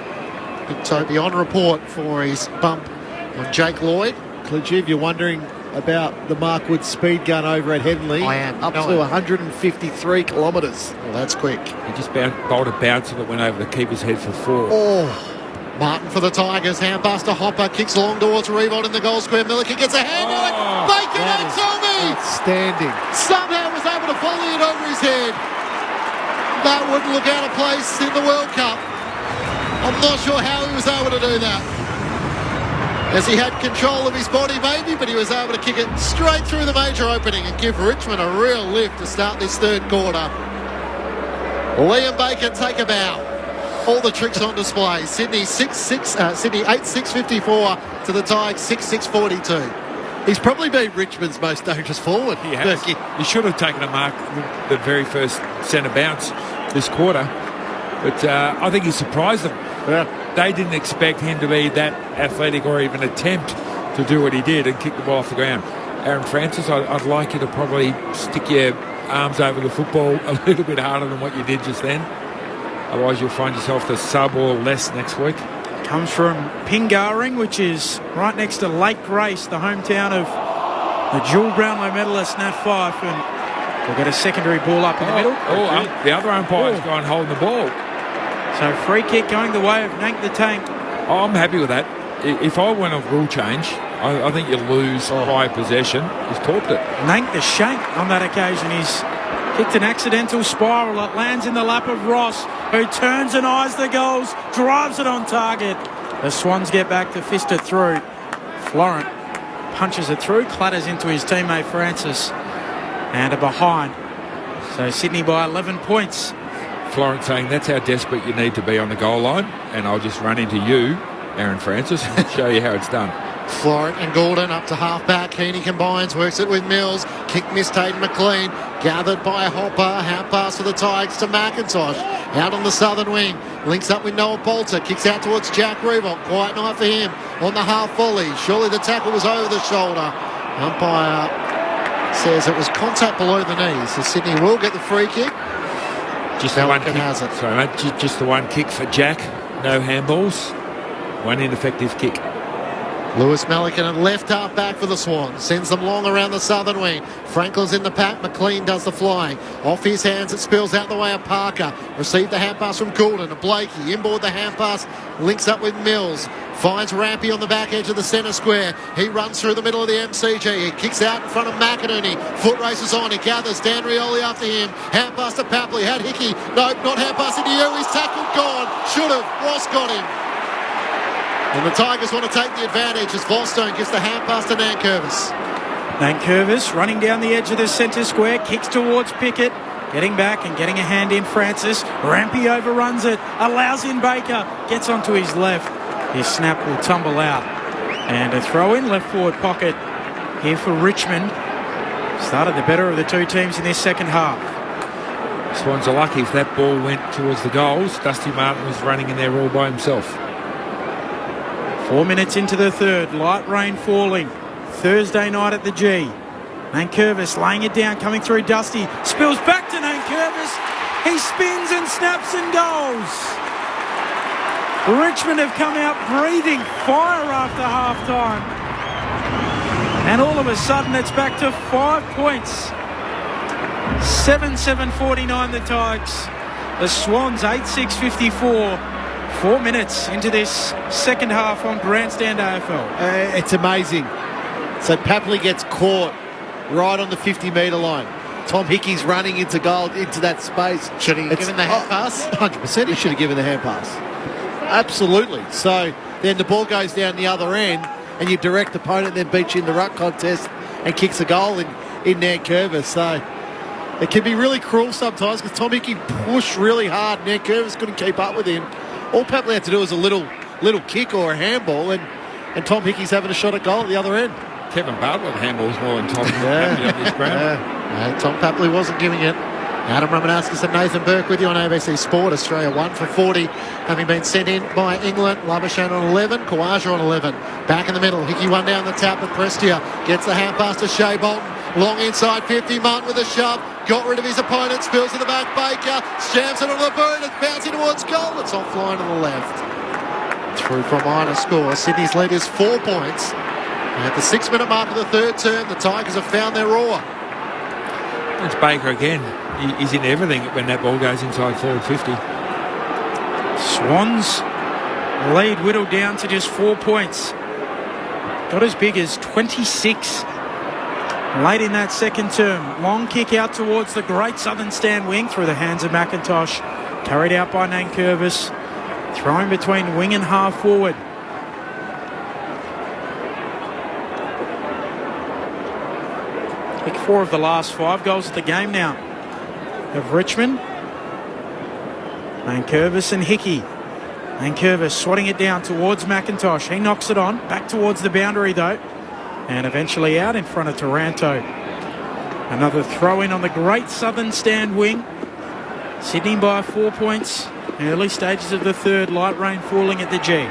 Big Toby on report for his bump on Jake Lloyd. Clingy, if you're wondering about the Mark Wood speed gun over at Henley, I am. Up to 153 kilometres. Well, that's quick. He just bowled a bouncer that went over the keeper's head for 4. Oh, Martin for the Tigers. Handpass to Hopper. Kicks along towards Revolt in the goal square. Milliken gets a hand on it. Bacon and Tommy! Outstanding. Somehow was able to volley it over his head. That wouldn't look out of place in the World Cup. I'm not sure how he was able to do that. As he had control of his body maybe, but he was able to kick it straight through the major opening and give Richmond a real lift to start this third quarter. Liam Bacon take a bow. All the tricks on display. Sydney 8-6-54 to the Tigers 6-6-42. He's probably been Richmond's most dangerous forward. He has. He should have taken a mark the very first centre bounce this quarter. But I think he surprised them. Yeah. They didn't expect him to be that athletic or even attempt to do what he did and kick the ball off the ground. Aaron Francis, I'd like you to probably stick your arms over the football a little bit harder than what you did just then. Otherwise you'll find yourself the sub or less next week. Comes from Pingaring, which is right next to Lake Grace, the hometown of the dual Brownlow medalist Nat Fyfe. And we'll get a secondary ball up in the middle. The other umpire's gone holding the ball. So free kick going the way of Nank the Tank. I'm happy with that. If I went on rule change, I think you lose high possession. He's torped it. Nank the Shank on that occasion. He's kicked an accidental spiral. It lands in the lap of Ross, who turns and eyes the goals, drives it on target. The Swans get back to fist it through. Florent punches it through, clatters into his teammate Francis, and a behind. So Sydney by 11 points. Florent saying that's how desperate you need to be on the goal line, and I'll just run into you, Aaron Francis, and show you how it's done. Florent and Gordon up to half-back. Heaney combines, works it with Mills. Kick missed Hayden McLean. Gathered by Hopper. Hand pass for the Tigers to McIntosh. Out on the southern wing. Links up with Noah Bolter. Kicks out towards Jack Revolt. Quiet night for him on the half volley. Surely the tackle was over the shoulder. Umpire says it was contact below the knee. So Sydney will get the free kick. Just the one kick. Sorry, mate. Just the one kick for Jack. No handballs. One ineffective kick. Lewis Melican at left half back for the Swans. Sends them long around the southern wing. Franklin's in the pack. McLean does the flying. Off his hands, it spills out the way of Parker. Received the hand pass from Goulden to Blakey. Inboard the hand pass. Links up with Mills. Finds Rampy on the back edge of the centre square. He runs through the middle of the MCG. He kicks out in front of McInerney. Foot races on. He gathers Dan Rioli after him. Hand pass to Papley. Had Hickey. Nope, not hand pass into you. He's tackled. Gone. Should have. Ross got him. And the Tigers want to take the advantage as Volstone gives the hand pass to Nankervis. Nankervis running down the edge of the centre square, kicks towards Pickett, getting back and getting a hand in Francis. Rampy overruns it, allows in Baker, gets onto his left. His snap will tumble out. And a throw in left forward pocket here for Richmond. Started the better of the two teams in this second half. Swans are lucky if that ball went towards the goals. Dusty Martin was running in there all by himself. 4 minutes into the third, light rain falling. Thursday night at the G. Nankervis laying it down, coming through Dusty. Spills back to Nankervis. He spins and snaps and goes. Richmond have come out breathing fire after half-time. And all of a sudden it's back to 5 points. 7-7-49 the Tigers. The Swans 8-6-54. 4 minutes into this second half on Grandstand AFL. It's amazing. So Papley gets caught right on the 50-metre line. Tom Hickey's running into goal, into that space. Should he have given the hand pass? 100% he should have given the hand pass. Absolutely. So then the ball goes down the other end and your direct opponent then beats you in the ruck contest and kicks a goal in Nankervis. So it can be really cruel sometimes because Tom Hickey pushed really hard. Nankervis couldn't keep up with him. All Papley had to do was a little kick or a handball, and Tom Hickey's having a shot at goal at the other end. Kevin Bartlett handballs more than Tom Papley on this ground. Tom Papley wasn't giving it. Adam Romanowskis and Nathan Burke with you on ABC Sport. Australia 1 for 40, having been sent in by England. Labuschagne on 11, Kawaja on 11. Back in the middle, Hickey one down the tap, but Prestia gets the hand pass to Shea Bolton. Long inside 50, Martin with a shove. Got rid of his opponent, spills to the back, Baker jams it on the boot, it's bouncing towards goal. It's offline to the left. Through for a minor score. Sydney's lead is 4 points. At the 6-minute mark of the third term, the Tigers have found their roar. It's Baker again. He's in everything when that ball goes inside forward 50. Swans lead whittled down to just 4 points. Got as big as 26 late in that second term. Long kick out towards the great southern stand wing through the hands of McIntosh. Carried out by Nankervis. Throwing between wing and half forward. Kick 4 of the last 5 goals of the game now of Richmond. Nankervis and Hickey. Nankervis swatting it down towards McIntosh. He knocks it on. Back towards the boundary though. And eventually out in front of Taranto. Another throw in on the great southern stand wing. Sydney by 4 points. Early stages of the third. Light rain falling at the G.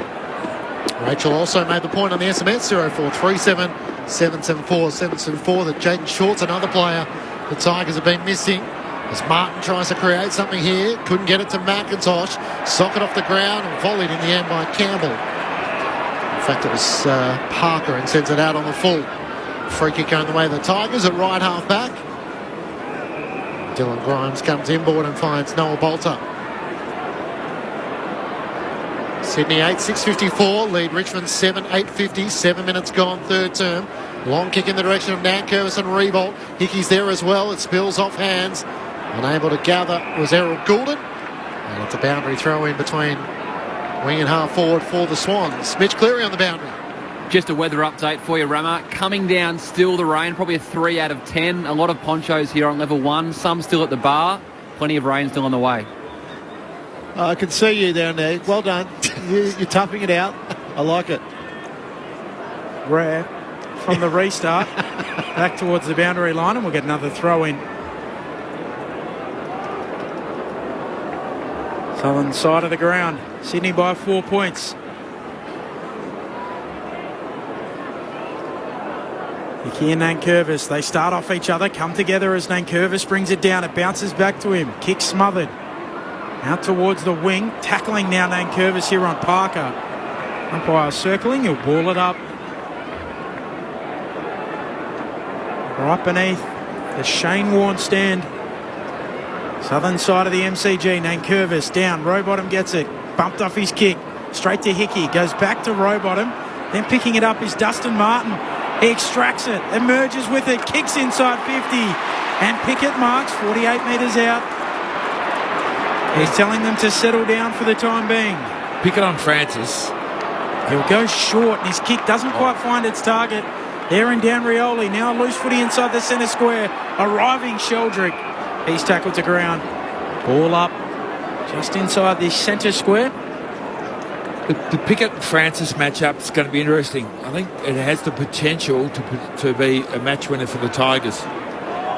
Rachel also made the point on the SMS 0437 774 774 that Jaden Short's another player the Tigers have been missing. As Martin tries to create something here, couldn't get it to McIntosh. Socket off the ground and volleyed in the end by Campbell. In fact, it was Parker and sends it out on the full. Free kick going the way of the Tigers at right half back. Dylan Grimes comes inboard and finds Noah Bolter. Sydney 8, 6:54, lead Richmond 7, 8:50, 7 minutes gone, third term. Long kick in the direction of Nankervis and Revolt. Hickey's there as well, it spills off hands. Unable to gather was Errol Goulden. And it's a boundary throw in between wing and half forward for the Swans. Mitch Cleary on the boundary. Just a weather update for you, Rama. Coming down still the rain, probably a 3 out of 10. A lot of ponchos here on level 1, some still at the bar. Plenty of rain still on the way. I can see you down there. Well done. You're toughing it out. I like it. Rare from the restart. Back towards the boundary line, and we'll get another throw in. Southern side of the ground. Sydney by 4 points. Hickey and Nankervis, they start off each other, come together as Nankervis brings it down. It bounces back to him. Kick smothered. Out towards the wing. Tackling now Nankervis here on Parker. Umpire circling. He'll ball it up. Right beneath the Shane Warne stand. Southern side of the MCG. Nankervis down. Rowbottom gets it. Bumped off his kick. Straight to Hickey. Goes back to Rowbottom. Then picking it up is Dustin Martin. He extracts it. Emerges with it. Kicks inside 50. And Pickett marks 48 metres out. He's telling them to settle down for the time being. Pick it on Francis. He'll go short, and his kick doesn't quite find its target. There in Dan Rioli, now a loose footy inside the centre square. Arriving Sheldrick. He's tackled to ground. Ball up just inside the centre square. The Pickett-Francis matchup is going to be interesting. I think it has the potential to be a match winner for the Tigers.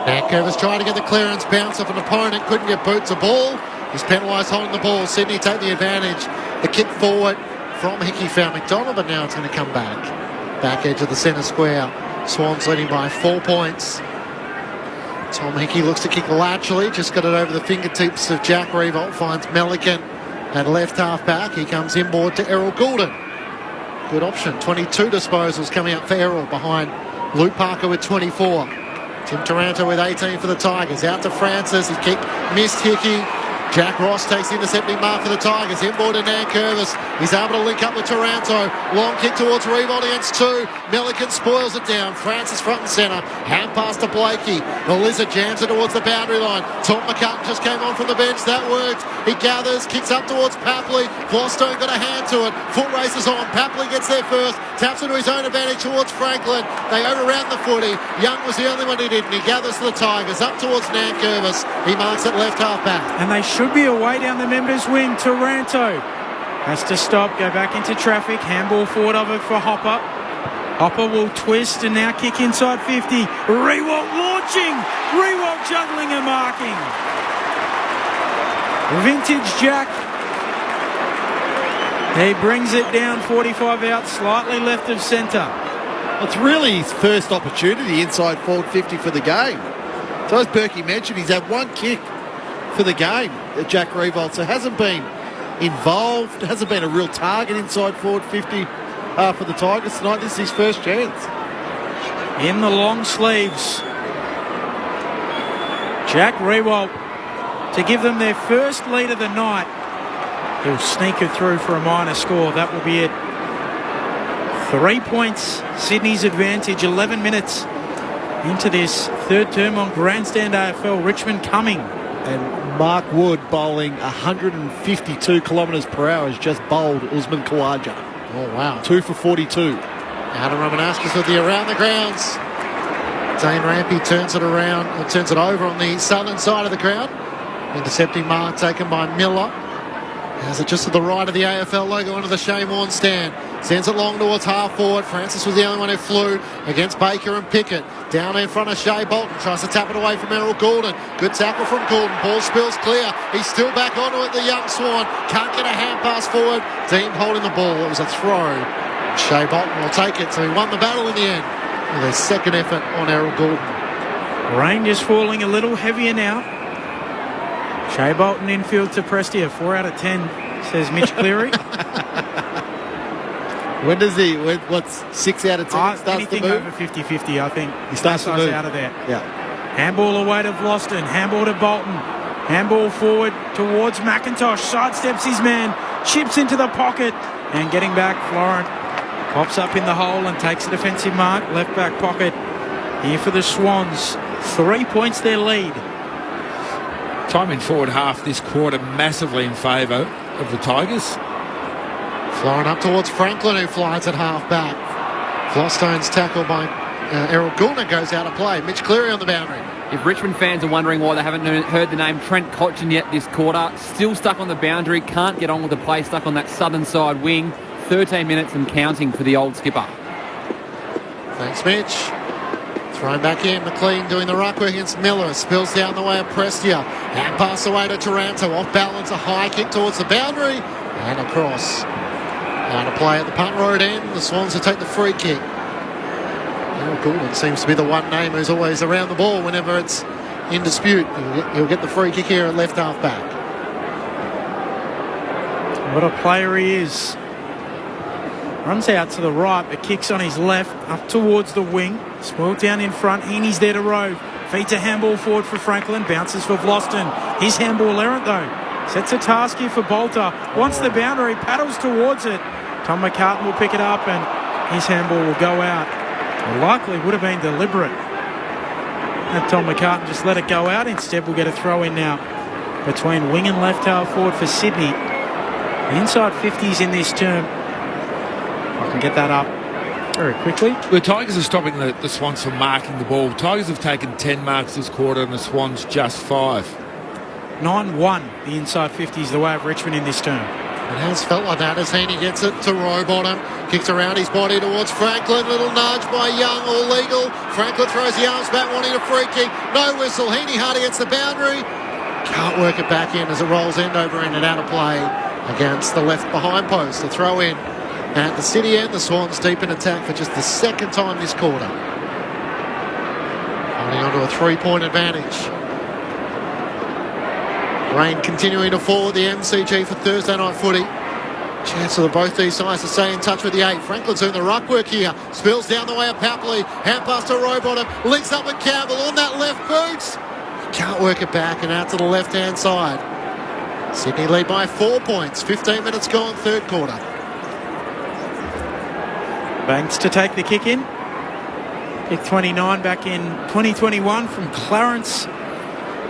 Nankervis trying to get the clearance, bounce off an opponent, couldn't get boots a ball. He's penalised holding the ball. Sydney take the advantage. The kick forward from Hickey found McDonald, but now it's going to come back. Back edge of the centre square. Swans leading by 4 points. Tom Hickey looks to kick laterally. Just got it over the fingertips of Jack Revolt. Finds Melican at left half back. He comes inboard to Errol Goulden. Good option. 22 disposals coming up for Errol behind Luke Parker with 24. Tim Taranto with 18 for the Tigers. Out to Francis. His kick missed Hickey. Jack Ross takes the intercepting mark for the Tigers. Inboard to Nankervis. He's able to link up with Taranto. Long kick towards Revolt against 2. Milliken spoils it down. Francis front and centre. Hand pass to Blakey. The Lizard jams it towards the boundary line. Tom McCutcheon just came on from the bench. That worked. He gathers. Kicks up towards Papley. Flostone got a hand to it. Foot races on. Papley gets there first. Taps into his own advantage towards Franklin. They overran the footy. Young was the only one who didn't. He gathers to the Tigers. Up towards Nankervis. He marks it left half back. And they should be away down the members' wing. Taranto Has to stop, go back into traffic. Handball forward of it for Hopper. Hopper will twist and now kick inside 50. Rewalt launching. Rewalt juggling and marking. Vintage Jack. He brings it down 45 out, slightly left of centre. It's really his first opportunity inside forward 50 for the game. So as Berkey mentioned, he's had one kick for the game, Jack Rewalt. So hasn't been involved, hasn't been a real target inside forward 50 for the Tigers tonight. This is his first chance. In the long sleeves, Jack Rewalt to give them their first lead of the night. He'll sneak it through for a minor score. That will be it. 3 points, Sydney's advantage. 11 minutes into this third term on Grandstand AFL. Richmond coming. And Mark Wood bowling 152 kilometres per hour has just bowled Usman Khawaja. Oh, wow. 2 for 42. Adam Romanascus with the around the grounds. Dane Rampy turns it around, or turns it over on the southern side of the ground. Intercepting mark taken by Miller. Has it just to the right of the AFL logo onto the Shane Warne stand. Sends it long towards half forward. Francis was the only one who flew against Baker and Pickett. Down in front of Shea Bolton. Tries to tap it away from Errol Goulden. Good tackle from Goulden. Ball spills clear. He's still back onto it, the young Swan. Can't get a hand pass forward. Dean holding the ball. It was a throw. Shea Bolton will take it. So he won the battle in the end with his second effort on Errol Goulden. Rain just falling a little heavier now. Shea Bolton infield to Prestia. 4 out of 10, says Mitch Cleary. When does he, what's 6 out of 10 starts anything to move? over 50-50, I think. He starts to move. out of there. Yeah. Handball away to Vlosten. Handball to Bolton. Handball forward towards McIntosh. Sidesteps his man. Chips into the pocket. And getting back, Florent pops up in the hole and takes a defensive mark. Left back pocket here for the Swans. 3 points their lead. Time in forward half this quarter massively in favour of the Tigers. Florent up towards Franklin, who flies at half back. Flosstone's tackle by Errol Goulden goes out of play. Mitch Cleary on the boundary. If Richmond fans are wondering why they haven't heard the name Trent Cotchin yet this quarter, still stuck on the boundary, can't get on with the play, stuck on that southern side wing. 13 minutes and counting for the old skipper. Thanks, Mitch. Thrown back in, McLean doing the ruck work against Miller. Spills down the way of Prestia. Hand pass away to Taranto. Off balance, a high kick towards the boundary. And across. Out of play at the punt road end. The Swans will take the free kick. Errol Goulden seems to be the one name who's always around the ball whenever it's in dispute. He'll get the free kick here at left half back. What a player he is. Runs out to the right, but kicks on his left, up towards the wing. Spoiled down in front. Heaney's there to rove. Feeds a handball forward for Franklin. Bounces for Vlosten. His handball errant, though. Sets a task here for Bolter. Wants the boundary. Paddles towards it. Tom McCartan will pick it up, and his handball will go out. It likely would have been deliberate. And Tom McCartan just let it go out. Instead, we'll get a throw in now between wing and left half forward for Sydney. The inside 50s in this term. I can get that up very quickly. The Tigers are stopping the Swans from marking the ball. Tigers have taken 10 marks this quarter and the Swans just 5. 9-1, the inside 50s, the way of Richmond in this term. It has felt like that as Heaney gets it to Rowbottom. Kicks around his body towards Franklin. Little nudge by Young, all legal. Franklin throws the arms back, wanting a free kick. No whistle. Heaney hard against the boundary. Can't work it back in as it rolls end over end and out of play against the left behind post. The throw in at the City end. The Swans deep in attack for just the second time this quarter. Holding on to a 3-point advantage. Rain continuing to fall at the MCG for Thursday night footy. Chance for both these sides to stay in touch with the 8. Franklin's doing the ruck work here. Spills down the way of Papley. Hand pass to Rowbottom. Links up with Campbell on that left boot. Can't work it back and out to the left-hand side. Sydney lead by 4 points. 15 minutes gone, third quarter. Banks to take the kick in. Pick 29 back in 2021 from Clarence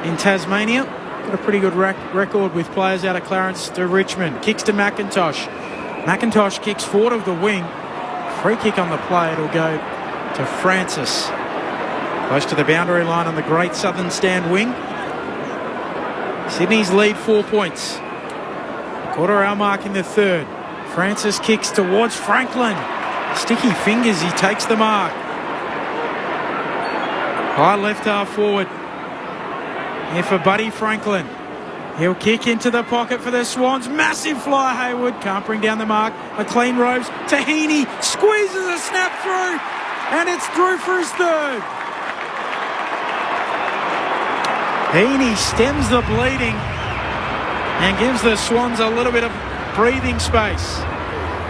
in Tasmania. Got a pretty good record with players out of Clarence to Richmond. Kicks to McIntosh. McIntosh kicks forward of the wing. Free kick on the play. It'll go to Francis. Close to the boundary line on the Great Southern Stand wing. Sydney's lead 4 points. Quarter-hour mark in the third. Francis kicks towards Franklin. Sticky fingers, he takes the mark. High left half forward. Here for Buddy Franklin. He'll kick into the pocket for the Swans. Massive fly, Hayward. Can't bring down the mark. McLean Robes. Tahini squeezes a snap through. And it's through for his third. Heaney stems the bleeding and gives the Swans a little bit of breathing space.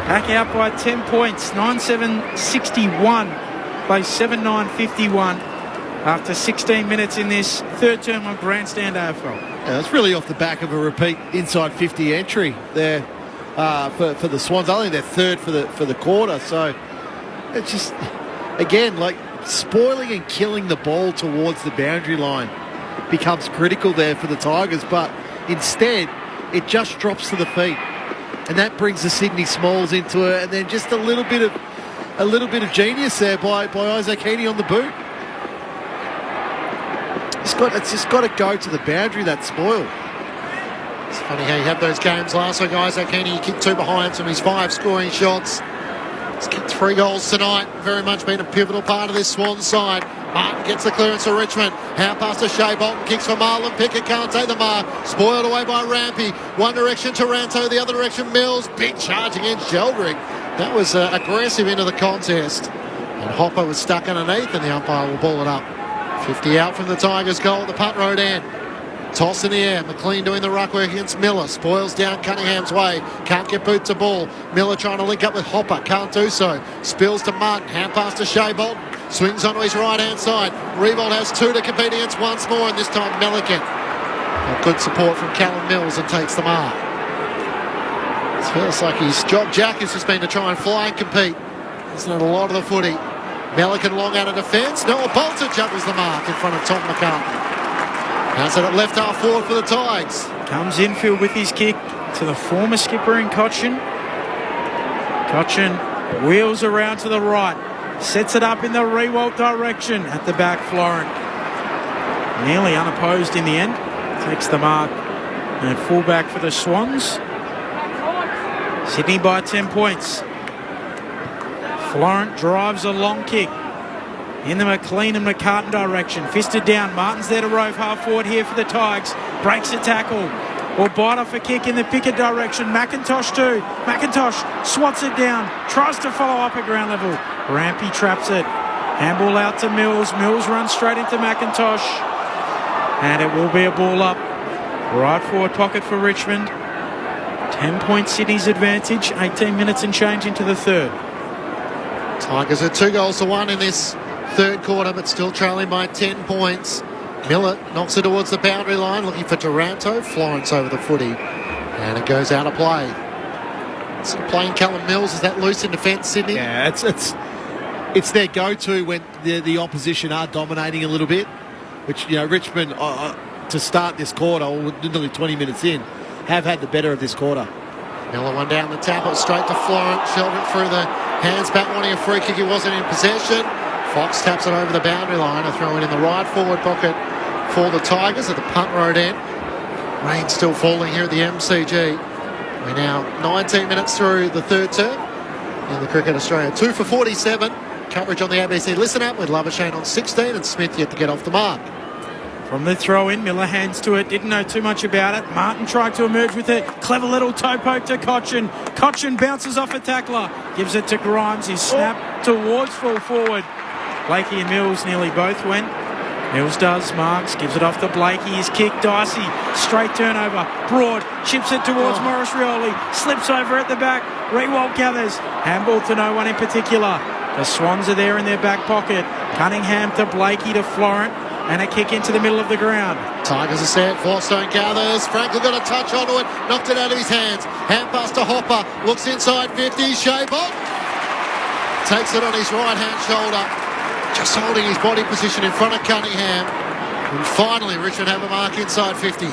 Back out by 10 points. 9-7-61 by 7-9-51 after 16 minutes in this third term of Grandstand AFL. Yeah, it's really off the back of a repeat inside 50 entry there for the Swans. I think they're third for the quarter. So it's just, again, like spoiling and killing the ball towards the boundary line becomes critical there for the Tigers. But instead, it just drops to the feet. And that brings the Sydney Smalls into it. And then just a little bit of genius there by Isaac Heaney on the boot. It's just got to go to the boundary, that spoil. It's funny how you have those games last week. Isaac Heaney kicked 2 behinds from his 5 scoring shots. He's kicked 3 goals tonight. Very much been a pivotal part of this Swan side. Martin gets the clearance for Richmond. Hand pass to Shea Bolton. Kicks for Marlon Pickett. Can't take the mark. Spoiled away by Rampy. One direction Taranto. The other direction Mills. Big charge against Sheldrick. That was aggressive into the contest. And Hopper was stuck underneath and the umpire will ball it up. 50 out from the Tigers' goal at the punt road end. Toss in the air. McLean doing the ruck work against Miller. Spoils down Cunningham's way. Can't get boot to ball. Miller trying to link up with Hopper. Can't do so. Spills to Martin. Hand pass to Shea Bolton. Swings onto his right-hand side. Revolt has 2 to compete against once more, and this time Melican. Good support from Callum Mills and takes the mark. It feels like his job, Jack, has just been to try and fly and compete. Isn't it a lot of the footy? Melican long out of defence. Noah Bolter juggles the mark in front of Tom McCartney. That's it at left half forward for the Tigers. Comes infield with his kick to the former skipper in Cochin. Cochin wheels around to the right. Sets it up in the Rewalt direction. At the back, Florent. Nearly unopposed in the end. Takes the mark. And fullback for the Swans. Sydney by 10 points. Florent drives a long kick in the McLean and McCartan direction. Fisted down. Martin's there to rove half forward here for the Tigers. Breaks a tackle. Or bite off a kick in the Pickett direction. McIntosh too. McIntosh swats it down. Tries to follow up at ground level. Rampy traps it. Handball out to Mills. Mills runs straight into McIntosh. And it will be a ball up. Right forward pocket for Richmond. 10-point Sydney's advantage. 18 minutes and change into the third. Tigers are 2-1 in this third quarter, but still trailing by 10 points. Miller knocks it towards the boundary line, looking for Taranto. Florence over the footy, and it goes out of play. So playing Callum Mills, is that loose in defence, Sydney? Yeah, it's their go-to when the opposition are dominating a little bit, which, you know, Richmond, to start this quarter, or nearly 20 minutes in, have had the better of this quarter. Miller one down the tap, it straight to Florent. Sheldrick through the hands back, wanting a free kick. He wasn't in possession. Fox taps it over the boundary line. A throw in the right forward pocket for the Tigers at the punt road end. Rain still falling here at the MCG. We're now 19 minutes through the third term in the Cricket Australia. 2 for 47. Coverage on the ABC Listen app with Labuschagne on 16 and Smith yet to get off the mark. From the throw-in, Miller hands to it. Didn't know too much about it. Martin tried to emerge with it. Clever little toe poke to Cochin. Cochin bounces off a tackler. Gives it to Grimes. He snapped towards full forward. Blakey and Mills nearly both went. Mills does. Marks. Gives it off to Blakey. His kick. Dicey. Straight turnover. Broad. Chips it towards Morris Rioli. Slips over at the back. Rewalt gathers. Handball to no one in particular. The Swans are there in their back pocket. Cunningham to Blakey to Florent. And a kick into the middle of the ground. Tigers are set. Forstone gathers. Franklin got a touch onto it. Knocked it out of his hands. Hand pass to Hopper. Looks inside 50. Shea Bolton takes it on his right-hand shoulder. Just holding his body position in front of Cunningham. And finally, Richmond have a mark inside 50.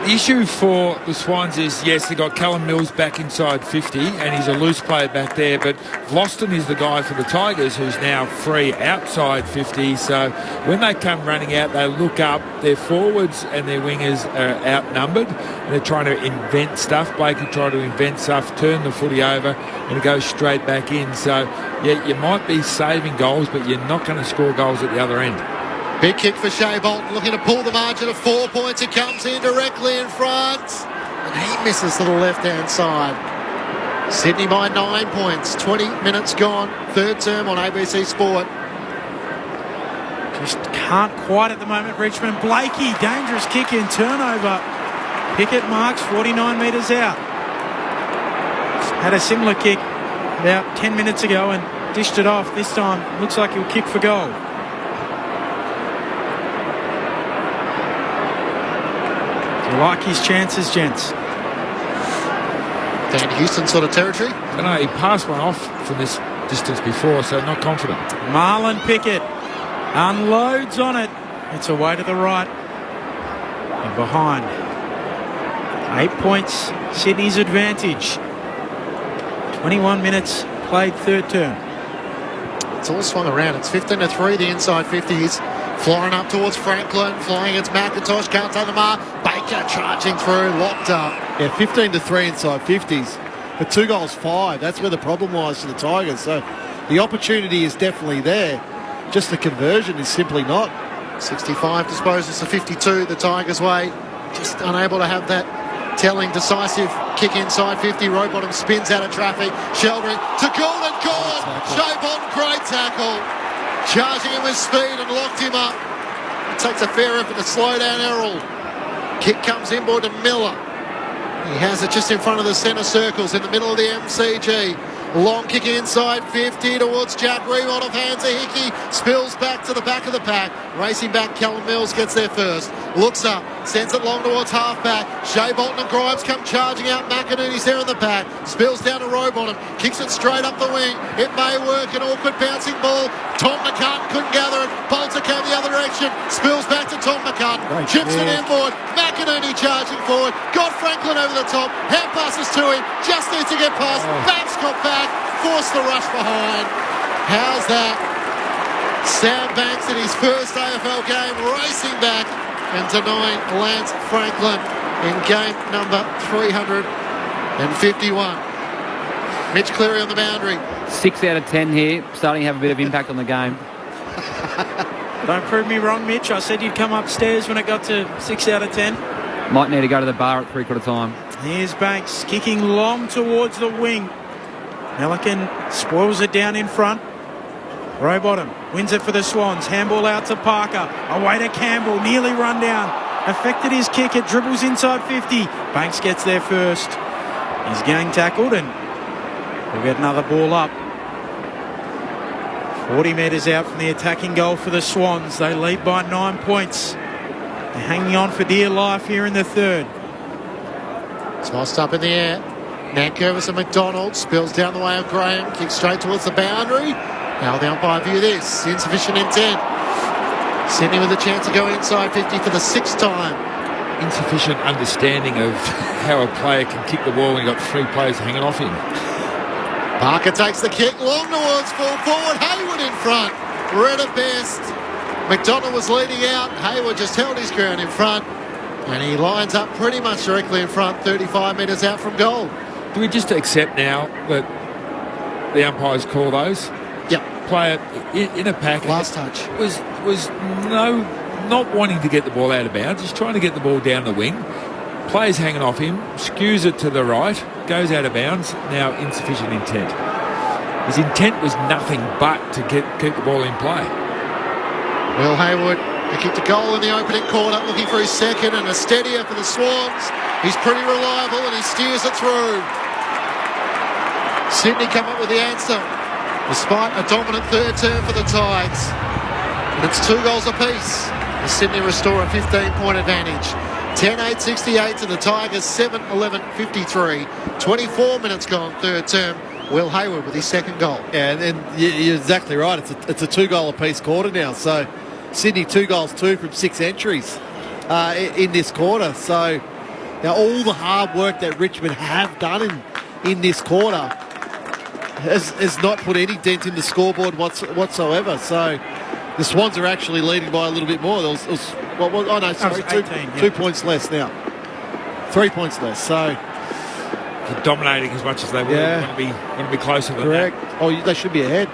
The issue for the Swans is, yes, they got Callum Mills back inside 50 and he's a loose player back there, but Vlosten is the guy for the Tigers who's now free outside 50. So when they come running out, they look up, their forwards and their wingers are outnumbered and they're trying to invent stuff. Blake will try to invent stuff, turn the footy over and it goes straight back in. So, yeah, you might be saving goals, but you're not going to score goals at the other end. Big kick for Shea Bolton, looking to pull the margin of 4 points. It comes in directly in front. And he misses to the left-hand side. Sydney by 9 points. 20 minutes gone. Third term on ABC Sport. Just can't quite at the moment, Richmond. Blakey, dangerous kick in, turnover. Pickett marks 49 metres out. Had a similar kick about 10 minutes ago and dished it off. This time, looks like he'll kick for goal. You like his chances, gents? Dan Houston sort of territory? I don't know, he passed one off from this distance before, so not confident. Marlon Pickett unloads on it. It's away to the right and behind. 8 points, Sydney's advantage. 21 minutes played third term. It's all swung around. It's 15-3, the inside 50s. Flying up towards Franklin, flying against McIntosh, can't take the mark. Baker charging through, locked up. Yeah, 15-3 inside 50s. But 2 goals 5, that's where the problem lies for the Tigers. So the opportunity is definitely there. Just the conversion is simply not. 65 disposes to 52 the Tigers' way. Just unable to have that telling, decisive kick inside 50. Rowbottom spins out of traffic. Sheldrake to goal and gone. Shea Bolton, great tackle. Charging him with speed and locked him up. It takes a fair effort to slow down Errol. Kick comes inboard to Miller. He has it just in front of the centre circles in the middle of the MCG. Long kick inside 50 towards Jack Rewald off hands of Hickey. Spills back to the back of the pack. Racing back, Callum Mills gets there first. Looks up, sends it long towards half-back. Shea Bolton and Grimes come charging out. McInerney's there in the pack. Spills down to Rowbottom. Kicks it straight up the wing. It may work, an awkward bouncing ball. Tom McCartan couldn't gather it. Bolter came the other direction. Spills back to Tom McCartan. Chips it inboard. McInerney charging forward. Got Franklin over the top. Hand passes to him. Just needs to get past. Banks got back. Forced the rush behind. How's that? Sam Banks in his first AFL game racing back and denying Lance Franklin in game number 351. Mitch Cleary on the boundary. 6 out of 10 here, starting to have a bit of impact on the game. Don't prove me wrong, Mitch. I said you'd come upstairs when it got to 6 out of 10. Might need to go to the bar at three-quarter time. Here's Banks kicking long towards the wing. Melican spoils it down in front. Rowbottom wins it for the Swans. Handball out to Parker. Away to Campbell. Nearly run down. Affected his kick. It dribbles inside 50. Banks gets there first. He's gang tackled and we'll get another ball up. 40 metres out from the attacking goal for the Swans. They lead by 9 points. They're hanging on for dear life here in the third. Tossed up in the air. Nankervis and McDonald spills down the way of Graham. Kicks straight towards the boundary. How the umpire view this. Insufficient intent. Sydney with a chance to go inside 50 for the 6th time. Insufficient understanding of how a player can kick the ball when you've got 3 players hanging off him. Parker takes the kick long towards full forward. Hayward in front. Red at best. McDonald was leading out. Hayward just held his ground in front. And he lines up pretty much directly in front, 35 metres out from goal. Do we just accept now that the umpires call those? Yep. Player in a pack. Last touch. Was not wanting to get the ball out of bounds. Just trying to get the ball down the wing. Players hanging off him. Skews it to the right. Goes out of bounds. Now insufficient intent. His intent was nothing but to keep the ball in play. Will Hayward, he kicked a goal in the opening quarter, looking for his second and a steadier for the Swans. He's pretty reliable and he steers it through. Sydney come up with the answer, despite a dominant third term for the Tigers. And it's 2 goals apiece as Sydney restore a 15-point advantage. 10-8-68 to the Tigers, 7-11-53. 24 minutes gone, third term. Will Hayward with his second goal. Yeah, and you're exactly right. It's a 2-goal apiece quarter now. So Sydney 2 goals, 2 from 6 entries in this quarter. So Now, all the hard work that Richmond have done in this quarter has not put any dent in the scoreboard whatsoever. So the Swans are actually leading by a little bit more. 2 points less now. 3 points less. So they're dominating as much as they will. Yeah. Want to be closer than correct. that. Oh, they should be ahead.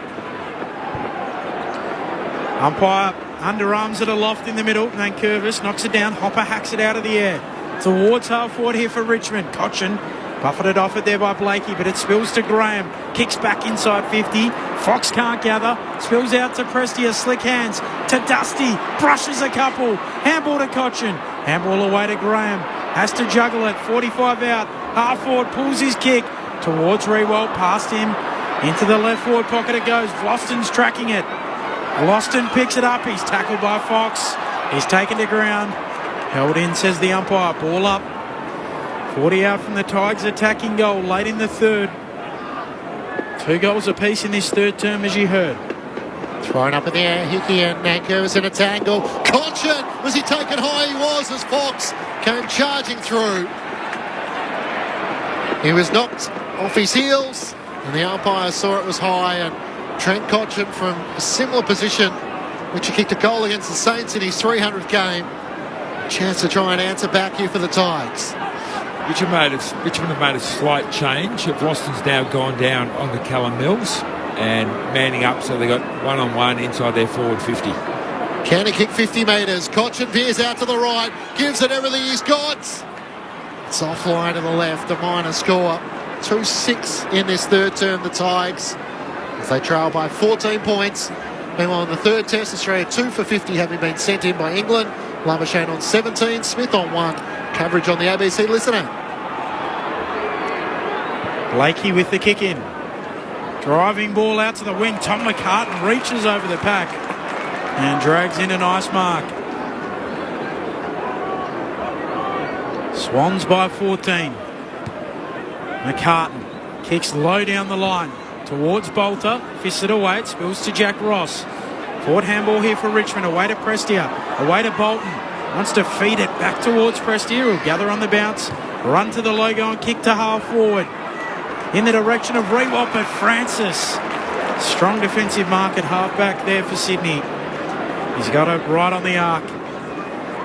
Umpire underarms it aloft in the middle. Nankervis knocks it down. Hopper hacks it out of the air. Towards half forward here for Richmond. Cochin buffeted off it there by Blakey, but it spills to Graham. Kicks back inside 50. Fox can't gather. Spills out to Prestia. Slick hands to Dusty. Brushes a couple. Handball to Cochin. Handball away to Graham. Has to juggle it. 45 out. Half forward pulls his kick towards Rewalt. Past him. Into the left forward pocket it goes. Vlosten's tracking it. Vlosten picks it up. He's tackled by Fox. He's taken to ground. Held in, says the umpire. Ball up. 40 out from the Tigers attacking goal late in the third. 2 goals apiece in this third term, as you heard. Thrown up in the air. Hickey and Nankervis in a tangle. Cochin, was he taken high? He was, as Fox came charging through. He was knocked off his heels, and the umpire saw it was high, and Trent Cochin from a similar position, which he kicked a goal against the Saints in his 300th game. Chance to try and answer back here for the Tigers. Richmond have made a slight change. Vlosten's now gone down on the Callum Mills and manning up, so they got one-on-one inside their forward 50. Can he kick 50 metres? Cochin veers out to the right, gives it everything he's got. It's offline to the left, a minor score. 2-6 in this third term, the Tigers, as they trail by 14 points. Meanwhile, in the third test, Australia 2 for 50 having been sent in by England. Labuschagne on 17, Smith on 1. Coverage on the ABC listener. Blakey with the kick in. Driving ball out to the wing. Tom McCartan reaches over the pack and drags in a nice mark. Swans by 14. McCartan kicks low down the line towards Bolter. Fists it away. It spills to Jack Ross. Forward handball here for Richmond. Away to Prestia. Away to Bolton. Wants to feed it back towards Prestia. He'll gather on the bounce. Run to the logo and kick to half forward. In the direction of Rewalt, but Francis. Strong defensive mark at half back there for Sydney. He's got it right on the arc.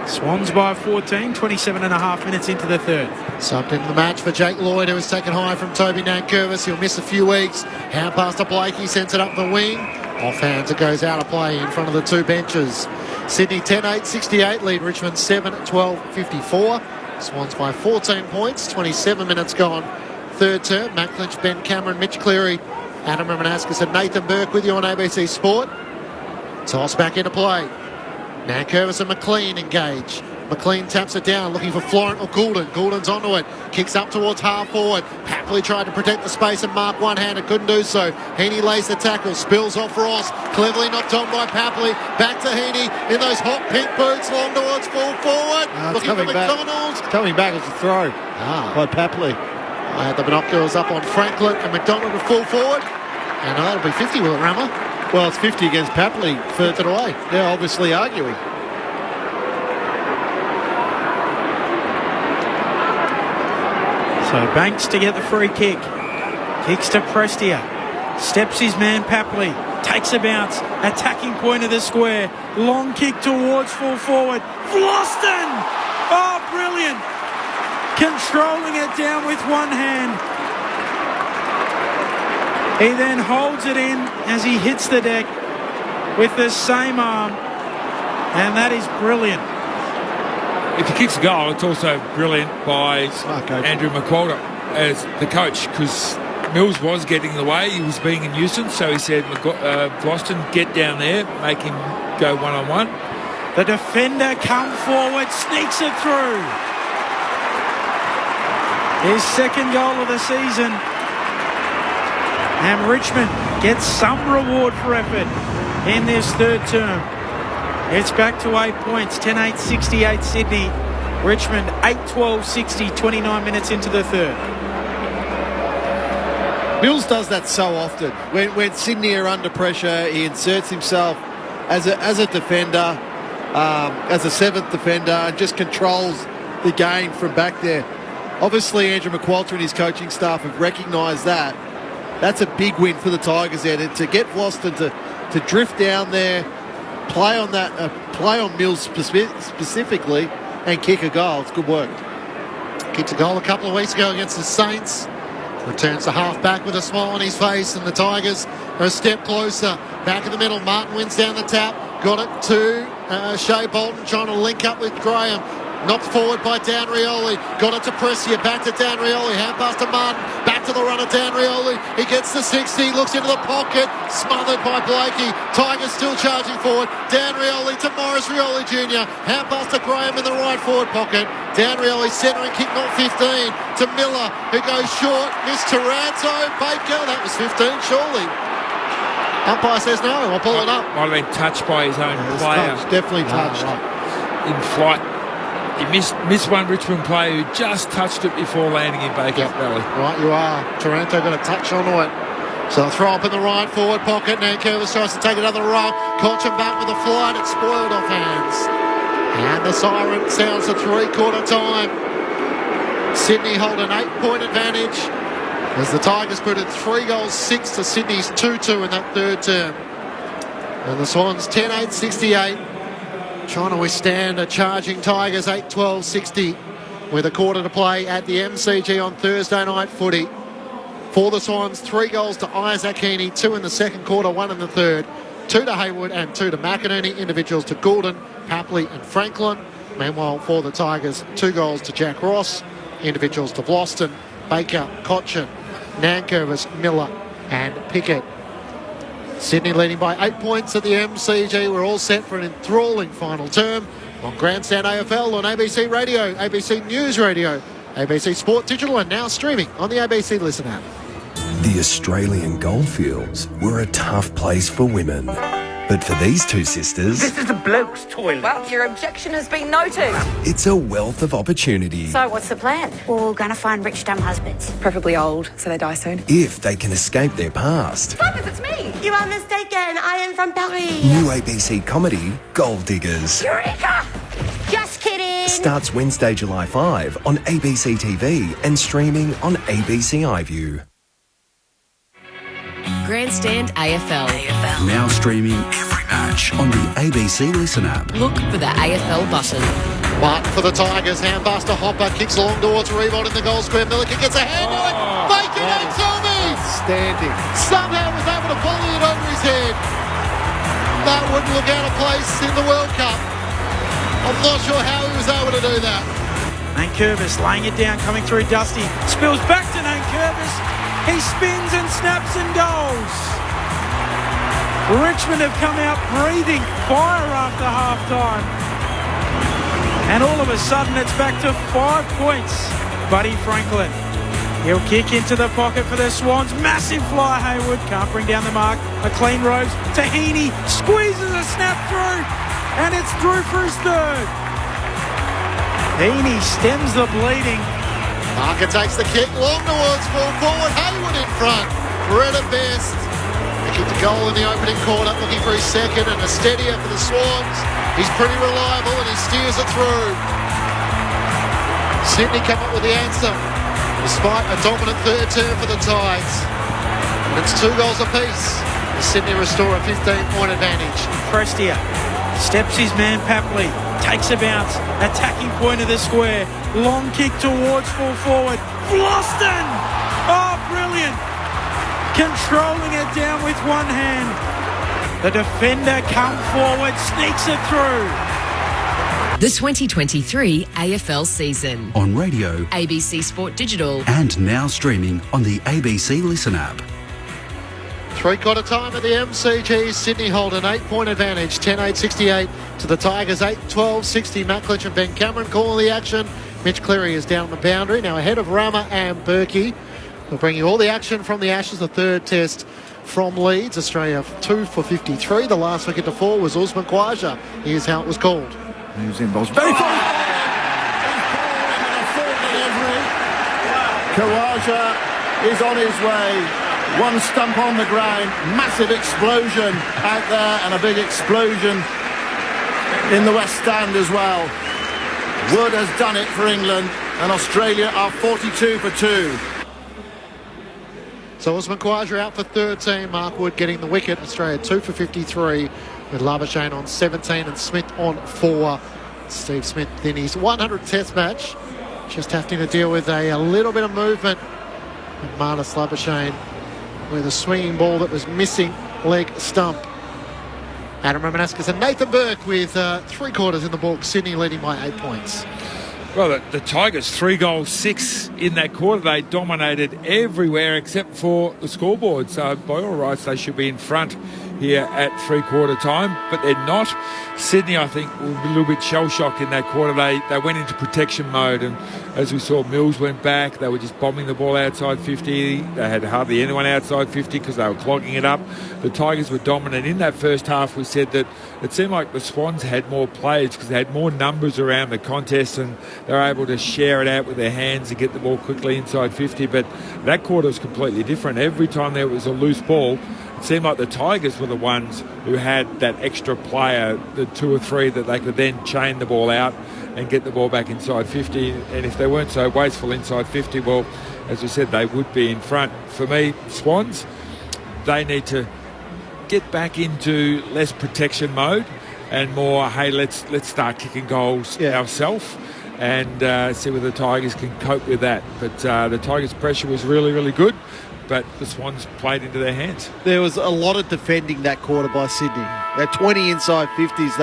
Swans by 14, 27 and a half minutes into the third. Subbed into the match for Jake Lloyd, who was taken high from Toby Nankervis. He'll miss a few weeks. Hand pass to Blakey, sends it up the wing. Off hands, it goes out of play in front of the 2 benches. Sydney 10-8, 68, lead Richmond 7-12, 54. Swans by 14 points, 27 minutes gone. Third term, Matt Lynch, Ben Cameron, Mitch Cleary, Adam Romanascus and Nathan Burke with you on ABC Sport. Toss back into play. Nankervis and McLean engage. McLean taps it down, looking for Florent or Goulden. Goulden's onto it. Kicks up towards half forward. Papley tried to protect the space and mark one-handed. Couldn't do so. Heaney lays the tackle. Spills off Ross. Cleverly knocked on by Papley. Back to Heaney in those hot pink boots. Long towards full forward. Looking for McDonald's. Coming back as a throw by Papley. I had the binoculars up on Franklin and McDonald to full forward. And that'll be 50, will it, Rammer? Well, it's 50 against Papley. Flipped it away. They're obviously arguing. So Banks to get the free kick. Kicks to Prestia. Steps his man Papley. Takes a bounce. Attacking point of the square. Long kick towards full forward. Vlosten! Oh, brilliant. Controlling it down with one hand. He then holds it in as he hits the deck with the same arm. And that is brilliant. If he kicks a goal, it's also brilliant by Andrew McQualter as the coach, because Mills was getting in the way. He was being a nuisance, so he said, Boston, get down there, make him go one-on-one. The defender come forward, sneaks it through. His second goal of the season. And Richmond gets some reward for effort in this third term. It's back to 8 points, 10-8, 68 Sydney. Richmond 8-12, 60, 29 minutes into the third. Mills does that so often. When Sydney are under pressure, he inserts himself as a defender, as a seventh defender, and just controls the game from back there. Obviously, Andrew McQualter and his coaching staff have recognised that. That's a big win for the Tigers there. To get Vlastuin to drift down there, play on Mills specifically, and kick a goal. It's good work. Kicked a goal a couple of weeks ago against the Saints. Returns to half back with a smile on his face, and the Tigers are a step closer. Back in the middle, Martin wins down the tap. Got it to Shea Bolton, trying to link up with Graham. Knocked forward by Dan Rioli. Got it to Pressia. Back to Dan Rioli. Hand pass to Martin. Back to the runner, Dan Rioli. He gets to 60. Looks into the pocket. Smothered by Blakey. Tigers still charging forward. Dan Rioli to Morris Rioli Jr. Hand pass to Graham in the right forward pocket. Dan Rioli centering kick, not 15. To Miller, who goes short. Missed Taranto. Baker. That was 15, surely. Umpire says no. I'll pull it up. Might have been touched by his own player. Definitely touched. In flight. He missed one Richmond player who just touched it before landing in Baker's belly. Right, you are. Taranto got a touch onto it. So throw up in the right forward pocket. Nankervis tries to take another run. Cochin back with a flight. It's spoiled off hands. And the siren sounds a three-quarter time. Sydney hold an 8-point advantage as the Tigers put it 3-6 to Sydney's 2-2 in that third term. And the Swans 10-8-68. Trying to withstand a charging Tigers 8-12-60 with a quarter to play at the MCG on Thursday night footy. For the Swans, 3 goals to Isaac Heaney, 2 in the second quarter, 1 in the third, 2 to Haywood and 2 to McInerney, individuals to Goulden, Papley and Franklin. Meanwhile, for the Tigers, 2 goals to Jack Ross, individuals to Vlastuin, Baker, Cochin, Nankervis, Miller and Pickett. Sydney leading by 8 points at the MCG. We're all set for an enthralling final term on Grandstand AFL on ABC Radio, ABC News Radio, ABC Sport Digital, and now streaming on the ABC Listen app. The Australian goldfields were a tough place for women. But for these two sisters, This is a bloke's toilet. Well, your objection has been noted. it's a wealth of opportunity. So what's the plan? Well, we're going to find rich, dumb husbands. Preferably old, so they die soon. If they can escape their past. Focus, it's me. You are mistaken. I am from Paris. New ABC comedy, Gold Diggers. Eureka! Just kidding. Starts Wednesday, July 5 on ABC TV and streaming on ABC iView. Grandstand AFL. Now streaming every match on the ABC Listen app. Look for the AFL button. But for the Tigers, hand pass to Hopper, kicks along towards rebound in the goal square. Milliken gets a hand on it. Bacon and Tommy! Standing. Somehow was able to volley it over his head. That wouldn't look out of place in the World Cup. I'm not sure how he was able to do that. Nankervis laying it down, coming through Dusty. Spills back to Nankervis. He spins and snaps and goals. Richmond have come out breathing fire after half-time. And all of a sudden it's back to 5 points. Buddy Franklin. He'll kick into the pocket for the Swans. Massive fly, Haywood. Can't bring down the mark. McLean Rose to Heaney. Squeezes a snap through. And it's through for his third. Heaney stems the bleeding. Parker takes the kick long towards full forward. Haywood in front. Red at best. He kicked a goal in the opening quarter, looking for his second, and a steadier for the Swans. He's pretty reliable and he steers it through. Sydney come up with the answer, despite a dominant third term for the Tides. And it's 2 goals apiece as Sydney restore a 15-point advantage. Prestia steps his man Papley, takes a bounce, attacking point of the square, long kick towards full forward, Vlastuin! Oh, brilliant! Controlling it down with one hand. The defender come forward, sneaks it through. The 2023 AFL season. On radio, ABC Sport Digital. and now streaming on the ABC Listen app. 3/4 time at the MCG. Sydney hold an 8-point advantage, 10-8-68 to the Tigers, 8-12-60. Matt Clich and Ben Cameron calling the action. Mitch Cleary is down the boundary, now ahead of Rama and Berkey. We'll bring you all the action from the Ashes, the third test from Leeds. Australia 2 for 53. The last wicket to fall was Usman Khawaja. Here's how it was called. Moves in, balls very far. Khawaja is on his way. One stump on the ground, massive explosion out there, and a big explosion in the West Stand as well. Wood has done it for England, and Australia are 42 for 2. So Osman Khawaja out for 13. Mark Wood getting the wicket. Australia 2 for 53 with Labuschagne on 17 and Smith on 4. Steve Smith in his 100th Test match, just having to deal with a little bit of movement. And Marnus Labuschagne with a swinging ball that was missing leg stump. Adam Romanascus and Nathan Burke with 3/4 in the book. Sydney leading by 8 points. Well, the Tigers, 3 goals, 6 in that quarter. They dominated everywhere except for the scoreboard. So by all rights, they should be in front here at 3/4 time, but they're not. Sydney, I think, will be a little bit shell-shocked in that quarter. They went into protection mode, and as we saw, Mills went back. They were just bombing the ball outside 50. They had hardly anyone outside 50 because they were clogging it up. The Tigers were dominant. In that first half, we said that it seemed like the Swans had more players because they had more numbers around the contest, and they were able to share it out with their hands and get the ball quickly inside 50. But that quarter was completely different. Every time there was a loose ball, it seemed like the Tigers were the ones who had that extra player, the 2 or 3 that they could then chain the ball out and get the ball back inside 50. And if they weren't so wasteful inside 50, well, as we said, they would be in front. For me, Swans, they need to get back into less protection mode and more, hey, let's start kicking goals ourselves and see whether the Tigers can cope with that. But the Tigers' pressure was really, really good, but the Swans played into their hands. There was a lot of defending that quarter by Sydney. That 20 inside 50s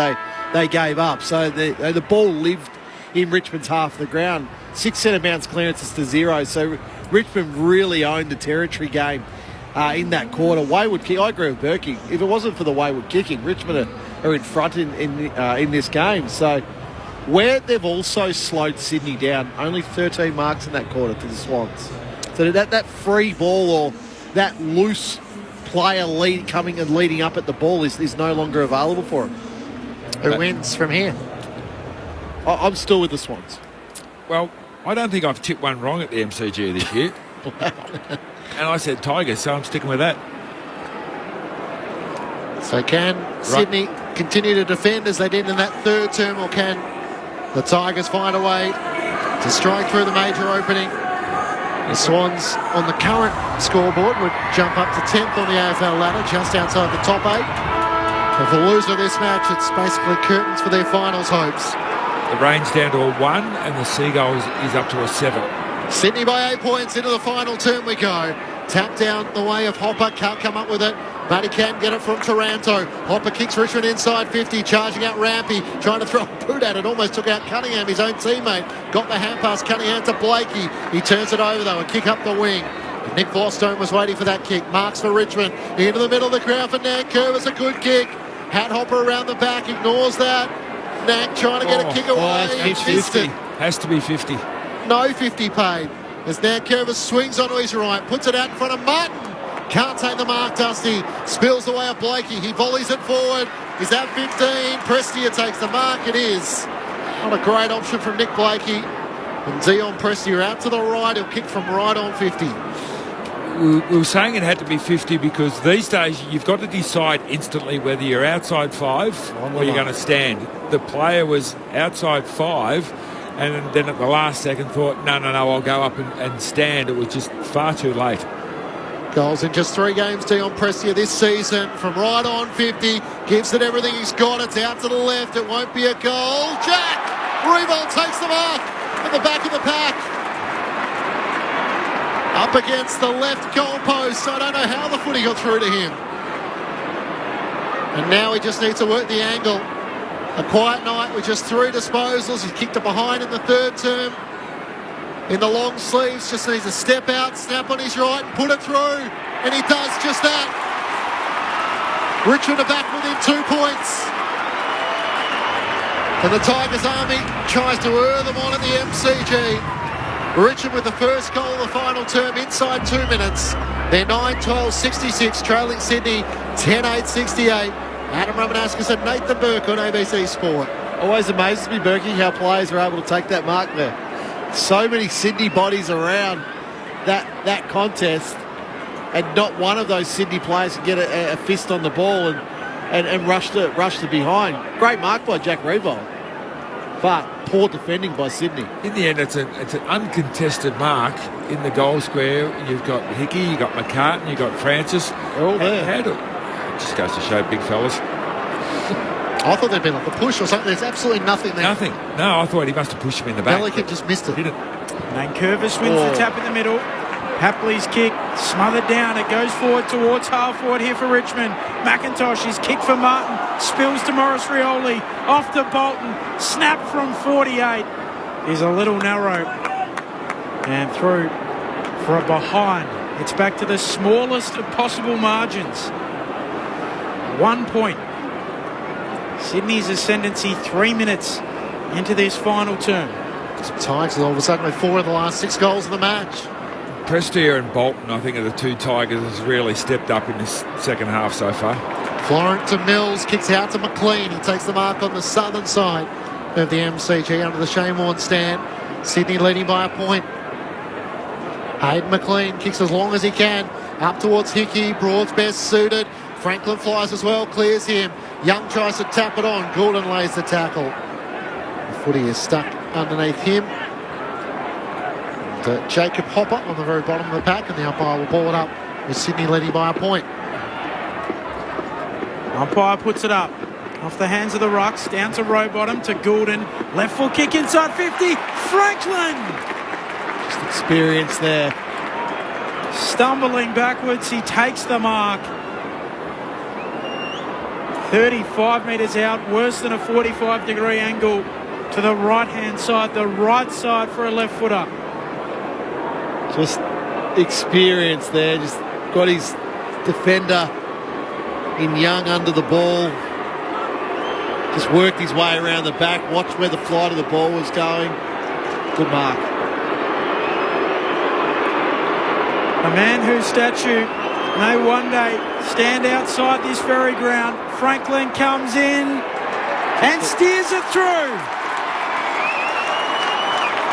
they gave up. So the ball lived in Richmond's half of the ground. 6 centre bounce clearances to 0. So Richmond really owned the territory game in that quarter. Wayward kick, I agree with Berkey. If it wasn't for the wayward kicking, Richmond are in front in this game. So where they've also slowed Sydney down, only 13 marks in that quarter to the Swans. So that free ball or that loose player coming and leading up at the ball is no longer available for him. Who wins from here? I'm still with the Swans. Well, I don't think I've tipped one wrong at the MCG this year. And I said Tigers, so I'm sticking with that. So can Sydney continue to defend as they did in that third term, or can the Tigers find a way to strike through the major opening? The Swans on the current scoreboard would jump up to 10th on the AFL ladder, just outside the top 8. But for the loser of this match, it's basically curtains for their finals hopes. The rain's down to a 1 and the Seagulls is up to a 7. Sydney by 8 points into the final term we go. Tap down the way of Hopper, can't come up with it, but he can get it from Taranto. Hopper kicks Richmond inside 50, charging out Rampy, trying to throw a boot at it, almost took out Cunningham, his own teammate. Got the hand pass, Cunningham to Blakey. He turns it over though, a kick up the wing. Nick Vorstone was waiting for that kick. Marks for Richmond, into the middle of the ground for Nankervis, a good kick. Hat Hopper around the back, ignores that. Nack trying to get a kick away. It's 50. Has to be 50. No 50 paid. As Nankervis swings onto his right, puts it out in front of Martin. Can't take the mark, Dusty. Spills the way of Blakey. He volleys it forward. Is that 15? Prestia takes the mark. It is. Not a great option from Nick Blakey. And Dion Prestia out to the right. He'll kick from right on 50. We were saying it had to be 50 because these days you've got to decide instantly whether you're outside 5 or you're going to stand. The player was outside 5 and then at the last second thought, no, I'll go up and stand. It was just far too late. Goals in just 3 games, Dion Prestia this season from right on 50. Gives it everything he's got. It's out to the left. It won't be a goal. Jack Revolt takes the mark at the back of the pack. Up against the left goal post. I don't know how the footy got through to him. And now he just needs to work the angle. A quiet night with just 3 disposals. He kicked it behind in the third term. In the long sleeves, just needs to step out, snap on his right and put it through. And he does just that. Richmond are back within 2 points. And the Tigers Army tries to lure them on at the MCG. Richmond with the first goal of the final term inside 2 minutes. They're 9-12-66, trailing Sydney 10-8-68. Adam Romanascus and Nathan Burke on ABC Sport. Always amazes me, Berkey, how players are able to take that mark there. So many Sydney bodies around that contest, and not one of those Sydney players can get a fist on the ball and rush the behind. Great mark by Jack Revolt. But poor defending by Sydney. In the end, it's an uncontested mark in the goal square. You've got Hickey, you've got McCartan, you've got Francis. They're all there. Just goes to show, big fellas. I thought there'd been like a push or something. There's absolutely nothing there. Nothing. No, I thought he must have pushed him in the back. Pelican just missed it. Didn't. Nankervis wins the tap in the middle. Hapley's kick smothered down. It goes forward towards half forward here for Richmond. McIntosh is kicked for Martin. Spills to Morris Rioli. Off to Bolton. Snap from 48. Is a little narrow. And through for a behind. It's back to the smallest of possible margins. 1 point. Sydney's ascendancy 3 minutes into this final term. Tigers all of a sudden with 4 of the last 6 goals of the match. Prestia and Bolton, I think, are the two Tigers has really stepped up in this second half so far. Florent to Mills, kicks out to McLean. He takes the mark on the southern side of the MCG under the Shane Warne stand. Sydney leading by a point. Hayden McLean kicks as long as he can. Up towards Hickey. Broad's best suited. Franklin flies as well, clears him. Young tries to tap it on. Gordon lays the tackle. The footy is stuck underneath him. And, Jacob Hopper on the very bottom of the pack, and the umpire will ball it up with Sydney leading by a point. Umpire puts it up. Off the hands of the Rucks, down to Rowbottom, to Gordon. Left foot kick inside 50. Franklin! Just experience there. Stumbling backwards, he takes the mark. 35 metres out, worse than a 45-degree angle to the right-hand side, the right side for a left footer. Just experience there. Just got his defender in Young under the ball. Just worked his way around the back. Watched where the flight of the ball was going. Good mark. A man whose statue may one day stand outside this very ground. Franklin comes in and steers it through.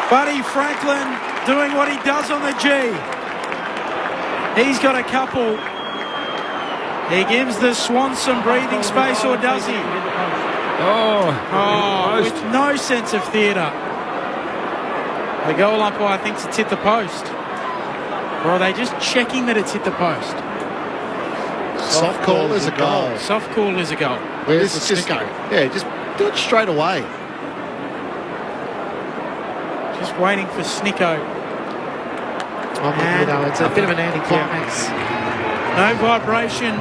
Buddy Franklin doing what he does on the G. He's got a couple. He gives the Swans some breathing space, or does he? With no sense of theatre. The goal umpire thinks it's hit the post. Or are they just checking that it's hit the post? Soft call is a goal. Soft call is a goal. Where's the Snicko? Yeah, just do it straight away. Just waiting for Snicko. It's a bit of an anticlimax. No vibration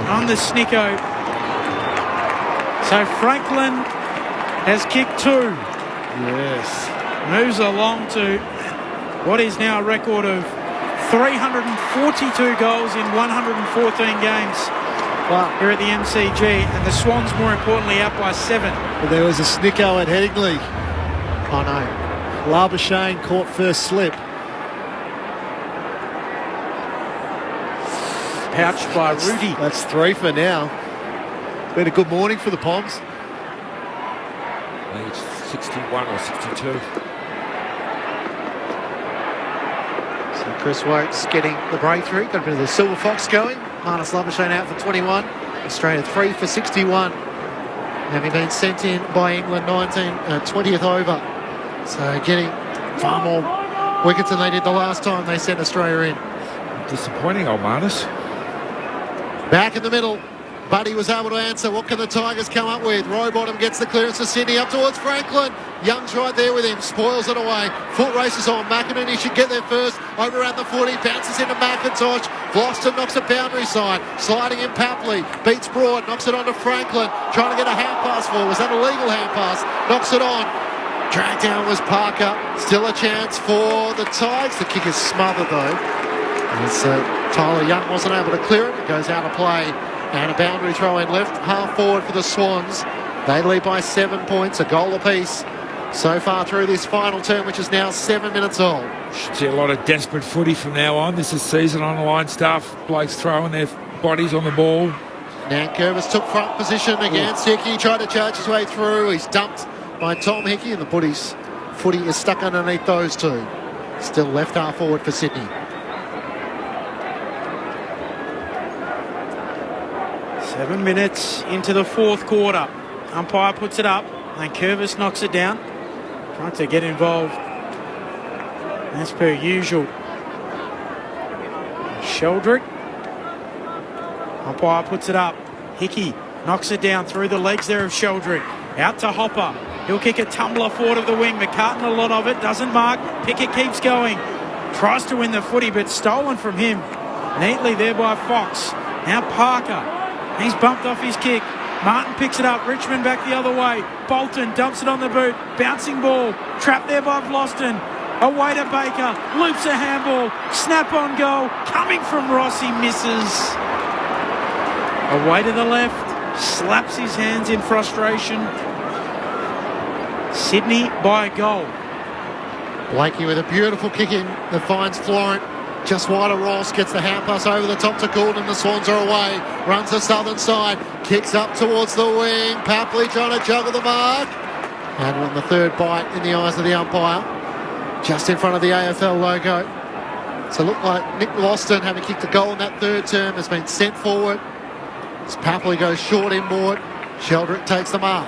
on the Snicko. So Franklin has kicked 2. Yes. Moves along to what is now a record of 342 goals in 114 games here at the MCG, and the Swans, more importantly, out by 7. But there was a Snicko at Headingley. Oh no. Labuschagne caught first slip. Pouched by Rudy. That's 3 for now. Been a good morning for the Poms. I think it's 61 or 62. Chris Wokes getting the breakthrough. Got a bit of the Silver Fox going. Marnus Labuschagne out for 21. Australia 3 for 61. Having been sent in by England 20th over. So getting far more wickets than they did the last time they sent Australia in. Disappointing, old Marnus. Back in the middle. Buddy was able to answer. What can the Tigers come up with? Rowbottom gets the clearance to Sydney up towards Franklin. Young's right there with him. Spoils it away. Foot races on. McInerney should get there first. Over around the 40. Bounces into McIntosh. Vlosten knocks it boundary side. Sliding in Papley. Beats Broad. Knocks it on to Franklin. Trying to get a hand pass for. Was that a legal hand pass? Knocks it on. Dragged down was Parker. Still a chance for the Tigers. The kick is smothered though. As Tyler Young wasn't able to clear it. It goes out of play. And a boundary throw in left, half forward for the Swans. They lead by 7 points, a goal apiece so far through this final term, which is now 7 minutes old. Should see a lot of desperate footy from now on. This is season on the line stuff. Blokes throwing their bodies on the ball. Nankervis took front position against Hickey, tried to charge his way through. He's dumped by Tom Hickey, and the footy is stuck underneath those two. Still left half forward for Sydney. 7 minutes into the fourth quarter. Umpire puts it up. Nankervis knocks it down. trying to get involved as per usual. Sheldrick. Umpire puts it up. Hickey knocks it down through the legs there of Sheldrick. Out to Hopper. He'll kick a tumbler forward of the wing. McCartan a lot of it. Doesn't mark. Pickett keeps going. Tries to win the footy, but stolen from him. Neatly there by Fox. Now Parker. He's bumped off his kick. Martin picks it up. Richmond back the other way. Bolton dumps it on the boot. Bouncing ball. Trapped there by Vlosten. Away to Baker. Loops a handball. Snap on goal. Coming from Ross. He misses. Away to the left. Slaps his hands in frustration. Sydney by a goal. Blakey with a beautiful kick in that finds Florent. Just wide of Ross, gets the hand pass over the top to Goulden. The Swans are away. Runs the southern side. Kicks up towards the wing. Papley trying to juggle the mark. And on the third bite in the eyes of the umpire. Just in front of the AFL logo. So it looked like Nick Loston, having kicked a goal in that third term, has been sent forward. As Papley goes short inboard. Sheldrick takes the mark.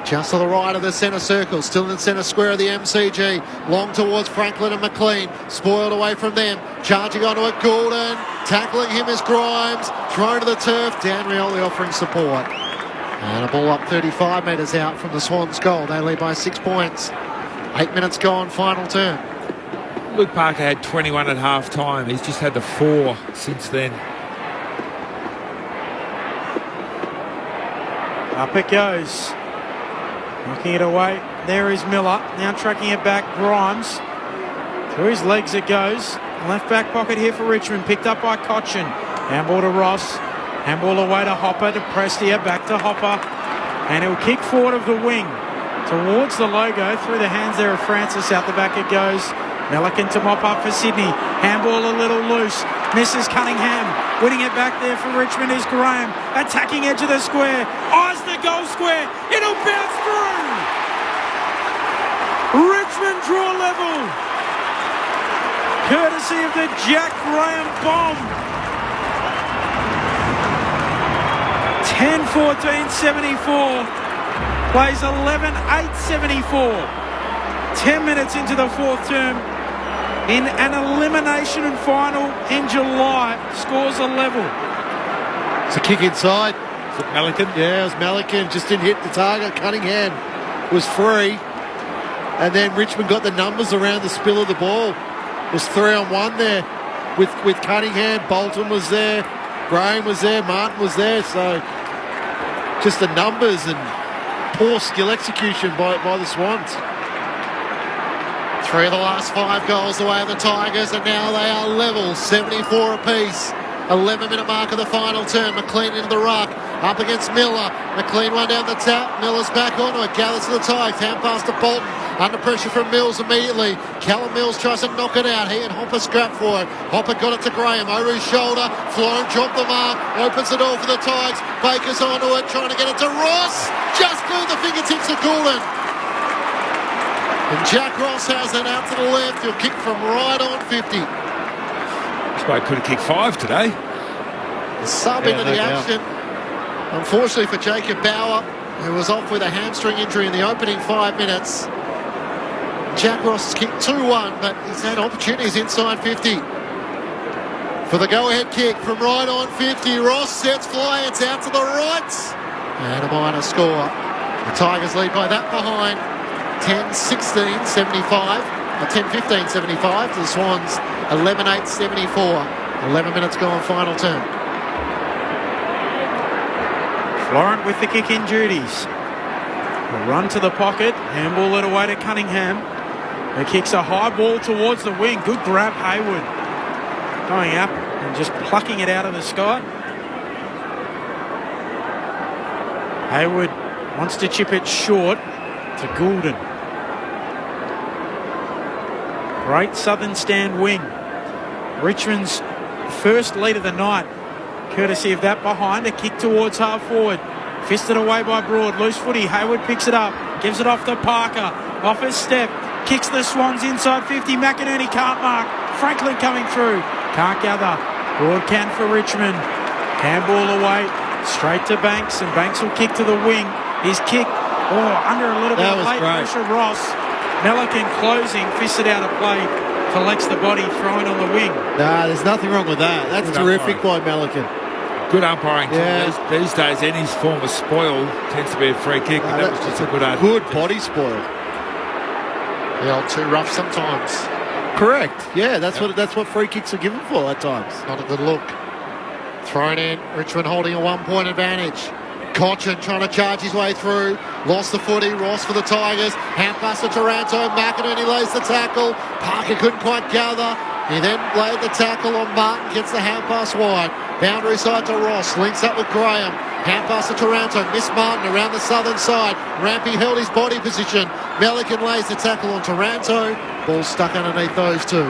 Just to the right of the centre circle, still in the centre square of the MCG. Long towards Franklin and McLean. Spoiled away from them. Charging onto it, Goulden. Tackling him is Grimes. Thrown to the turf. Dan Rioli offering support. And a ball up 35 metres out from the Swans' goal. They lead by 6 points. 8 minutes gone, final turn. Luke Parker had 21 at half time. He's just had the 4 since then. Up it goes. Knocking it away. There is Miller. Now tracking it back. Grimes. Through his legs it goes. Left back pocket here for Richmond. Picked up by Cochin. Handball to Ross. Handball away to Hopper. To Prestia. Back to Hopper. And he'll kick forward of the wing. Towards the logo. Through the hands there of Francis. Out the back it goes. Milliken to mop up for Sydney. Handball a little loose. Misses Cunningham. Winning it back there for Richmond is Graham. Attacking edge of the square. Eyes the goal square. It'll bounce through. Richmond draw level. Courtesy of the Jack Graham bomb. 10-14-74. Plays 11-8-74. 10 minutes into the fourth term. In an elimination final in July, scores a level. It's a kick inside. Is it Milliken? Yeah, it was Milliken. Just didn't hit the target. Cunningham was free. And then Richmond got the numbers around the spill of the ball. It was 3-on-1 there with Cunningham. Bolton was there. Graham was there. Martin was there. So just the numbers and poor skill execution by the Swans. 3 of the last 5 goals away of the Tigers, and now they are level, 74 apiece. 11-minute mark of the final turn. McLean into the ruck, up against Miller. McLean one down the tap. Miller's back onto it. Gathers to the Tigers. Hand pass to Bolton. Under pressure from Mills immediately. Callum Mills tries to knock it out. He and Hopper scrap for it. Hopper got it to Graham. Oru's shoulder. Florent dropped the mark. Opens the door for the Tigers. Baker's onto it. Trying to get it to Ross. Just through the fingertips of Goulden. And Jack Ross has it out to the left. He'll kick from right on 50. This bloke could have kicked 5 today. The sub into the action. Unfortunately for Jacob Bauer, who was off with a hamstring injury in the opening 5 minutes. Jack Ross has kicked 2-1, but he's had opportunities inside 50. For the go-ahead kick from right on 50, Ross sets fly. It's out to the right. And a minor score. The Tigers lead by that behind. 10-16-75, 10-15-75 to the Swans, 11-8-74. 11 minutes gone, final turn. Florent with the kick-in duties. A run to the pocket, handball it away to Cunningham. He kicks a high ball towards the wing. Good grab, Hayward. Going up and just plucking it out of the sky. Hayward wants to chip it short to Goulden. Great southern stand wing. Richmond's first lead of the night, courtesy of that behind. A kick towards half forward. Fisted away by Broad. Loose footy. Hayward picks it up. Gives it off to Parker. Off his step. Kicks the Swans inside 50. McInerney can't mark. Franklin coming through. Can't gather. Broad can for Richmond. Handball away. Straight to Banks. And Banks will kick to the wing. His kick Under a little bit That of was late great. pressure, Ross. Melican closing, fisted out of play, collects the body, throwing on the wing. Nah, there's nothing wrong with that. That's Good terrific umpiring. by Melican. Good umpiring. Yeah. These days, any form of spoil tends to be a free kick, but that was just a good Good body spoil. The old too rough sometimes. Correct. Yeah, that's what free kicks are given for at times. Not a good look. Thrown in. Richmond holding a 1 point advantage. Cochin trying to charge his way through. Lost the footy. Ross for the Tigers. Hand pass to Taranto. McInerney lays the tackle. Parker couldn't quite gather. He then laid the tackle on Martin. Gets the hand pass wide. Boundary side to Ross. Links up with Graham. Hand pass to Taranto. Miss Martin around the southern side. Rampy held his body position. Melican lays the tackle on Taranto. Ball stuck underneath those two.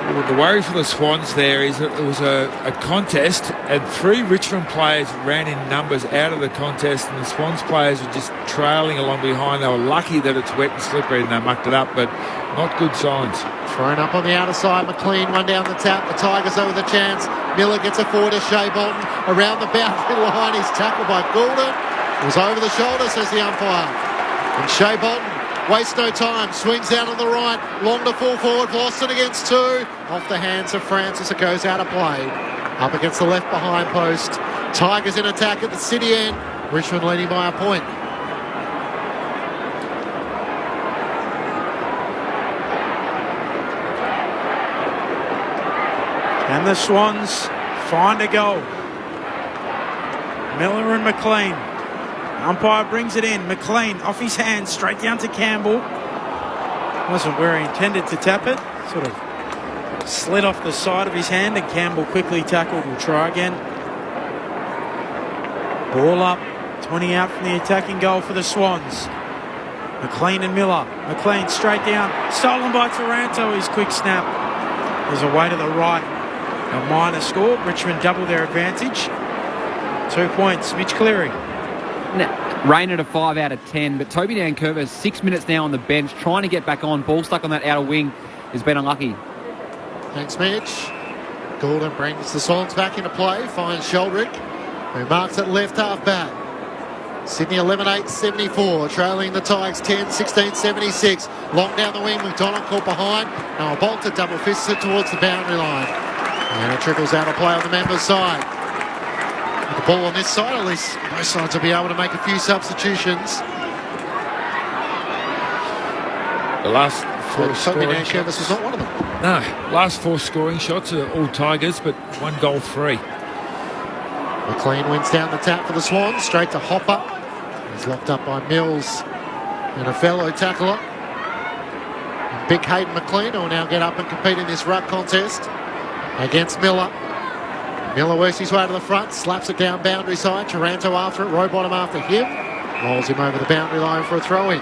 Well, the worry for the Swans there is that it was a contest and 3 Richmond players ran in numbers out of the contest and the Swans players were just trailing along behind. They were lucky that it's wet and slippery and they mucked it up, but not good signs. Thrown up on the outer side. McLean one down the tap. The Tigers over the chance. Miller gets a forward to Shea Bolton. Around the boundary line. He's tackled by Goulden. It was over the shoulder, says the umpire. And Shea Bolton wastes no time. Swings down on the right. Long to full forward. Boston against 2. Off the hands of Francis. It goes out of play. Up against the left behind post. Tigers in attack at the city end. Richmond leading by a point. And the Swans find a goal. Miller and McLean. Umpire brings it in. McLean off his hand, straight down to Campbell. Wasn't where he intended to tap it. Sort of slid off the side of his hand and Campbell quickly tackled. Will try again. Ball up. 20 out from the attacking goal for the Swans. McLean and Miller. McLean straight down. Stolen by Taranto. His quick snap. There's a way to the right. A minor score. Richmond double their advantage. 2 points. Mitch Cleary. Rain at a 5 out of 10, but Toby Dankerver, 6 minutes now on the bench, trying to get back on. Ball stuck on that outer wing, has been unlucky. Thanks, Mitch. Gordon brings the Swans back into play. Finds Sheldrick, who marks at left half back. Sydney 11-8-74, trailing the Tigers 10-16-76. Long down the wing, McDonald caught behind. Now Bolton double fisted towards the boundary line. And it trickles out of play on the members' side. With the ball on this side, at least both sides will be able to make a few substitutions. The last 4 scoring shots was not one of them. No, last 4 scoring shots are all Tigers, but 1 goal 3. McLean wins down the tap for the Swans, straight to Hopper. He's locked up by Mills and a fellow tackler. And big Hayden McLean will now get up and compete in this ruck contest against Miller. Miller works his way to the front, slaps it down boundary side. Taranto after it, Rowbottom after him. Rolls him over the boundary line for a throw-in.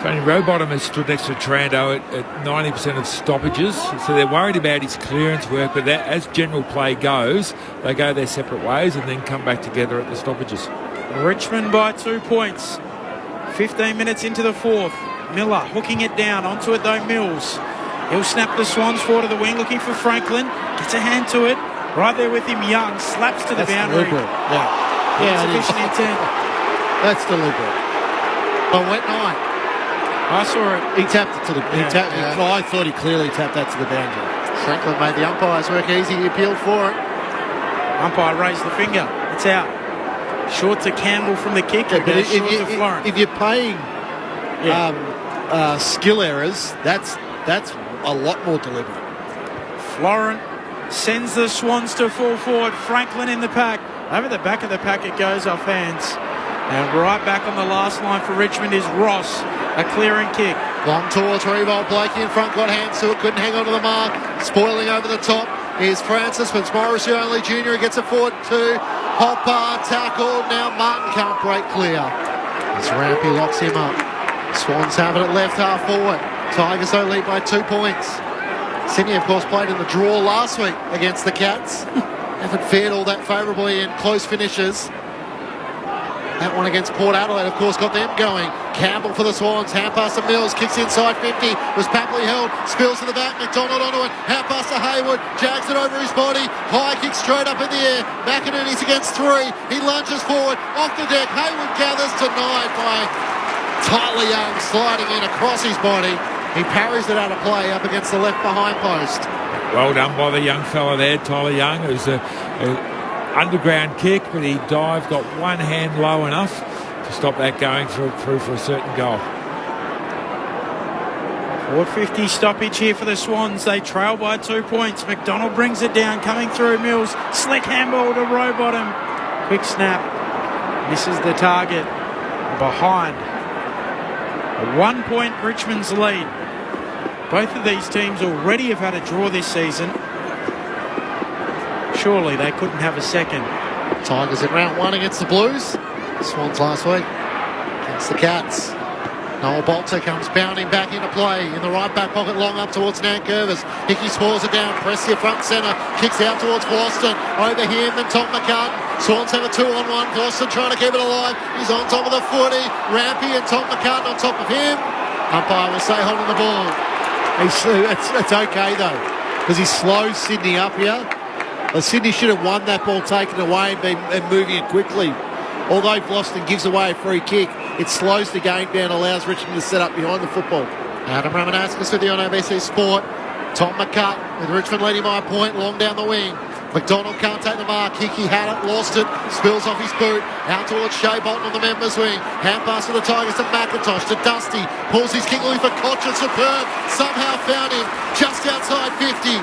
Tony Rowbottom has stood next to Taranto at 90% of stoppages, so they're worried about his clearance work, but that, as general play goes, they go their separate ways and then come back together at the stoppages. Richmond by 2 points. 15 minutes into the 4th. Miller hooking it down. Onto it though, Mills. He'll snap the Swans forward to the wing, looking for Franklin. Gets a hand to it. Right there with him, Young. Slaps to the boundary. Deliberate. Yeah, Insufficient intent. That's deliberate. A wet night. I saw it. He tapped it to the... I thought he clearly tapped that to the boundary. Franklin made the umpires work easy. He appealed for it. Umpire raised the finger. It's out. Short to Campbell from the kick. Yeah, but if you're paying skill errors, that's a lot more deliberate. Florent sends the Swans to full forward. Franklin in the pack. Over the back of the pack it goes off hands. And right back on the last line for Richmond is Ross. A clearing kick. Long towards Revolt. Blakey in front got hands to it. Couldn't hang on to the mark. Spoiling over the top is Francis. But Morrissey only Jr. He gets a forward to Hopper. Tackled. Now Martin can't break clear. As Rampy locks him up. Swans have it at left half forward. Tigers though lead by 2 points. Sydney, of course, played in the draw last week against the Cats. Haven't fared all that favourably in close finishes. That one against Port Adelaide, of course, got them going. Campbell for the Swans. Hand pass to Mills. Kicks inside 50. Was Papley held. Spills to the back. McDonald onto it. Hand pass to Hayward. Jags it over his body. High kick straight up in the air. McInerney's against 3. He lunges forward. Off the deck. Hayward gathers, denied by Tyler Young, sliding in across his body. He parries it out of play up against the left behind post. Well done by the young fella there, Tyler Young. It was a underground kick, but he dived, got one hand low enough to stop that going through for a certain goal. 4:50 stoppage here for the Swans. They trail by 2 points. McDonald brings it down, coming through Mills. Slick handball to Rowbottom. Quick snap. Misses the target. Behind. A 1 point Richmond's lead. Both of these teams already have had a draw this season. Surely they couldn't have a second. Tigers in round 1 against the Blues. Swans last week against the Cats. Noel Bolter comes bounding back into play in the right back pocket, long up towards Nankervis. Hickey spoils it down, press here front centre, kicks out towards Boston. Over him and Tom McCartan. Swans have a 2-on-1. Boston trying to keep it alive. He's on top of the footy. Rampy and Tom McCartan on top of him. Umpire will say holding the ball. It's okay though, because he slows Sydney up here. Sydney should have won that ball, taken away and moving it quickly. Although Boston gives away a free kick, it slows the game down, allows Richmond to set up behind the football. Adam Ramanauskas with you on ABC Sport. Tom McCartan with Richmond leading by a point, long down the wing. McDonald can't take the mark. Hickey had it, lost it, spills off his boot. Out towards Shea Bolton on the members' wing. Hand pass to the Tigers to McIntosh, to Dusty. Pulls his kick loose for Cochin, superb. Somehow found him just outside 50.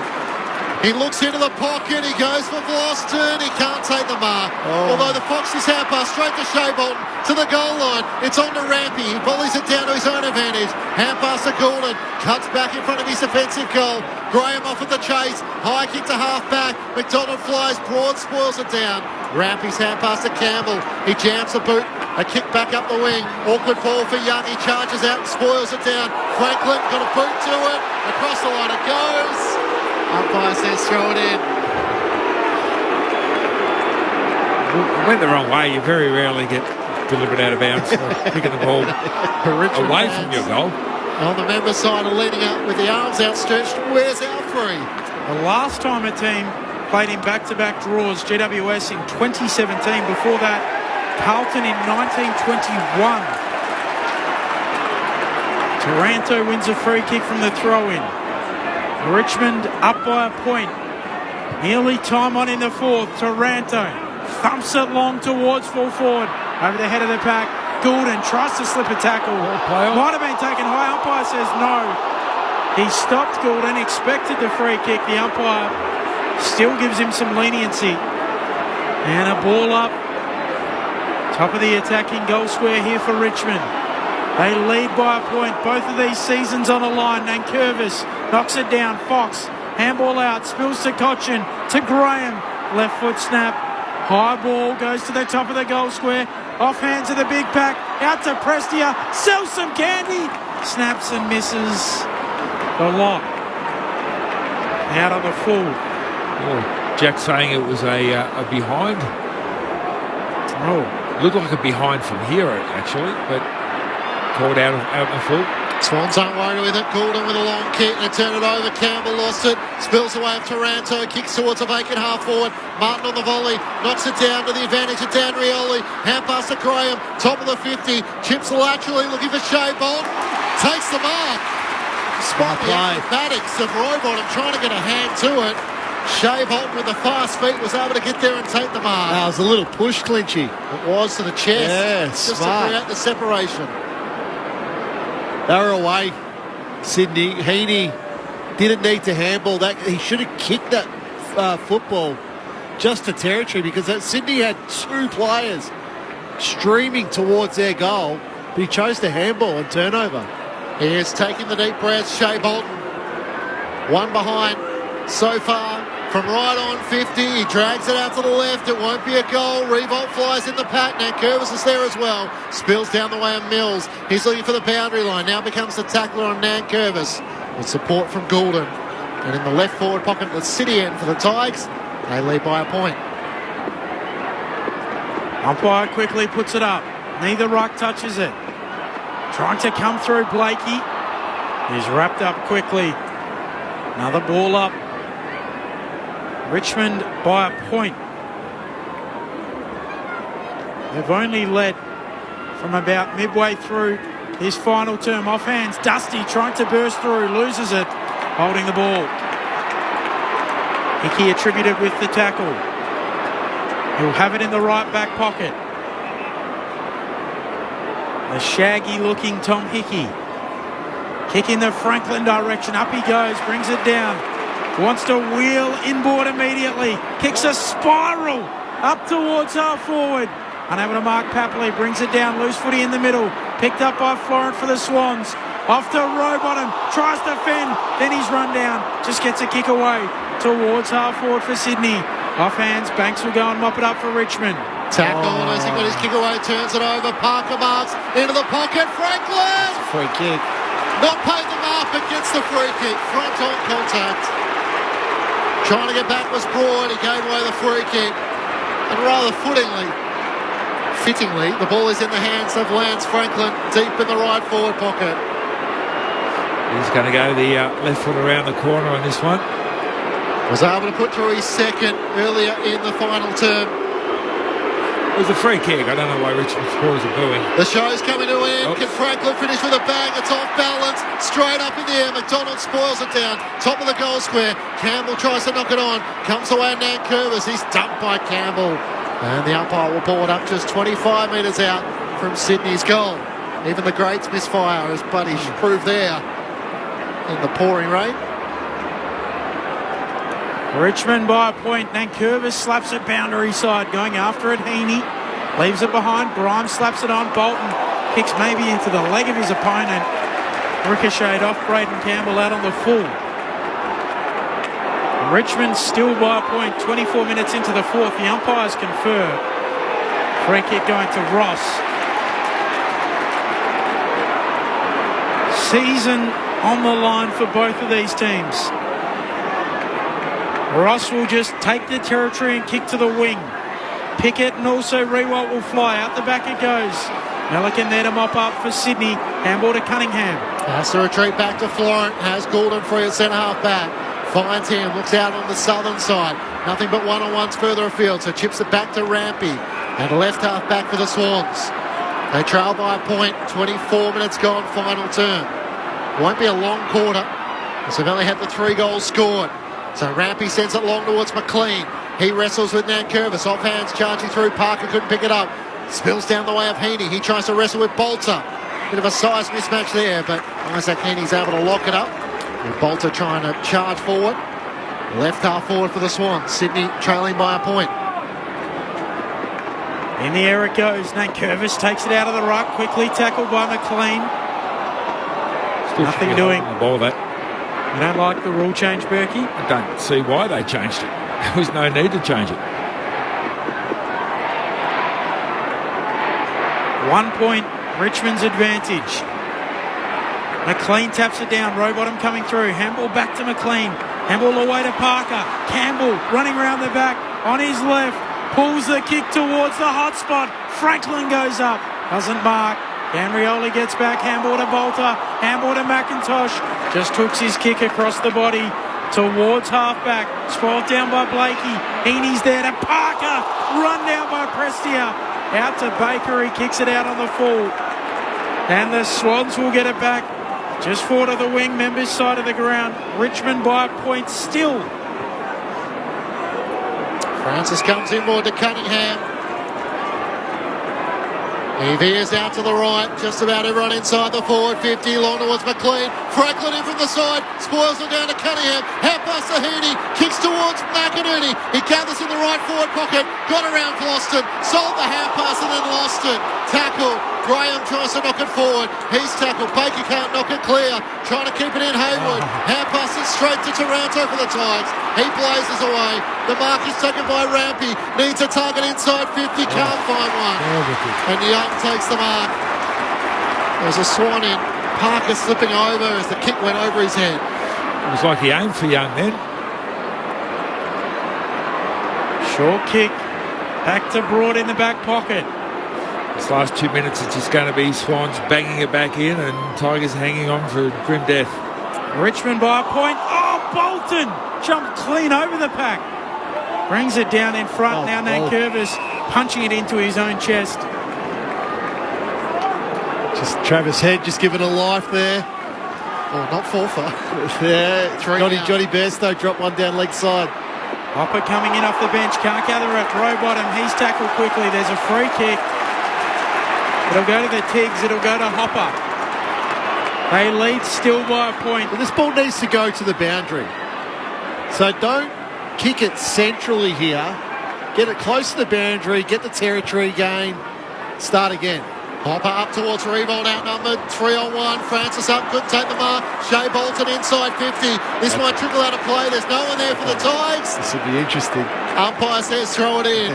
He looks into the pocket, he goes for Boston, he can't take the mark. Although the Foxes hand pass straight to Shea Bolton, to the goal line. It's on to Rampy, he volleys it down to his own advantage. Hand pass to Goulden, cuts back in front of his offensive goal. Graham off at the chase, high kick to half back. McDonald flies, Broad spoils it down. Rampy's hand pass to Campbell, he jams the boot, a kick back up the wing. Awkward ball for Young, he charges out and spoils it down. Franklin got a boot to it, across the line it goes. Umpire says throw it in. Went the wrong way. You very rarely get delivered out of bounds for picking the ball away from your goal. On the member side and leading up with the arms outstretched. Where's Alfrey? The last time a team played in back-to-back draws, GWS in 2017. Before that, Carlton in 1921. Taranto wins a free kick from the throw-in. Richmond up by a point. Nearly time on in the fourth. Taranto thumps it long towards full forward. Over the head of the pack. Goulden tries to slip a tackle. Might have been taken high. Umpire says no. He stopped Goulden, expected the free kick. The umpire still gives him some leniency. And a ball up. Top of the attacking goal square here for Richmond. They lead by a point. Both of these seasons on the line. Nankervis knocks it down. Fox, handball out, spills to Cochin, to Graham. Left foot snap. High ball goes to the top of the goal square. Off hands of the big pack. Out to Prestia. Sells some candy. Snaps and misses the lock. Out on the full. Oh, Jack saying it was a behind. Oh. Looked like a behind from here, actually, but called out of the full. Swans aren't worried with it. Goulden with a long kick. They turn it over. Campbell lost it. Spills away of Taranto. Kicks towards a vacant half forward. Martin on the volley. Knocks it down to the advantage of Dan Rioli. Hand pass to Graham. Top of the 50. Chips laterally looking for Shea Bolton. Takes the mark. Despite the acrobatics of Rowbottom trying to get a hand to it, Shea Bolton with the fast feet was able to get there and take the mark. It was a little push clinchy. It was to the chest. Yeah, just smart. to create the separation. They were away. Sydney. Heaney didn't need to handball that. He should have kicked that football just to territory, because Sydney had two players streaming towards their goal, but he chose to handball and turnover. He is taking the deep breaths. Shea Bolton. One behind so far. From right on 50, he drags it out to the left. It won't be a goal. Revolt flies in the pack. Nankervis is there as well. Spills down the way of Mills. He's looking for the boundary line. Now becomes the tackler on Nankervis. With support from Goulden. And in the left forward pocket, the City end for the Tigers. They lead by a point. Umpire quickly puts it up. Neither ruck touches it. trying to come through Blakey. He's wrapped up quickly. Another ball up. Richmond by a point. They've only led from about midway through his final term. Off hands, Dusty trying to burst through, loses it, holding the ball. Hickey attributed with the tackle. He'll have it in the right back pocket. The shaggy-looking Tom Hickey. Kick in the Franklin direction. Up he goes, brings it down. Wants to wheel inboard immediately. Kicks a spiral up towards half forward. Unable to mark Papley, brings it down, loose footy in the middle. Picked up by Florent for the Swans. Off to Rowbottom, tries to fend, then he's run down. Just gets a kick away towards half forward for Sydney. Off hands, Banks will go and mop it up for Richmond. Tackle, as he got his kick away, turns it over. Parker marks into the pocket. Franklin! Free kick. Not paid the mark, but gets the free kick. Front on contact. Trying to get back was Broad. He gave away the free kick. And rather fittingly, the ball is in the hands of Lance Franklin, deep in the right forward pocket. He's going to go the left foot around the corner on this one. Was able to put through his second earlier in the final term. It was a free kick. I don't know why Richmond supporters are booing. The show's coming to an end. Can Franklin finish with a bang? It's off balance. Straight up in the air. McDonald spoils it down. Top of the goal square. Campbell tries to knock it on. Comes away Nankervis. He's dumped by Campbell. And the umpire will ball it up just 25 metres out from Sydney's goal. Even the greats misfire, as Buddy proved there in the pouring rain. Richmond by a point. Nankervis slaps it boundary side. Going after it, Heaney. Leaves it behind. Grimes slaps it on. Bolton kicks maybe into the leg of his opponent. Ricocheted off Braden Campbell out on the full. Richmond still by a point. 24 minutes into the fourth. The umpires confer. Free kick going to Ross. Season on the line for both of these teams. Ross will just take the territory and kick to the wing. Pickett and also Rewalt will fly. Out the back it goes. Melican there to mop up for Sydney. Handball to Cunningham. Has to retreat back to Florent. Has Goulden free at centre half back. Finds him. Looks out on the southern side. Nothing but one-on-ones further afield. So chips it back to Rampy. And left half back for the Swans. They trail by a point. 24 minutes gone. Final term. Won't be a long quarter. So they've only had the 3 goals scored. So Rampy sends it long towards McLean. He wrestles with Nankervis. Off hands, charging through. Parker couldn't pick it up. Spills down the way of Heaney. He tries to wrestle with Bolter. Bit of a size mismatch there, but Isaac Heaney's able to lock it up. And Bolter trying to charge forward. Left half forward for the Swans. Sydney trailing by a point. In the air it goes. Nankervis takes it out of the ruck. Quickly tackled by McLean. Nothing doing. The ball that. You don't like the rule change, Berkey? I don't see why they changed it. There was no need to change it. 1 point, Richmond's advantage. McLean taps it down. Rowbottom coming through. Handball back to McLean. Handball away to Parker. Campbell running around the back on his left. Pulls the kick towards the hot spot. Franklin goes up. Doesn't mark. Gamrioli gets back. Handball to Bolter. Handball to McIntosh. Just hooks his kick across the body towards halfback. Spoiled down by Blakey. Heaney's there to Parker. Run down by Prestia. Out to Baker. He kicks it out on the full. And the Swans will get it back. Just forward of the wing, members' side of the ground. Richmond by a point still. Francis comes inboard to Cunningham. He veers out to the right, just about everyone inside the forward 50, long towards McLean. Franklin in from the side, spoils it down to Cunningham. Hand pass to Heaney, kicks towards McInerney. He gathers in the right forward pocket, got around Floston, sold the hand pass and then lost it. Tackle, Graham tries to knock it forward. He's tackled, Baker can't knock it clear. Trying to keep it in Hayward. Hand pass it straight to Taranto for the Tigers. He blazes away. The mark is taken by Rampy. Needs a target inside 50, can't find one. And Young takes the mark. There's a Swan in. Parker slipping over as the kick went over his head. It was like he aimed for Young then. Short kick. Back to Broad in the back pocket. This last 2 minutes is just going to be Swans banging it back in and Tigers hanging on for grim death. Richmond by a point. Oh, Bolton jumped clean over the pack. Brings it down in front. Now Nankervis punching it into his own chest. Just Travis Head just giving a life there. Oh, not fall far. Yeah, Johnny Bairstow dropped one down leg side. Hopper coming in off the bench. Can't gather it. Rowbottom. He's tackled quickly. There's a free kick. It'll go to the Tigs. It'll go to Hopper. They lead still by a point. But this ball needs to go to the boundary. So don't kick it centrally here. Get it close to the boundary. Get the territory gain. Start again. Hopper up towards Revolt, outnumbered, 3-on-1. Francis up, couldn't take the mark. Shea Bolton inside 50. This might trickle out of play. There's no one there for the Tigers. This would be interesting. Umpire says throw it in.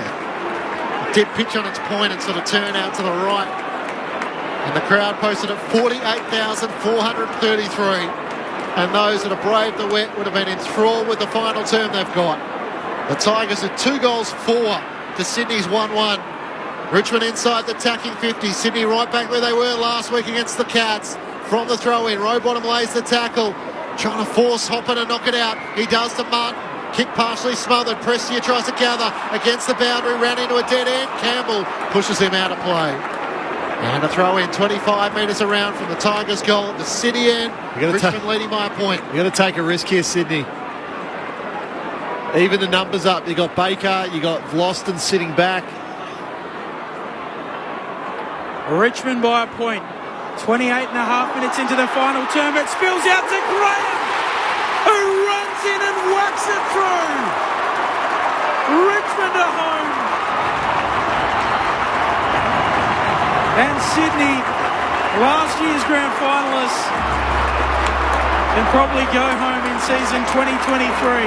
Did pitch on its point and sort of turn out to the right. And the crowd posted at 48,433. And those that have braved the wet would have been enthralled with the final term they've got. The Tigers are 2 goals 4 to Sydney's 1-1. Richmond inside the tacking 50. Sydney right back where they were last week against the Cats. From the throw-in, Rowbottom lays the tackle. Trying to force Hopper to knock it out. He does to Martin. Kick partially smothered. Prestia tries to gather against the boundary. Ran into a dead end. Campbell pushes him out of play. And a throw-in 25 metres around from the Tigers' goal at the City end. Richmond leading by a point. You've got to take a risk here, Sydney. Even the numbers up. You got Baker. You got Vlosten sitting back. Richmond by a point. 28 and a half minutes into the final term. It spills out to Graham, who runs in and whacks it through. Richmond at home. And Sydney, last year's grand finalists, can probably go home in season 2023.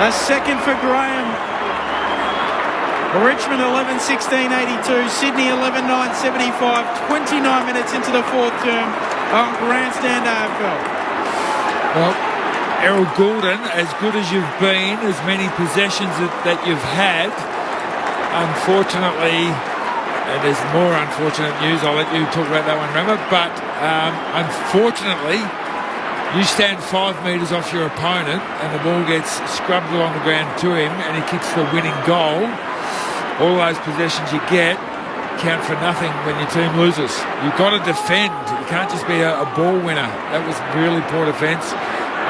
A second for Graham. Richmond 11-16-82, Sydney 11-9-75, 29 minutes into the fourth term on Grandstand AFL. Well, Errol Goulden, as good as you've been, as many possessions that you've had, unfortunately, and there's more unfortunate news, I'll let you talk about that one, remember, but unfortunately, you stand 5 metres off your opponent and the ball gets scrubbed along the ground to him and he kicks the winning goal. All those possessions you get count for nothing when your team loses. You've got to defend. You can't just be a ball winner. That was really poor defence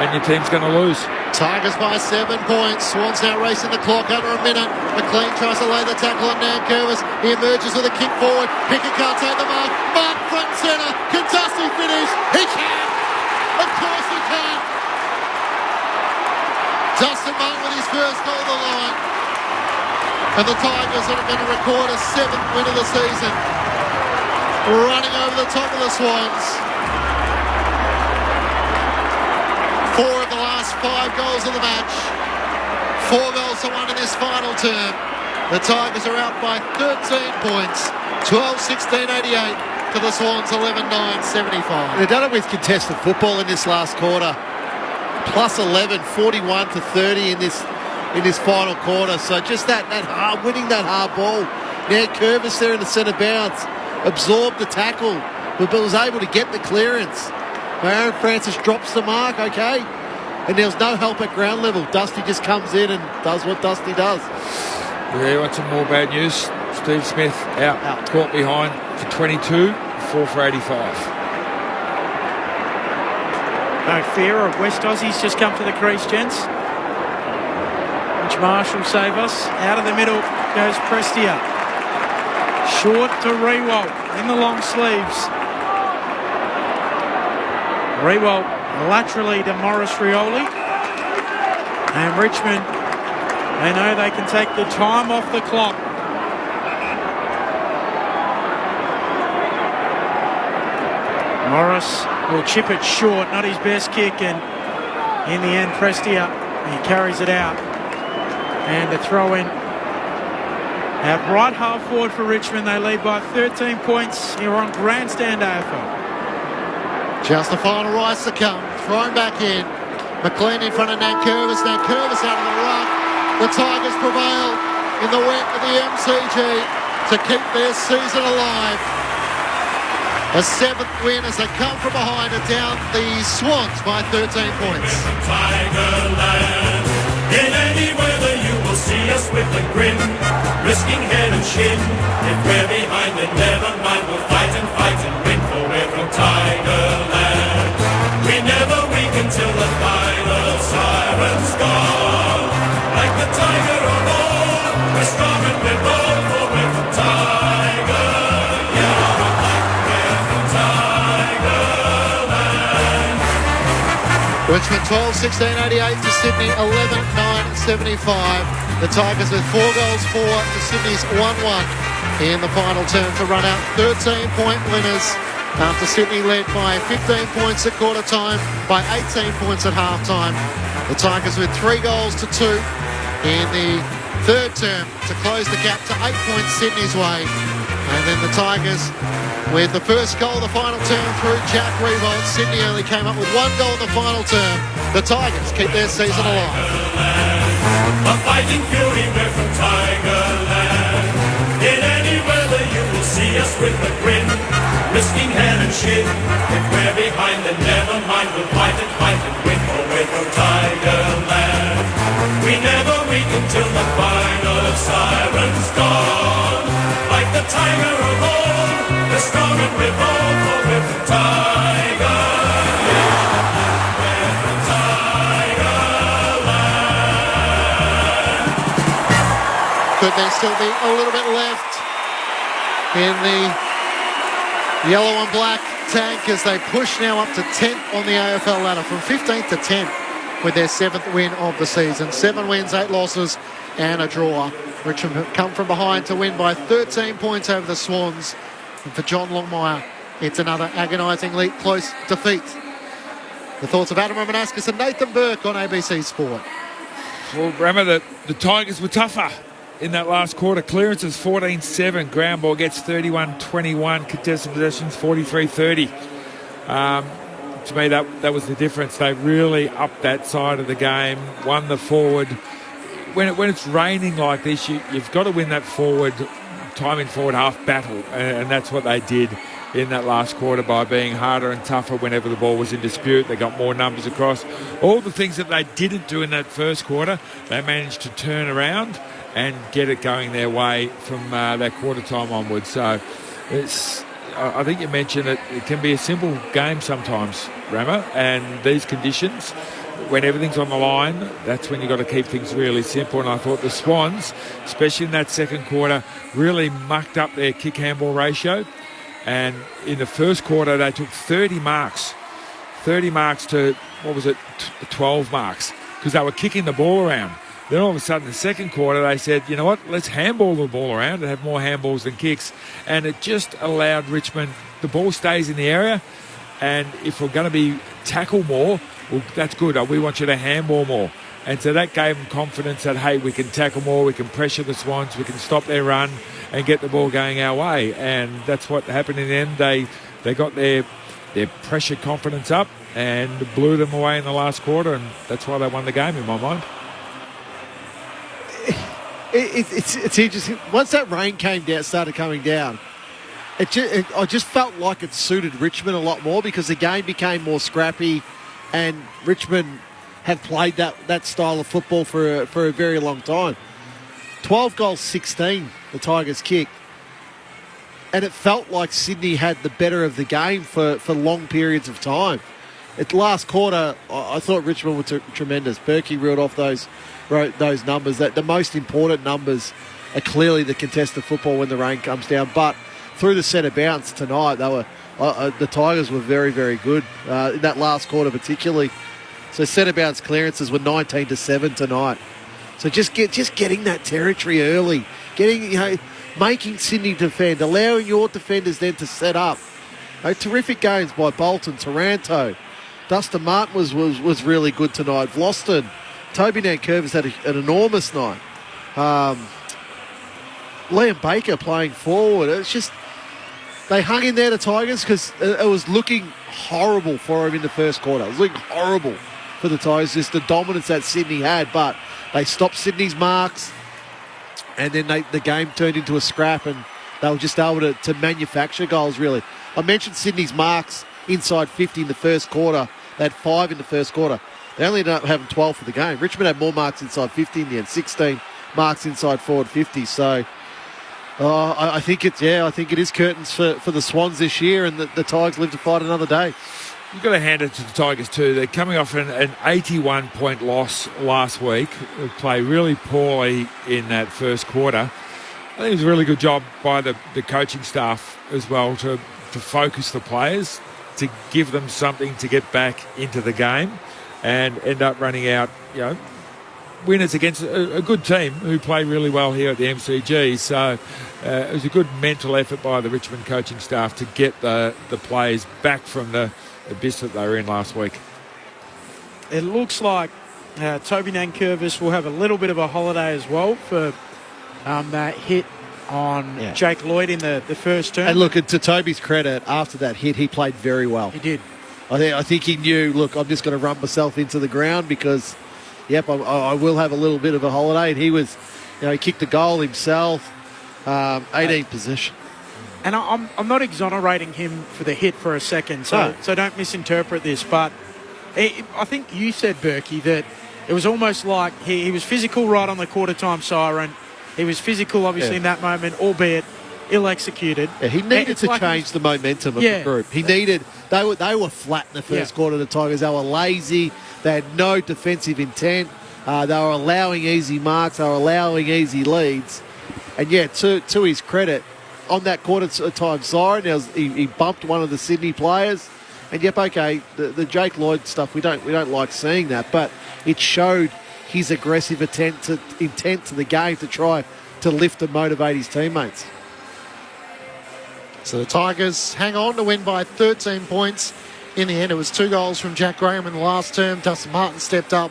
and your team's going to lose. Tigers by 7 points. Swans now racing the clock under a minute. McLean tries to lay the tackle on Nankervis. He emerges with a kick forward. Pickett can't take the mark. Mark front and centre. Can Dusty finish? He can! Of course he can! Dustin Martin with his first goal of the line. And the Tigers are going to record a 7th win of the season. Running over the top of the Swans. 4 of the last 5 goals of the match. 4 goals to 1 in this final term. The Tigers are out by 13 points. 12-16-88 to the Swans 11-9-75. They've done it with contested football in this last quarter. Plus 11, 41-30 in this final quarter. So just that hard, winning that hard ball. Now Curvis there in the centre bounce, absorbed the tackle, but was able to get the clearance. Aaron Francis drops the mark, okay, and there's no help at ground level. Dusty just comes in and does what Dusty does. Yeah, you want some more bad news? Steve Smith out. Caught behind for 22, 4 for 85. No fear of West Aussies just come to the crease, gents. Which Marshall save us. Out of the middle goes Prestia. Short to Rewalt in the long sleeves. Rewalt laterally to Morris Rioli. And Richmond, they know they can take the time off the clock. Morris will chip it short, not his best kick, and in the end Prestia, he carries it out. And a throw in at right half forward for Richmond. They lead by 13 points here on Grandstand AFL. Just the final rise to come. Thrown back in. McLean in front of Nankervis. Nankervis out of the ruck. The Tigers prevail in the wet of the MCG. to keep their season alive. A 7th win as they come from behind and down the Swans by 13 points. Tigerland. In any weather you will see us with a grin, risking head and shin. If we're behind then never mind, we'll fight and win, for we're from Tigerland. We never weak until the final siren's gone. Like the tiger of old, we're strong and we're bold, for we're from Tigerland. Yeah, we're from Tigerland. Richmond 12-16-88 to Sydney 11-9-75. The Tigers with 4 goals for to Sydney's 1-1 in the final term to run out 13-point winners after Sydney led by 15 points at quarter time, by 18 points at half time. The Tigers with 3 goals to 2 in the third term to close the gap to 8 points Sydney's way. And then the Tigers with the first goal of the final term through Jack Riewoldt. Sydney only came up with 1 goal in the final term. The Tigers keep their season alive. A fighting fury, we're from Tigerland. In any weather you will see us with a grin, risking head and shin. If we're behind then never mind, we'll fight and win, for we're from Tigerland. We never weak until the final siren's gone. Like the tiger of old, we're strong and we're bold, for we're from Tigerland. We're from Tigerland. Could there still be a little bit left in the yellow and black tank as they push now up to 10th on the AFL ladder, from 15th to 10th with their 7th win of the season. 7 wins, 8 losses and a draw. Richmond come from behind to win by 13 points over the Swans. And for John Longmire, it's another agonisingly close defeat. The thoughts of Adam Romanascus and Nathan Burke on ABC Sport. Well, remember the Tigers were tougher in that last quarter. Clearances 14-7. Ground ball gets 31-21. Contested possessions 43-30. To me, that was the difference. They really upped that side of the game, won the forward. When it's raining like this, you've got to win that forward, timing forward half battle, and that's what they did in that last quarter by being harder and tougher whenever the ball was in dispute. They got more numbers across. All the things that they didn't do in that first quarter, they managed to turn around and get it going their way from that quarter time onwards. So I think you mentioned it can be a simple game sometimes, Rama, and these conditions, when everything's on the line, that's when you've got to keep things really simple. And I thought the Swans, especially in that second quarter, really mucked up their kick-handball ratio. And in the first quarter, they took 30 marks to, 12 marks, because they were kicking the ball around. Then all of a sudden, the second quarter, they said, you know what, let's handball the ball around and have more handballs than kicks. And it just allowed Richmond, the ball stays in the area, and if we're going to be tackle more, well, that's good. We want you to handball more. And so that gave them confidence that, hey, we can tackle more, we can pressure the Swans, we can stop their run and get the ball going our way. And that's what happened in the end. They got their pressure confidence up and blew them away in the last quarter, and that's why they won the game in my mind. It's interesting. Once that rain started coming down, I just felt like it suited Richmond a lot more, because the game became more scrappy, and Richmond have played that style of football for a very long time. 12 goals, 16 the Tigers kicked, and it felt like Sydney had the better of the game for long periods of time. At the last quarter, I thought Richmond were tremendous. Berkey reeled off those numbers. That the most important numbers are clearly the contested football when the rain comes down. But through the centre bounce tonight, the Tigers were very, very good in that last quarter particularly. So centre bounce clearances were 19-7 tonight. So just getting that territory early, making Sydney defend, allowing your defenders then to set up. Terrific games by Bolton, Taranto. Dustin Martin was really good tonight. Vlosten, Toby Nankervis had an enormous night. Liam Baker playing forward. It's just, they hung in there, the Tigers, because it was looking horrible for him in the first quarter. It was looking horrible for the Tigers, just the dominance that Sydney had. But they stopped Sydney's marks, and then the game turned into a scrap, and they were just able to manufacture goals, really. I mentioned Sydney's marks inside 50 in the first quarter. They had 5 in the first quarter. They only ended up having 12 for the game. Richmond had more marks inside 50 in the end, 16 marks inside forward 50. So I think it is curtains for the Swans this year, and the Tigers live to fight another day. You've got to hand it to the Tigers too. They're coming off an 81-point loss last week. They played really poorly in that first quarter. I think it was a really good job by the coaching staff as well to focus the players, to give them something to get back into the game, and end up running out, winners against a good team who played really well here at the MCG. So it was a good mental effort by the Richmond coaching staff to get the players back from the abyss that they were in last week. It looks like Toby Nankervis will have a little bit of a holiday as well for that hit on Jake Lloyd in the first term. And look, to Toby's credit, after that hit, he played very well. He did. I think he knew, look, I'm just going to run myself into the ground because, I will have a little bit of a holiday. And he was, he kicked the goal himself, 18th position. And I'm not exonerating him for the hit for a second, so don't misinterpret this. But I think you said, Berkey, that it was almost like he was physical right on the quarter-time siren. He was physical, obviously, in that moment, albeit ill-executed. Yeah, he needed to change the momentum of the group. They were flat in the first quarter, the Tigers. They were lazy. They had no defensive intent. They were allowing easy marks. They were allowing easy leads. And, to his credit, on that quarter-time siren, he bumped one of the Sydney players. And, the Jake Lloyd stuff, we don't like seeing that. But it showed his aggressive intent to the game to try to lift and motivate his teammates. So the Tigers hang on to win by 13 points. In the end, it was 2 goals from Jack Graham in the last term. Dustin Martin stepped up.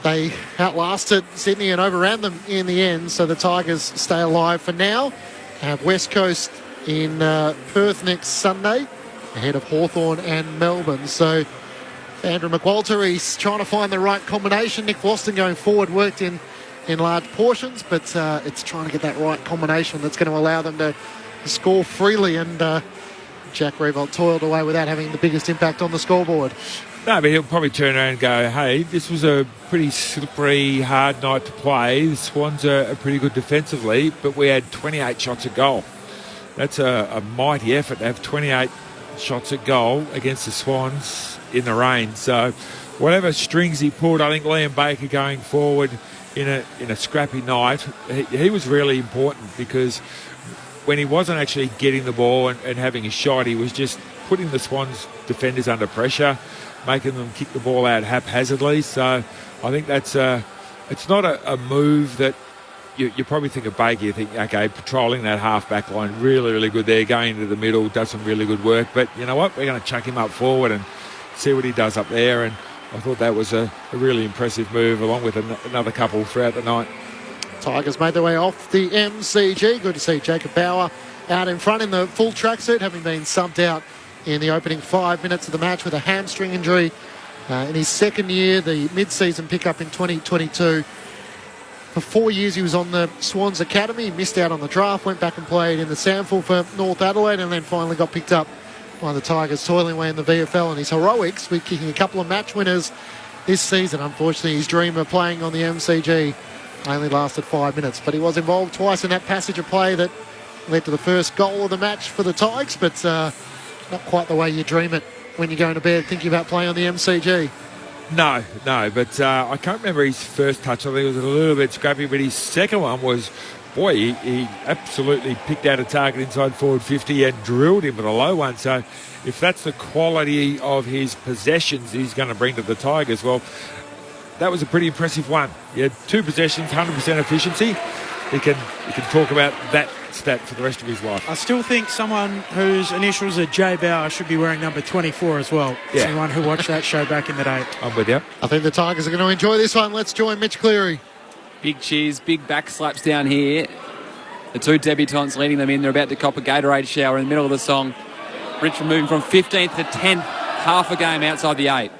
They outlasted Sydney and overran them in the end. So the Tigers stay alive for now. Have West Coast in Perth next Sunday, ahead of Hawthorn and Melbourne. So Andrew McWalter, he's trying to find the right combination. Nick Boston going forward worked in large portions, but it's trying to get that right combination that's going to allow them to score freely. And Jack Revolt toiled away without having the biggest impact on the scoreboard. No, but he'll probably turn around and go, hey, this was a pretty slippery, hard night to play. The Swans are pretty good defensively, but we had 28 shots at goal. That's a mighty effort to have 28 shots at goal against the Swans in the rain. So whatever strings he pulled, I think Liam Baker going forward in a scrappy night, he was really important, because when he wasn't actually getting the ball and having a shot, he was just putting the Swans defenders under pressure, making them kick the ball out haphazardly. So I think that's it's not a move that you probably think of Baker. You think, okay, patrolling that half-back line, really, really good there, going into the middle, does some really good work. But you know what? We're going to chuck him up forward and see what he does up there. And I thought that was a really impressive move, along with another couple throughout the night. Tigers made their way off the MCG. Good to see Jacob Bauer out in front in the full tracksuit, having been subbed out in the opening 5 minutes of the match with a hamstring injury. In his second year, the mid-season pickup in 2022. For 4 years, he was on the Swans Academy. He missed out on the draft, went back and played in the Sample for North Adelaide, and then finally got picked up by the Tigers, toiling away in the VFL. And his heroics with kicking a couple of match winners this season. Unfortunately, his dream of playing on the MCG only lasted 5 minutes, but he was involved twice in that passage of play that led to the first goal of the match for the Tigers, but not quite the way you dream it when you're going to bed thinking about playing on the MCG. No, but I can't remember his first touch. I think it was a little bit scrappy, but his second one was, boy, he absolutely picked out a target inside forward 50 and drilled him with a low one. So if that's the quality of his possessions he's going to bring to the Tigers, well, that was a pretty impressive one. He had 2 possessions, 100% efficiency. He can talk about that stat for the rest of his life. I still think someone whose initials are J. Bauer should be wearing number 24 as well. Yeah. Anyone who watched that show back in the day. I'm with you. I think the Tigers are going to enjoy this one. Let's join Mitch Cleary. Big cheers, big back slaps down here. The 2 debutants leading them in. They're about to cop a Gatorade shower in the middle of the song. Richmond moving from 15th to 10th, half a game outside the 8.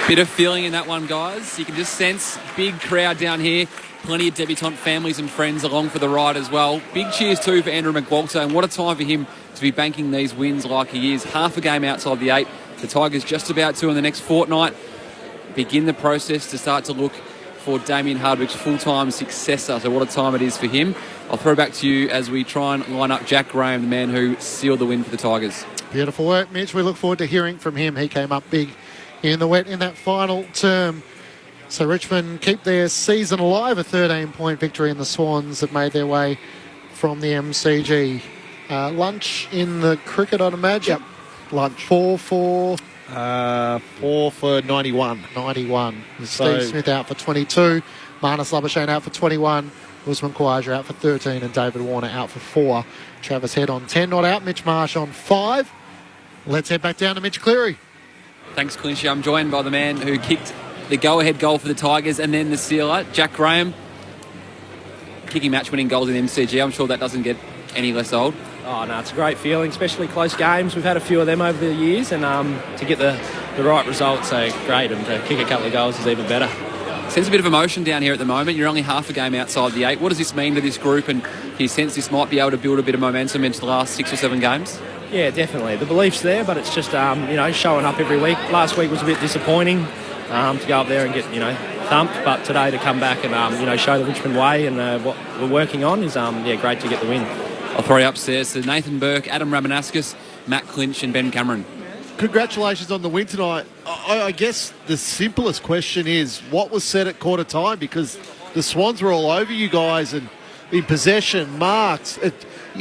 Bit of feeling in that one, guys. You can just sense big crowd down here. Plenty of debutante families and friends along for the ride as well. Big cheers too for Andrew McWalter, and what a time for him to be banking these wins like he is. Half a game outside the 8. The Tigers just about to in the next fortnight begin the process to start to look for Damien Hardwick's full-time successor. So what a time it is for him. I'll throw back to you as we try and line up Jack Graham, the man who sealed the win for the Tigers. Beautiful work, Mitch. We look forward to hearing from him. He came up big in the wet in that final term. So Richmond keep their season alive, a 13-point victory, and the Swans have made their way from the MCG. Lunch in the cricket, I'd imagine. Yep. Lunch. 4 for 91. 91. Steve Smith out for 22. Marnus Labuschagne out for 21. Usman Khawaja out for 13 and David Warner out for 4. Travis Head on 10 not out. Mitch Marsh on 5. Let's head back down to Mitch Cleary. Thanks, Clinchy. I'm joined by the man who kicked the go-ahead goal for the Tigers and then the sealer, Jack Graham. Kicking match-winning goals in the MCG. I'm sure that doesn't get any less old. Oh, no, it's a great feeling, especially close games. We've had a few of them over the years, and to get the right result, so great, and to kick a couple of goals is even better. Sense a bit of emotion down here at the moment. You're only half a game outside the 8. What does this mean to this group, and can you sense this might be able to build a bit of momentum into the last 6 or 7 games? Yeah, definitely. The belief's there, but it's just, showing up every week. Last week was a bit disappointing to go up there and get, thumped, but today to come back and, show the Richmond way and what we're working on is, great to get the win. I'll throw you upstairs to Nathan Burke, Adam Ramanaskas, Matt Clinch and Ben Cameron. Congratulations on the win tonight. I guess the simplest question is, what was said at quarter time? Because the Swans were all over you guys and in possession, marks. They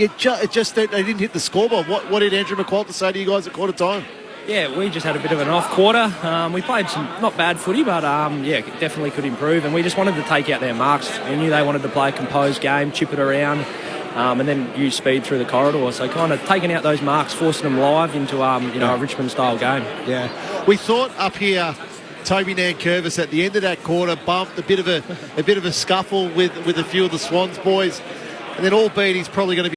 didn't hit the scoreboard. What did Andrew McWalter say to you guys at quarter time? Yeah, we just had a bit of an off quarter. We played some not bad footy, but definitely could improve. And we just wanted to take out their marks. We knew they wanted to play a composed game, chip it around, and then use speed through the corridor. So kind of taking out those marks, forcing them live into a Richmond-style game. Yeah, we thought up here, Toby Nankervis at the end of that quarter bumped a bit of a scuffle with a few of the Swans boys, and then albeit he's probably going to